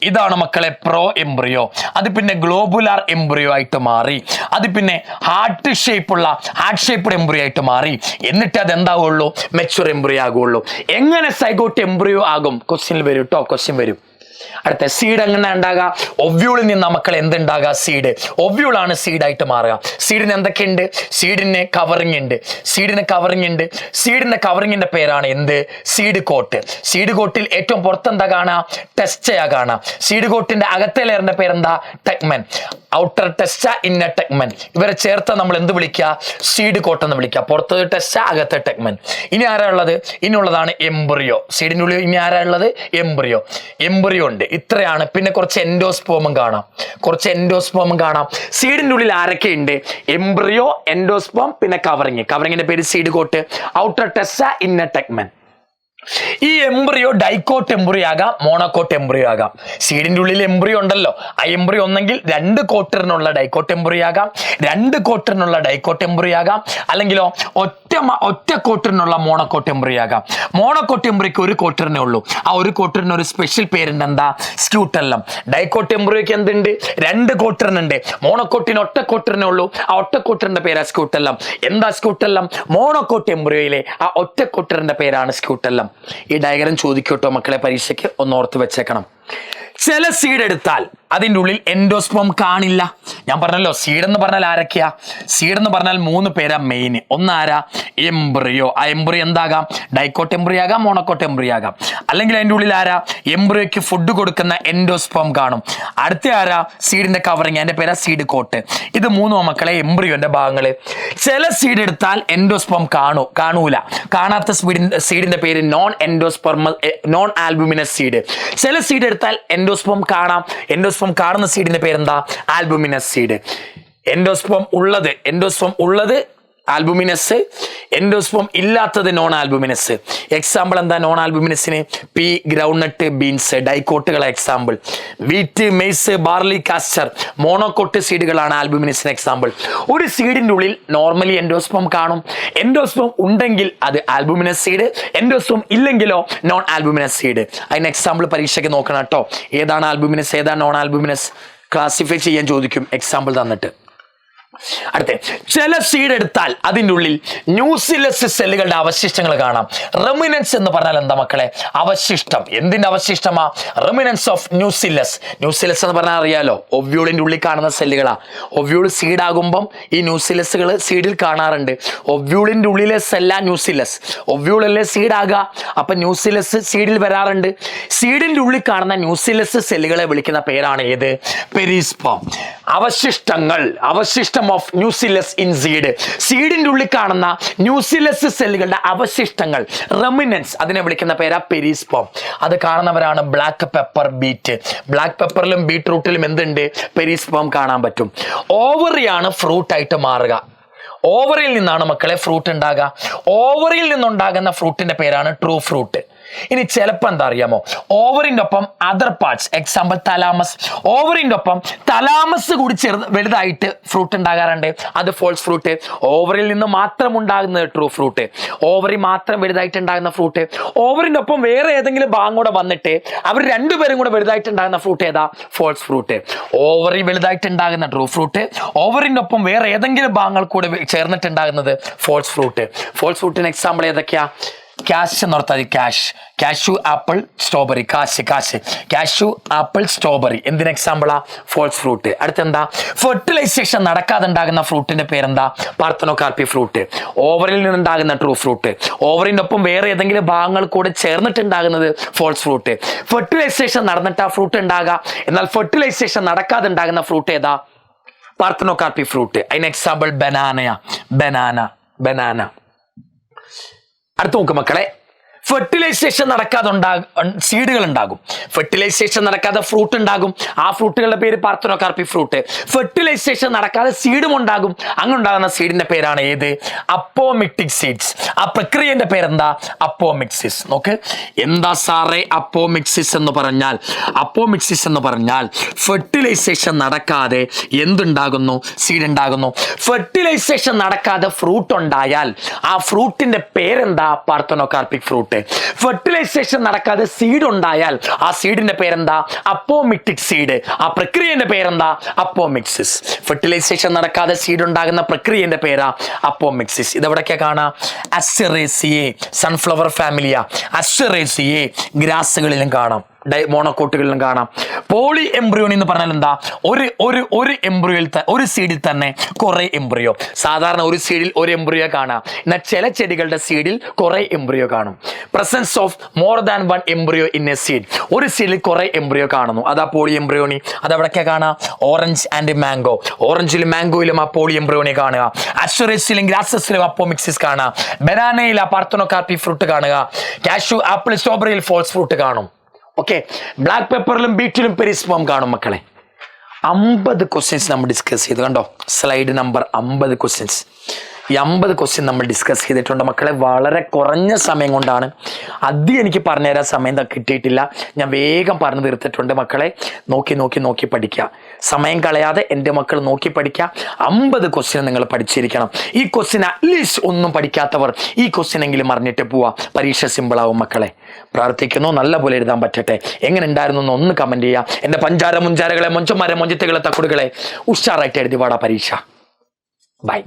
ഇതാണ് മക്കളെ പ്രോ എംബ്രിയോ. അത് പിന്നെ ഗ്ലോബുലാർ എംബ്രിയോ ആയിട്ട് മാറി, അത് പിന്നെ ഹാർട്ട് ഷേപ്ഡ് എംബ്രിയോ ആയിട്ട് മാറി. എന്നിട്ട് അത് എന്താവുള്ളൂ? Mature embryo ആകുള്ളൂ. എങ്ങനെ സൈഗോട്ട് എംബ്രിയോ ആകും? ക്വസ്റ്റ്യനിൽ വരും കേട്ടോ, ക്വസ്റ്റ്യൻ വരും. അടുത്ത സീഡ് എങ്ങനെ ഉണ്ടാകുക? ഒവ്യൂളിൽ നിന്ന് മക്കൾ എന്തുണ്ടാകുക? സീഡ്. ഒവ്യൂളാണ് സീഡായിട്ട് മാറുക. സീഡിന് എന്തൊക്കെയുണ്ട്? സീഡിന് കവറിങ് ഉണ്ട്. സീഡിന്റെ കവറിങ്ങിന്റെ പേരാണ് എന്ത്? Seed coat. സീഡ് കോട്ടിൽ ഏറ്റവും പുറത്തെന്താ കാണാ? ടെസ്റ്റയാ കാണാ. സീഡ് കോട്ടിന്റെ അകത്തെ ലെയറിന്റെ പേരെന്താ? Tegmen. Outer testa, inner tegmen. ഇവരെ ചേർത്ത് നമ്മൾ എന്ത് വിളിക്കുക? സീഡ് കോട്ട് എന്ന് വിളിക്കുക. പുറത്തത് ടെസ്റ്റ, അകത്തെ ടെക്മൻ. ഇനി ആരാ ഉള്ളത്? ഇനിയുള്ളതാണ് എംബ്രിയോ. സീഡിൻ്റെ ഉള്ളിൽ ഇനി ആരാ ഉള്ളത്? എംബ്രിയോ ഉണ്ട്. ഇത്രയാണ്. പിന്നെ കുറച്ച് എൻഡോസ്പോമും കാണാം. സീഡിന്റെ ഉള്ളിൽ ആരൊക്കെ ഉണ്ട്? എംബ്രിയോ, എൻഡോസ്പോം, പിന്നെ കവറിങ്ങിന്റെ പേര് seed coat. Outer testa, inner tegmen. ഈ എംബ്രിയോ ഡൈക്കോട്ട് എംബ്രിയോ ആകാം, മോണോക്കോട്ട് എംബ്രിയോ ആകാം. സീഡിന്റെ ഉള്ളിൽ എംബ്രിയോ ഉണ്ടല്ലോ, ആ എംബ്രിയോ ഒന്നെങ്കിൽ 2 കോട്ടറിനുള്ള ഡൈക്കോട്ട് എംബ്രിയോ ആകാം, 2 കോട്ടറിനുള്ള ഡൈക്കോട്ട് എംബ്രിയോ ആകാം, അല്ലെങ്കിലോ ഒറ്റ കോട്ടറിനുള്ള മോണോക്കോട്ട് എംബ്രിയോ ആകാം. മോണോക്കോട്ട് എംബ്രിയോക്ക് 1 കോട്ടറിനേ ഉള്ളൂ. ആ 1 കോട്ടറിന് ഒരു സ്പെഷ്യൽ പേരുണ്ട്, എന്താ? സ്ക്യൂട്ടല്ലം. ഡൈക്കോട്ട് എംബ്രിയോക്ക് എന്തുണ്ട്? 2 കോട്ടറിനുണ്ട്. മോണോക്കോട്ടിന് ഒറ്റ കോട്ടറിനേ ഉള്ളൂ. ആ ഒറ്റ കോട്ടറിന്റെ പേരാ സ്ക്യൂട്ടല്ലം. എന്താ സ്ക്യൂട്ടല്ലം? മോണോക്കോട്ട് എംബ്രിയോയിലെ ആ ഒറ്റ കോട്ടറിന്റെ പേരാണ് സ്ക്യൂട്ടല്ലം. ഈ ഡയഗ്രം ചോദിക്കട്ടോ മക്കളെ, പരീക്ഷയ്ക്ക് ഒന്ന് ഓർത്ത് വെച്ചേക്കണം. ചില സീഡ് എടുത്താൽ അതിൻ്റെ ഉള്ളിൽ എൻഡോസ്പോം കാണില്ല. ഞാൻ പറഞ്ഞല്ലോ, സീഡ് എന്ന് പറഞ്ഞാൽ ആരൊക്കെയാ? സീഡ് എന്ന് പറഞ്ഞാൽ 3 പേരാ മെയിൻ. ഒന്നാരാ? എംബ്രിയോ. ആ എംബ്രിയോ എന്താകാം? ഡൈക്കോട്ട് എംബ്രിയോ ആകാം, മോണോക്കോട്ട് എംബ്രിയോ ആകാം. അല്ലെങ്കിൽ അതിൻ്റെ ഉള്ളിൽ ആരാ? എംബ്രിയോയ്ക്ക് ഫുഡ് കൊടുക്കുന്ന എൻഡോസ്പോം കാണും. അടുത്ത ആരാ? സീഡിന്റെ കവറിങ്, അതിന്റെ പേരാ സീഡ് കോട്ട്. ഇത് 3 മക്കളെ എംബ്രിയോന്റെ ഭാഗങ്ങള്. ചില സീഡ് എടുത്താൽ എൻഡോസ്പോം കാണൂല. കാണാത്ത സീഡിന്റെ പേര് നോൺ ആൽബുമിനസ് സീഡ്. ചില സീഡ് എടുത്താൽ എൻഡോസ്പോം കാണാം. എൻഡോസ്പോം കാണുന്ന സീഡിന്റെ പേരെന്താ? Albuminous seed. എൻഡോസ്പോം ഉള്ളത് ആൽബുമിനസ്, എൻഡോസ്പോം ഇല്ലാത്തത് നോൺ ആൽബുമിനസ്. എക്സാമ്പിൾ എന്താ നോൺ ആൽബുമിനസിന്? പി, ഗ്രൗണ്ട്നട്ട്, ബീൻസ്, ഡൈക്കോട്ടുകളെ example. Wheat, maize, barley, castor, monocot സീഡുകളാണ് ആൽബുമിനസിന് എക്സാമ്പിൾ. ഒരു സീഡിന്റെ ഉള്ളിൽ നോർമലി എൻഡോസ്പോം കാണും. എൻഡോസ്പോം ഉണ്ടെങ്കിൽ അത് ആൽബുമിനസ് സീഡ്, എൻഡോസ്പോം ഇല്ലെങ്കിലോ നോൺ ആൽബുമിനസ് സീഡ്. അതിന് എക്സാമ്പിൾ പരീക്ഷയ്ക്ക് നോക്കണം കേട്ടോ. ഏതാണ് ആൽബുമിനസ്, ഏതാണ് നോൺ ആൽബുമിനസ് ക്ലാസിഫൈ ചെയ്യാൻ ചോദിക്കും എക്സാമ്പിൾ തന്നിട്ട്. അടുത്ത ചില സീഡ് എടുത്താൽ അതിൻ്റെ ഉള്ളിൽ ന്യൂസിലസ് സെല്ലുകളുടെ അവശിഷ്ടങ്ങൾ കാണാം. റെമിനൻസ് എന്ന് പറഞ്ഞാൽ എന്താ മക്കളെ? അവശിഷ്ടം. എന്തിന്റെ അവശിഷ്ടമാ? റെമിനൻസ് ഓഫ് ന്യൂസിലസ്. ന്യൂസിലസ് എന്ന് പറഞ്ഞാൽ അറിയാലോ, ഒവ്യൂളിന്റെ ഉള്ളിൽ കാണുന്ന സെല്ലുകളാ. ഒവ്യൂൾ സീഡാകുമ്പം ഈ ന്യൂസിലസുകൾ സീഡിൽ കാണാറുണ്ട്. ഒവ്യൂളിന്റെ ഉള്ളിലെ സെല്ലാ ന്യൂസിലസ്. ഒവ്യൂളല്ലേ സീഡാകുക, അപ്പൊ ന്യൂസിലസ് സീഡിൽ വരാറുണ്ട്. സീഡിന്റെ ഉള്ളിൽ കാണുന്ന ന്യൂസിലസ് സെല്ലുകളെ വിളിക്കുന്ന പേരാണ് ഏത്? പെരിസ്പോം. അവശിഷ്ടങ്ങൾ, അവശിഷ്ടം ഓഫ് ന്യൂസിലസ് ഇൻ സീഡ്. സീഡിന്റെ ഉള്ളിൽ കാണുന്ന ന്യൂസിലസ് സെല്ലുകളുടെ അവശിഷ്ടങ്ങൾ, റെമിനൻസ്, അതിനെ വിളിക്കുന്ന പേരാ പെരിസ്പോം. അത് കാണുന്നവരാണ് ബ്ലാക്ക് പെപ്പർ, ബീറ്റ്. ബ്ലാക്ക് പെപ്പറിലും ബീട്രൂട്ടിലും എന്തുണ്ട്? പെരിസ്പോം കാണാൻ പറ്റും. ഓവറിയാണ് ഫ്രൂട്ട് ആയിട്ട് മാറുക. ഓവറിയിൽ നിന്നാണ് മക്കളെ ഫ്രൂട്ട് ഉണ്ടാകുക. ഓവറിയിൽ നിന്നുണ്ടാകുന്ന ഫ്രൂട്ടിന്റെ പേരാണ് ട്രൂ ഫ്രൂട്ട്. ഇനി ചിലപ്പോൾ എന്താ അറിയാമോ, ഓവറിന്റെ ഒപ്പം അതർ പാർട്സ്, എക്സാമ്പിൾ തലാമസ്. ഓവറിന്റെ ഒപ്പം തലാമസ് കൂടി വലുതായിട്ട് ഫ്രൂട്ട് ഉണ്ടാകാറുണ്ട്, അത് ഫോൾസ് ഫ്രൂട്ട്. ഓവറിൽ നിന്ന് മാത്രം ഉണ്ടാകുന്നത് ട്രൂ ഫ്രൂട്ട്. ഓവറി മാത്രം വലുതായിട്ട് ഉണ്ടാകുന്ന ഫ്രൂട്ട്. ഓവറിന്റെ ഒപ്പം വേറെ ഏതെങ്കിലും ഭാഗം കൂടെ വന്നിട്ട് അവർ രണ്ടുപേരും കൂടെ വലുതായിട്ട് ഉണ്ടാകുന്ന ഫ്രൂട്ട് ഏതാ? False fruit. ഓവറി വലുതായിട്ട് ഉണ്ടാകുന്ന ട്രൂ ഫ്രൂട്ട്, ഓവറിന്റെ ഒപ്പം വേറെ ഏതെങ്കിലും ഭാഗങ്ങൾ കൂടെ ചേർന്നിട്ടുണ്ടാകുന്നത് ഫോൾസ് ഫ്രൂട്ട്. ഫോൾസ് ഫ്രൂട്ടിന് എക്സാമ്പിൾ ഏതൊക്കെയാ? ക്യാഷ് എന്ന് ഓർത്താൽ ക്യാഷ്, കാഷ്യൂ, ആപ്പിൾ, സ്ട്രോബെറി. കാശ്, കാശ്, കാഷ്യൂ, ആപ്പിൾ, സ്ട്രോബെറി എന്തിന് എക്സാമ്പിളാ? False fruit. അടുത്തെന്താ? ഫെർട്ടിലൈസേഷൻ നടക്കാതെ ഉണ്ടാകുന്ന ഫ്രൂട്ടിന്റെ പേരെന്താ? Parthenocarpy fruit. ഓവറിൽ നിന്നുണ്ടാകുന്ന ട്രൂ ഫ്രൂട്ട്, ഓവറിന്റെ ഒപ്പം വേറെ ഏതെങ്കിലും ഭാഗങ്ങൾ കൂടെ ചേർന്നിട്ടുണ്ടാകുന്നത് ഫോൾസ് ഫ്രൂട്ട്. ഫെർട്ടിലൈസേഷൻ നടന്നിട്ട് ആ ഫ്രൂട്ട് ഉണ്ടാകുക, എന്നാൽ ഫെർട്ടിലൈസേഷൻ നടക്കാതെ ഉണ്ടാകുന്ന ഫ്രൂട്ട് ഏതാ? Parthenocarpy fruit. അതിന് എക്സാമ്പിൾ ബനാനയാ. Banana, banana. അടുത്ത നോക്ക് മക്കളെ, ഫെർട്ടിലൈസേഷൻ നടക്കാതെ സീഡുകൾ ഉണ്ടാകും. ഫെർട്ടിലൈസേഷൻ നടക്കാതെ ഫ്രൂട്ട് ഉണ്ടാകും. ആ ഫ്രൂട്ടുകളുടെ പേര് പാർത്തനോകാർപ്പി ഫ്രൂട്ട്. ഫെർട്ടിലൈസേഷൻ നടക്കാതെ സീഡും ഉണ്ടാകും. അങ്ങനെ ഉണ്ടാകുന്ന സീഡിന്റെ പേരാണ് ഏത്? അപ്പോമിക്റ്റിക് സീഡ്സ്. ആ പ്രക്രിയന്റെ പേരെന്താ? അപ്പോമിക്സിസ്. നോക്ക്, എന്താ സാറേ അപ്പോമിക്സിസ് എന്ന് പറഞ്ഞാൽ? അപ്പോമിക്സിസ് എന്ന് പറഞ്ഞാൽ ഫെർട്ടിലൈസേഷൻ നടക്കാതെ എന്തുണ്ടാകുന്നു? സീഡ് ഉണ്ടാകുന്നു. ഫെർട്ടിലൈസേഷൻ നടക്കാതെ ഫ്രൂട്ട് ഉണ്ടായാൽ ആ ഫ്രൂട്ടിന്റെ പേരെന്താ? Parthenocarpic fruit. ഫെർട്ടിലൈസേഷൻ നടക്കാതെ സീഡ് ഉണ്ടായാൽ ആ സീഡിന്റെ പേരെന്താ? അപ്പോമിക്റ്റിക് സീഡ്. ആ പ്രക്രിയന്റെ പേരെന്താ? അപ്പോമിക്സിസ്. ഫെർട്ടിലൈസേഷൻ നടക്കാതെ സീഡ് ഉണ്ടാകുന്ന പ്രക്രിയന്റെ പേരാ അപ്പോമിക്സിസ്. ഇതെവിടൊക്കെ കാണാം? അസ്റ്ററേസിയെ, സൺഫ്ലവർ ഫാമിലിയ. അസ്റ്ററേസിയെ ഗ്രാസുകളിലും കാണാം, മോണോക്കോട്ടുകളിലും കാണാം. പോളി എംബ്രിയോണി എന്ന് പറഞ്ഞാൽ എന്താ? ഒരു എംബ്രിയോയിൽ, ഒരു സീഡിൽ തന്നെ കുറെ എംബ്രിയോ. സാധാരണ ഒരു സീഡിൽ ഒരു എംബ്രിയോ കാണാം, എന്നാൽ ചില ചെടികളുടെ സീഡിൽ കുറെ എംബ്രിയോ കാണും. Presence of more than one embryo in a seed. ഒരു സീഡിൽ കുറെ എംബ്രിയോ കാണുന്നു, അതാ പോളി എംബ്രിയോണി. അതെവിടൊക്കെ കാണാം? Orange and mango. ഓറഞ്ചിലും മാംഗോയിലും ആ പോളി എംബ്രിയോണി കാണുക. അസ്റ്ററേസിലും ഗ്രാസസിലും അപ്പോമിക്സിസ് കാണുക. ബനാനയിൽ ആ പാർത്തനോകാർപ്പി ഫ്രൂട്ട് കാണുക. കാഷ്യൂ, ആപ്പിൾ, സ്ട്രോബെറിയിൽ ഫോൾസ് ഫ്രൂട്ട് കാണും. ഓക്കെ, ബ്ലാക്ക് പെപ്പറിലും ബീറ്റിലും പെരിസ്പോം കാണും മക്കളെ. 50 ക്വസ്റ്റ്യൻസ് നമ്മൾ ഡിസ്കസ് ചെയ്തു. കണ്ടോ, സ്ലൈഡ് നമ്പർ 50 ക്വസ്റ്റ്യൻസ്. ഈ 50 ക്വസ്റ്റ്യൻ നമ്മൾ ഡിസ്കസ് ചെയ്തിട്ടുണ്ട് മക്കളെ. വളരെ കുറഞ്ഞ സമയം കൊണ്ടാണ്. അധികം എനിക്ക് പറഞ്ഞുതരാൻ സമയം കിട്ടിയിട്ടില്ല. ഞാൻ വേഗം പറഞ്ഞു തീർത്തിട്ടുണ്ട് മക്കളെ. നോക്കി പഠിക്കുക. സമയം കളയാതെ എൻ്റെ മക്കൾ നോക്കി പഠിക്കുക. 50 ക്വസ്റ്റ്യൻ നിങ്ങൾ പഠിച്ചിരിക്കണം. ഈ ക്വസ്റ്റ്യൻ അറ്റ്ലീസ്റ്റ് ഒന്നും പഠിക്കാത്തവർ ഈ ക്വസ്റ്റ്യൻ എങ്കിലും അറിഞ്ഞിട്ട് പോവാ. പരീക്ഷ സിമ്പിളാവും മക്കളെ. പ്രാർത്ഥിക്കുന്നു നല്ലപോലെ എഴുതാൻ പറ്റട്ടെ. എങ്ങനെ ഉണ്ടായിരുന്നു എന്ന് ഒന്ന് കമന്റ് ചെയ്യുക. എൻ്റെ പഞ്ചാര മുഞ്ചാരകളെ, മൊഞ്ചന്മാരെ, മൊഞ്ചത്തുകളെ, തക്കുടുകളെ ഉഷാറായിട്ട് എഴുതി വാടാ പരീക്ഷ. ബൈ.